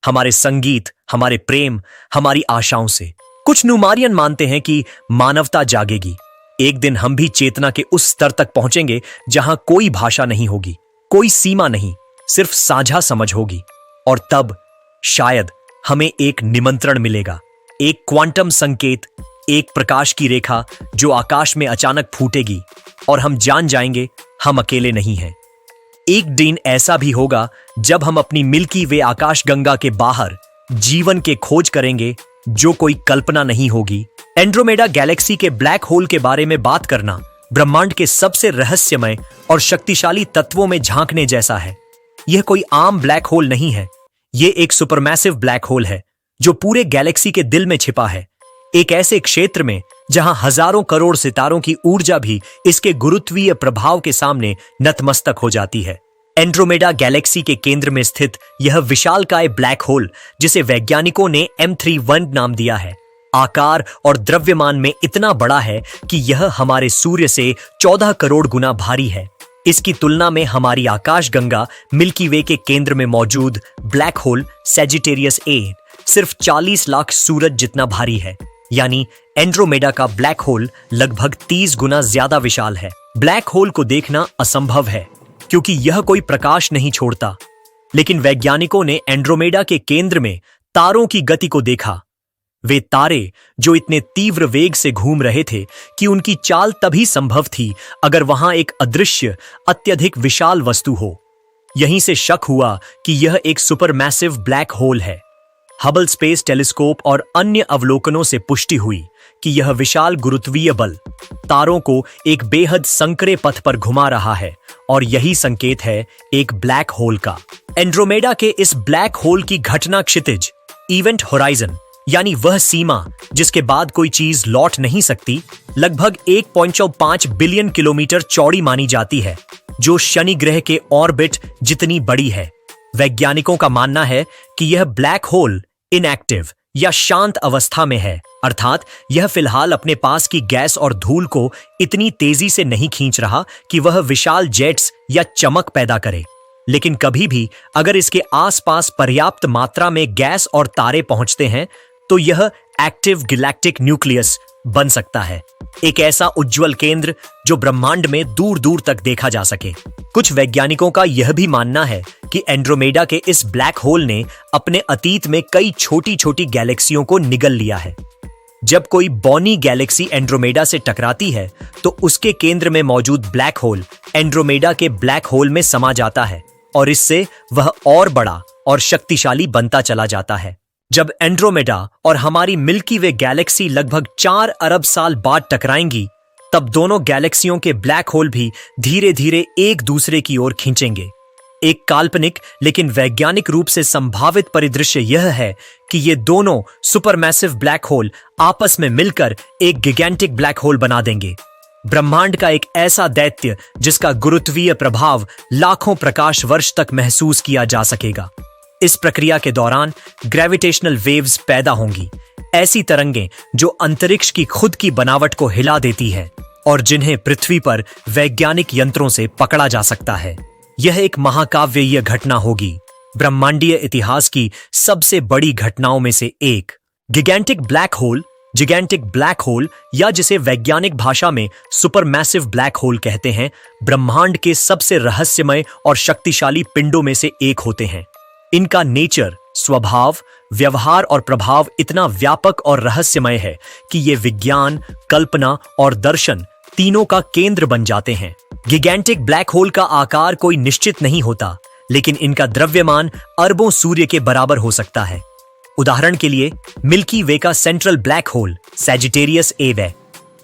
A: हमारे संगीत, हमारे प्रेम, हमारी आशाओं से। कुछ न्यूमारियन मानते हैं कि मानवता जागेगी। एक दिन हम भी चेतना के उस स्तर तक पहुंचेंगे जहां कोई भाषा नहीं होगी, कोई सीमा नहीं, सिर्फ साझा समझ होगी। और तब शायद हमें एक निमंत्रण मिलेगा, एक क्वांटम संकेत, एक प्रकाश की रेखा जो आकाश में अचानक फूटेगी और हम जान जाएंगे हम अकेले नहीं हैं। एक दिन ऐसा भी होगा जब हम अपनी मिल्की वे आकाशगंगा के बाहर जीवन के खोज करेंगे जो कोई कल्पना नहीं होगी। एंड्रोमेडा गैलेक्सी के ब्लैक होल के बारे में बात करना ब्रह्मांड के सबसे रहस्यमय और शक्तिशाली तत्वों में झांकने जैसा है। यह कोई आम ब्लैक होल नहीं है, यह एक सुपरमैसिव ब्लैक होल है जो पूरे गैलेक्सी के दिल में छिपा है, एक ऐसे क्षेत्र में जहां हजारों करोड़ सितारों की ऊर्जा भी इसके गुरुत्वीय प्रभाव के सामने नतमस्तक हो जाती है। एंड्रोमेडा गैलेक्सी के केंद्र में स्थित यह विशालकाय ब्लैक होल, जिसे वैज्ञानिकों ने M31 नाम दिया है, आकार और द्रव्यमान में इतना बड़ा है कि यह हमारे सूर्य से 14 करोड़ गुना भारी है। इसकी तुलना में हमारी आकाशगंगा मिल्की वे के केंद्र में मौजूद ब्लैक होल सैजिटेरियस A सिर्फ 40 लाख सूरज जितना भारी है। यानी एंड्रोमेडा का ब्लैक होल लगभग 30 गुना ज्यादा विशाल है। ब्लैक होल को देखना असंभव है क्योंकि यह कोई प्रकाश नहीं छोड़ता, लेकिन वैज्ञानिकों ने एंड्रोमेडा के केंद्र में तारों की गति को देखा। वे तारे जो इतने तीव्र वेग से घूम रहे थे कि उनकी चाल तभी संभव थी अगर वहां एक अदृश्य, अत्यधिक विशाल वस्तु हो। यहीं से शक हुआ कि यह एक सुपरमैसिव ब्लैक होल है। हबल स्पेस टेलीस्कोप और अन्य अवलोकनों से पुष्टि हुई कि यह विशाल गुरुत्वीय बल तारों को एक बेहद संकरे पथ पर घुमा रहा है और यही संकेत है एक ब्लैक होल का। एंड्रोमेडा के इस ब्लैक होल की घटना क्षितिज, इवेंट होराइजन, यानी वह सीमा जिसके बाद कोई चीज लौट नहीं सकती, लगभग 1.5 बिलियन किलोमीटर चौड़ी मानी जाती है, जो शनि ग्रह के ऑर्बिट जितनी बड़ी है। वैज्ञानिकों का मानना है कि यह ब्लैक होल इनएक्टिव या शांत अवस्था में है, अर्थात यह फिलहाल अपने पास की गैस और धूल को इतनी तेजी से नहीं खींच रहा कि वह विशाल जेट्स या चमक पैदा करे। लेकिन कभी भी अगर इसके आसपास पर्याप्त मात्रा में गैस और तारे पहुंचते हैं तो यह एक्टिव गैलेक्टिक न्यूक्लियस बन सकता है, एक ऐसा उज्जवल केंद्र जो ब्रह्मांड में दूर दूर तक देखा जा सके। कुछ वैज्ञानिकों का यह भी मानना है कि एंड्रोमेडा के इस ब्लैक होल ने अपने अतीत में कई छोटी छोटी गैलेक्सियों को निगल लिया है। जब कोई बौनी गैलेक्सी एंड्रोमेडा से टकराती है तो उसके केंद्र में मौजूद ब्लैक होल एंड्रोमेडा के ब्लैक होल में समा जाता है और इससे वह और बड़ा और शक्तिशाली बनता चला जाता है। जब एंड्रोमेडा और हमारी मिल्की वे गैलेक्सी लगभग 4 अरब साल बाद टकराएंगी, तब दोनों गैलेक्सियों के ब्लैक होल भी धीरे धीरे एक दूसरे की ओर खींचेंगे। एक काल्पनिक लेकिन वैज्ञानिक रूप से संभावित परिदृश्य यह है कि ये दोनों सुपरमैसिव ब्लैक होल आपस में मिलकर एक गिगैंटिक ब्लैक होल बना देंगे। ब्रह्मांड का एक ऐसा दैत्य जिसका गुरुत्वीय प्रभाव लाखों प्रकाश वर्ष तक महसूस किया जा सकेगा। इस प्रक्रिया के दौरान ग्रेविटेशनल वेव्स पैदा होंगी, ऐसी तरंगें जो अंतरिक्ष की खुद की बनावट को हिला देती है और जिन्हें पृथ्वी पर वैज्ञानिक यंत्रों से पकड़ा जा सकता है। यह एक महाकाव्यीय घटना होगी, ब्रह्मांडीय इतिहास की सबसे बड़ी घटनाओं में से एक। गिगैंटिक ब्लैक होल या जिसे वैज्ञानिक भाषा में सुपरमैसिव ब्लैक होल कहते हैं, ब्रह्मांड के सबसे रहस्यमय और शक्तिशाली पिंडों में से एक होते हैं। इनका नेचर, स्वभाव, व्यवहार और प्रभाव इतना व्यापक और रहस्यमय है कि ये विज्ञान, कल्पना और दर्शन तीनों का केंद्र बन जाते हैं। गिगैंटिक ब्लैक होल का आकार कोई निश्चित नहीं होता, लेकिन इनका द्रव्यमान अरबों सूर्य के बराबर हो सकता है। उदाहरण के लिए मिल्की वे का central black hole Sagittarius A है,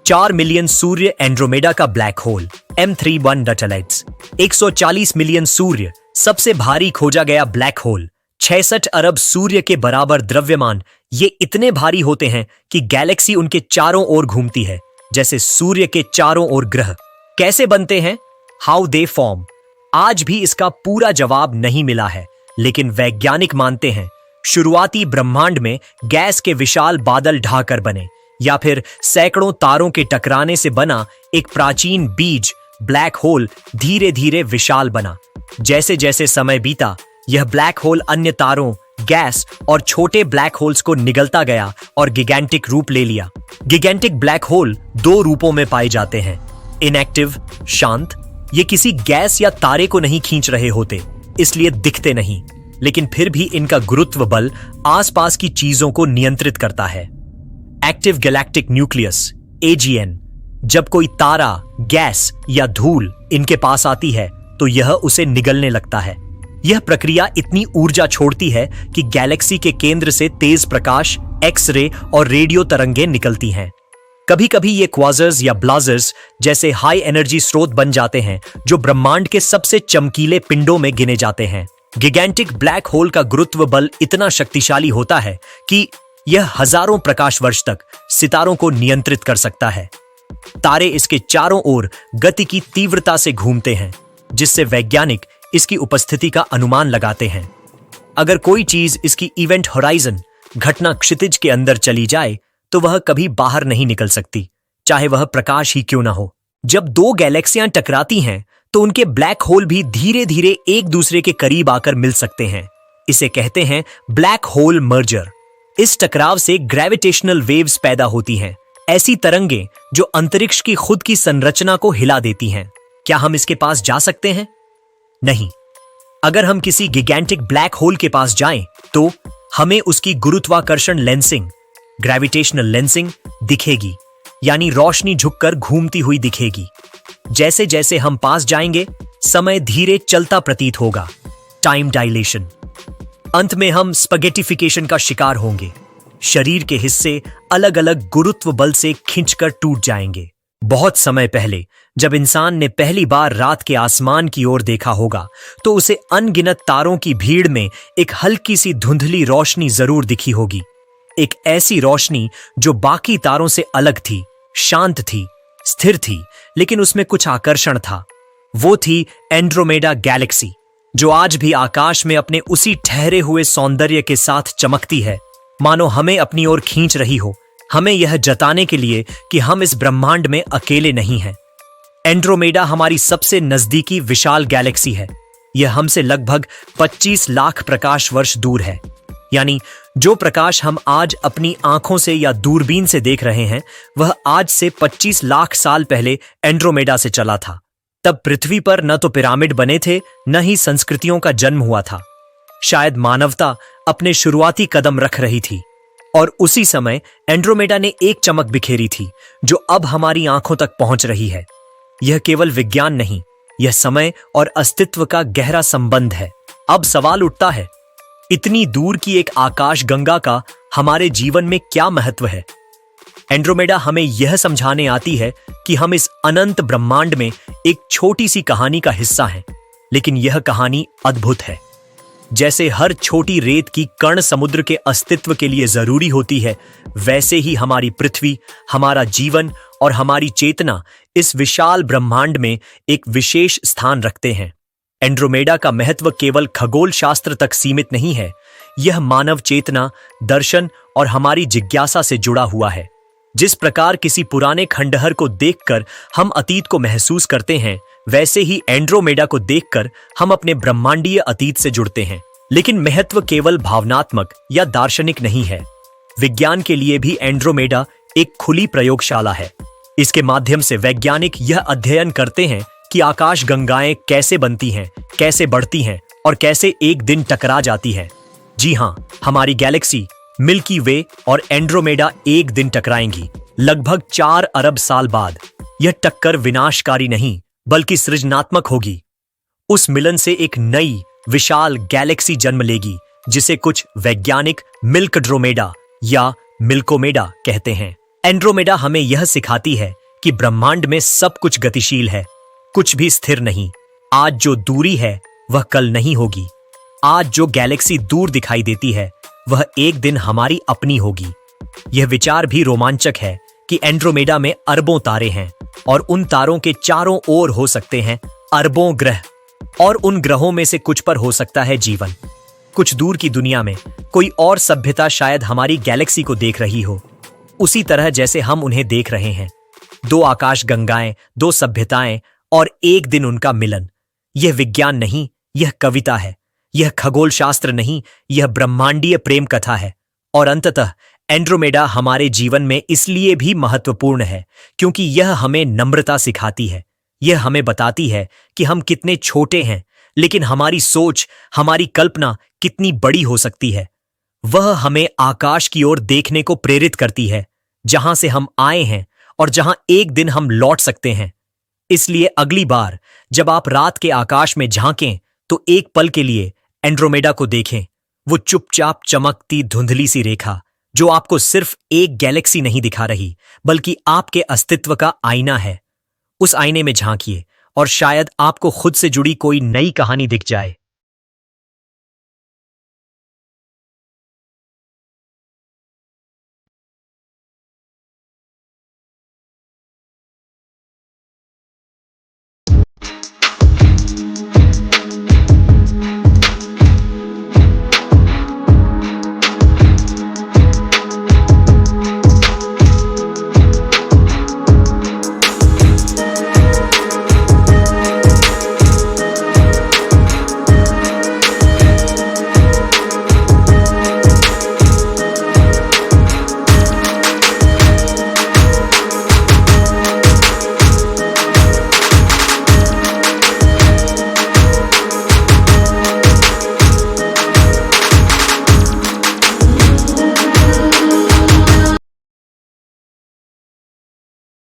A: 4 मिलियन सूर्य एंड्रोमेडा का ब्लैक होल M31 डटलाइट्स, 140 मिलियन सूर्य सबसे भारी खोजा गया ब्लैक होल, 66 अरब सूर्य के बराबर द्रव्यमान। ये इतने भारी होते हैं कि गैलेक्सी उनके चारों ओर घूमती है, जैसे सूर्य के चारों ओर ग्रह। कैसे बनते हैं, हाउ दे फॉर्म, आज भी इसका पूरा जवाब नहीं मिला है, लेकिन वैज्ञानिक मानते हैं शुरुआती ब्रह्मांड में गैस के विशाल बादल ढाकर बने, या फिर सैकड़ों तारों के टकराने से बना एक प्राचीन बीज ब्लैक होल धीरे धीरे विशाल बना। जैसे जैसे समय बीता, यह ब्लैक होल अन्य तारों गैस और छोटे ब्लैक होल्स को निगलता गया और गिगैंटिक रूप ले लिया। गिगैंटिक ब्लैक होल दो रूपों में पाए जाते हैं, इनएक्टिव शांत, ये किसी गैस या तारे को नहीं खींच रहे होते, इसलिए दिखते नहीं, लेकिन फिर भी इनका गुरुत्व बल आसपास की चीजों को नियंत्रित करता है। एक्टिव गैलेक्टिक न्यूक्लियस AGN, जब कोई तारा, गैस या धूल इनके पास आती है तो यह उसे निगलने लगता है। यह प्रक्रिया इतनी ऊर्जा छोड़ती है कि गैलेक्सी के केंद्र से तेज प्रकाश, एक्स-रे और रेडियो तरंगें निकलती हैं। कभी कभी ये क्वाजर्स या ब्लाजर्स जैसे हाई एनर्जी स्रोत बन जाते हैं जो ब्रह्मांड के सबसे चमकीले पिंडों में गिने जाते हैं। गिगैंटिक ब्लैक होल का गुरुत्व बल इतना शक्तिशाली होता है कि यह हजारों प्रकाश वर्ष तक सितारों को नियंत्रित कर सकता है। तारे इसके चारों ओर गति की तीव्रता से घूमते हैं, जिससे वैज्ञानिक इसकी उपस्थिति का अनुमान लगाते हैं। अगर कोई चीज इसकी इवेंट होराइजन, घटना क्षितिज के अंदर चली जाए तो वह कभी बाहर नहीं निकल सकती, चाहे वह प्रकाश ही क्यों ना हो। जब दो गैलेक्सियां टकराती हैं तो उनके ब्लैक होल भी धीरे धीरे एक दूसरे के करीब आकर मिल सकते हैं। इसे कहते हैं ब्लैक होल मर्जर। इस टकराव से ग्रेविटेशनल वेव्स पैदा होती हैं, ऐसी तरंगें जो अंतरिक्ष की खुद की संरचना को हिला देती हैं। क्या हम इसके पास जा सकते हैं? नहीं। अगर हम किसी गिगैंटिक ब्लैक होल के पास जाएं तो हमें उसकी गुरुत्वाकर्षण लेंसिंग, ग्रेविटेशनल लेंसिंग दिखेगी, यानी रोशनी झुककर घूमती हुई दिखेगी। जैसे जैसे हम पास जाएंगे समय धीरे चलता प्रतीत होगा, टाइम डायलेशन। अंत में हम स्पगेटिफिकेशन का शिकार होंगे, शरीर के हिस्से अलग अलग गुरुत्व बल से खिंचकर टूट जाएंगे। बहुत समय पहले जब इंसान ने पहली बार रात के आसमान की ओर देखा होगा तो उसे अनगिनत तारों की भीड़ में एक हल्की सी धुंधली रोशनी जरूर दिखी होगी। एक ऐसी रोशनी जो बाकी तारों से अलग थी, शांत थी, स्थिर थी, लेकिन उसमें कुछ आकर्षण था। वो थी एंड्रोमेडा गैलेक्सी, जो आज भी आकाश में अपने उसी ठहरे हुए सौंदर्य के साथ चमकती है, मानो हमें अपनी ओर खींच रही हो, हमें यह जताने के लिए कि हम इस ब्रह्मांड में अकेले नहीं हैं। एंड्रोमेडा हमारी सबसे नजदीकी विशाल गैलेक्सी है। यह हमसे लगभग 25 लाख प्रकाश वर्ष दूर है। यानी जो प्रकाश हम आज अपनी आंखों से या दूरबीन से देख रहे हैं, वह आज से 25 लाख साल पहले एंड्रोमेडा से चला था। तब पृथ्वी पर न तो पिरामिड बने थे, न ही संस्कृतियों का जन्म हुआ था। शायद मानवता अपने शुरुआती कदम रख रही थी, और उसी समय एंड्रोमेडा ने एक चमक बिखेरी थी जो अब हमारी आंखों तक पहुंच रही है। यह केवल विज्ञान नहीं, यह समय और अस्तित्व का गहरा संबंध है। अब सवाल उठता है, इतनी दूर की एक आकाश गंगा का हमारे जीवन में क्या महत्व है? एंड्रोमेडा हमें यह समझाने आती है कि हम इस अनंत ब्रह्मांड में एक छोटी सी कहानी का हिस्सा हैं, लेकिन यह कहानी अद्भुत है। जैसे हर छोटी रेत की कण समुद्र के अस्तित्व के लिए जरूरी होती है, वैसे ही हमारी पृथ्वी, हमारा जीवन और हमारी चेतना इस विशाल ब्रह्मांड में एक विशेष स्थान रखते हैं। एंड्रोमेडा का महत्व केवल खगोल शास्त्र तक सीमित नहीं है, यह मानव चेतना, दर्शन और हमारी जिज्ञासा से जुड़ा हुआ है। जिस प्रकार किसी पुराने खंडहर को देखकर हम अतीत को महसूस करते हैं, वैसे ही एंड्रोमेडा को देखकर हम अपने ब्रह्मांडीय अतीत से जुड़ते हैं। लेकिन महत्व केवल भावनात्मक या दार्शनिक नहीं है। विज्ञान के लिए भी एंड्रोमेडा एक खुली प्रयोगशाला है। इसके माध्यम से वैज्ञानिक यह अध्ययन करते हैं कि आकाश गंगाएं कैसे बनती हैं, कैसे बढ़ती हैं और कैसे एक दिन टकरा जाती हैं। जी हां, हमारी गैलेक्सी मिल्की वे और एंड्रोमेडा एक दिन टकराएंगी, लगभग 4 अरब साल बाद। यह टक्कर विनाशकारी नहीं बल्कि सृजनात्मक होगी। उस मिलन से एक नई विशाल गैलेक्सी जन्म लेगी, जिसे कुछ वैज्ञानिक मिल्कड्रोमेडा या मिल्कोमेडा कहते हैं। एंड्रोमेडा हमें यह सिखाती है कि ब्रह्मांड में सब कुछ गतिशील है, कुछ भी स्थिर नहीं। आज जो दूरी है वह कल नहीं होगी। आज जो गैलेक्सी दूर दिखाई देती है वह एक दिन हमारी अपनी होगी। यह विचार भी रोमांचक है कि एंड्रोमेडा में अरबों तारे हैं और उन तारों के चारों ओर हो सकते हैं अरबों ग्रह, और उन ग्रहों में से कुछ पर हो सकता है जीवन। कुछ दूर की दुनिया में कोई और सभ्यता शायद हमारी गैलेक्सी को देख रही हो, उसी तरह जैसे हम उन्हें देख रहे हैं। 2 आकाश गंगाएं, 2 सभ्यताएं और एक दिन उनका मिलन। यह विज्ञान नहीं, यह कविता है। यह खगोल शास्त्र नहीं, यह ब्रह्मांडीय प्रेम कथा है। और अंततः एंड्रोमेडा हमारे जीवन में इसलिए भी महत्वपूर्ण है क्योंकि यह हमें नम्रता सिखाती है। यह हमें बताती है कि हम कितने छोटे हैं, लेकिन हमारी सोच, हमारी कल्पना कितनी बड़ी हो सकती है। वह हमें आकाश की ओर देखने को प्रेरित करती है, जहां से हम आए हैं और जहां एक दिन हम लौट सकते हैं। इसलिए अगली बार जब आप रात के आकाश में झांकें तो एक पल के लिए एंड्रोमेडा को देखें, वो चुपचाप चमकती धुंधली सी रेखा जो आपको सिर्फ एक गैलेक्सी नहीं दिखा रही, बल्कि आपके अस्तित्व का आईना है। उस आईने में झांकिए और शायद आपको खुद से जुड़ी कोई नई कहानी दिख जाए।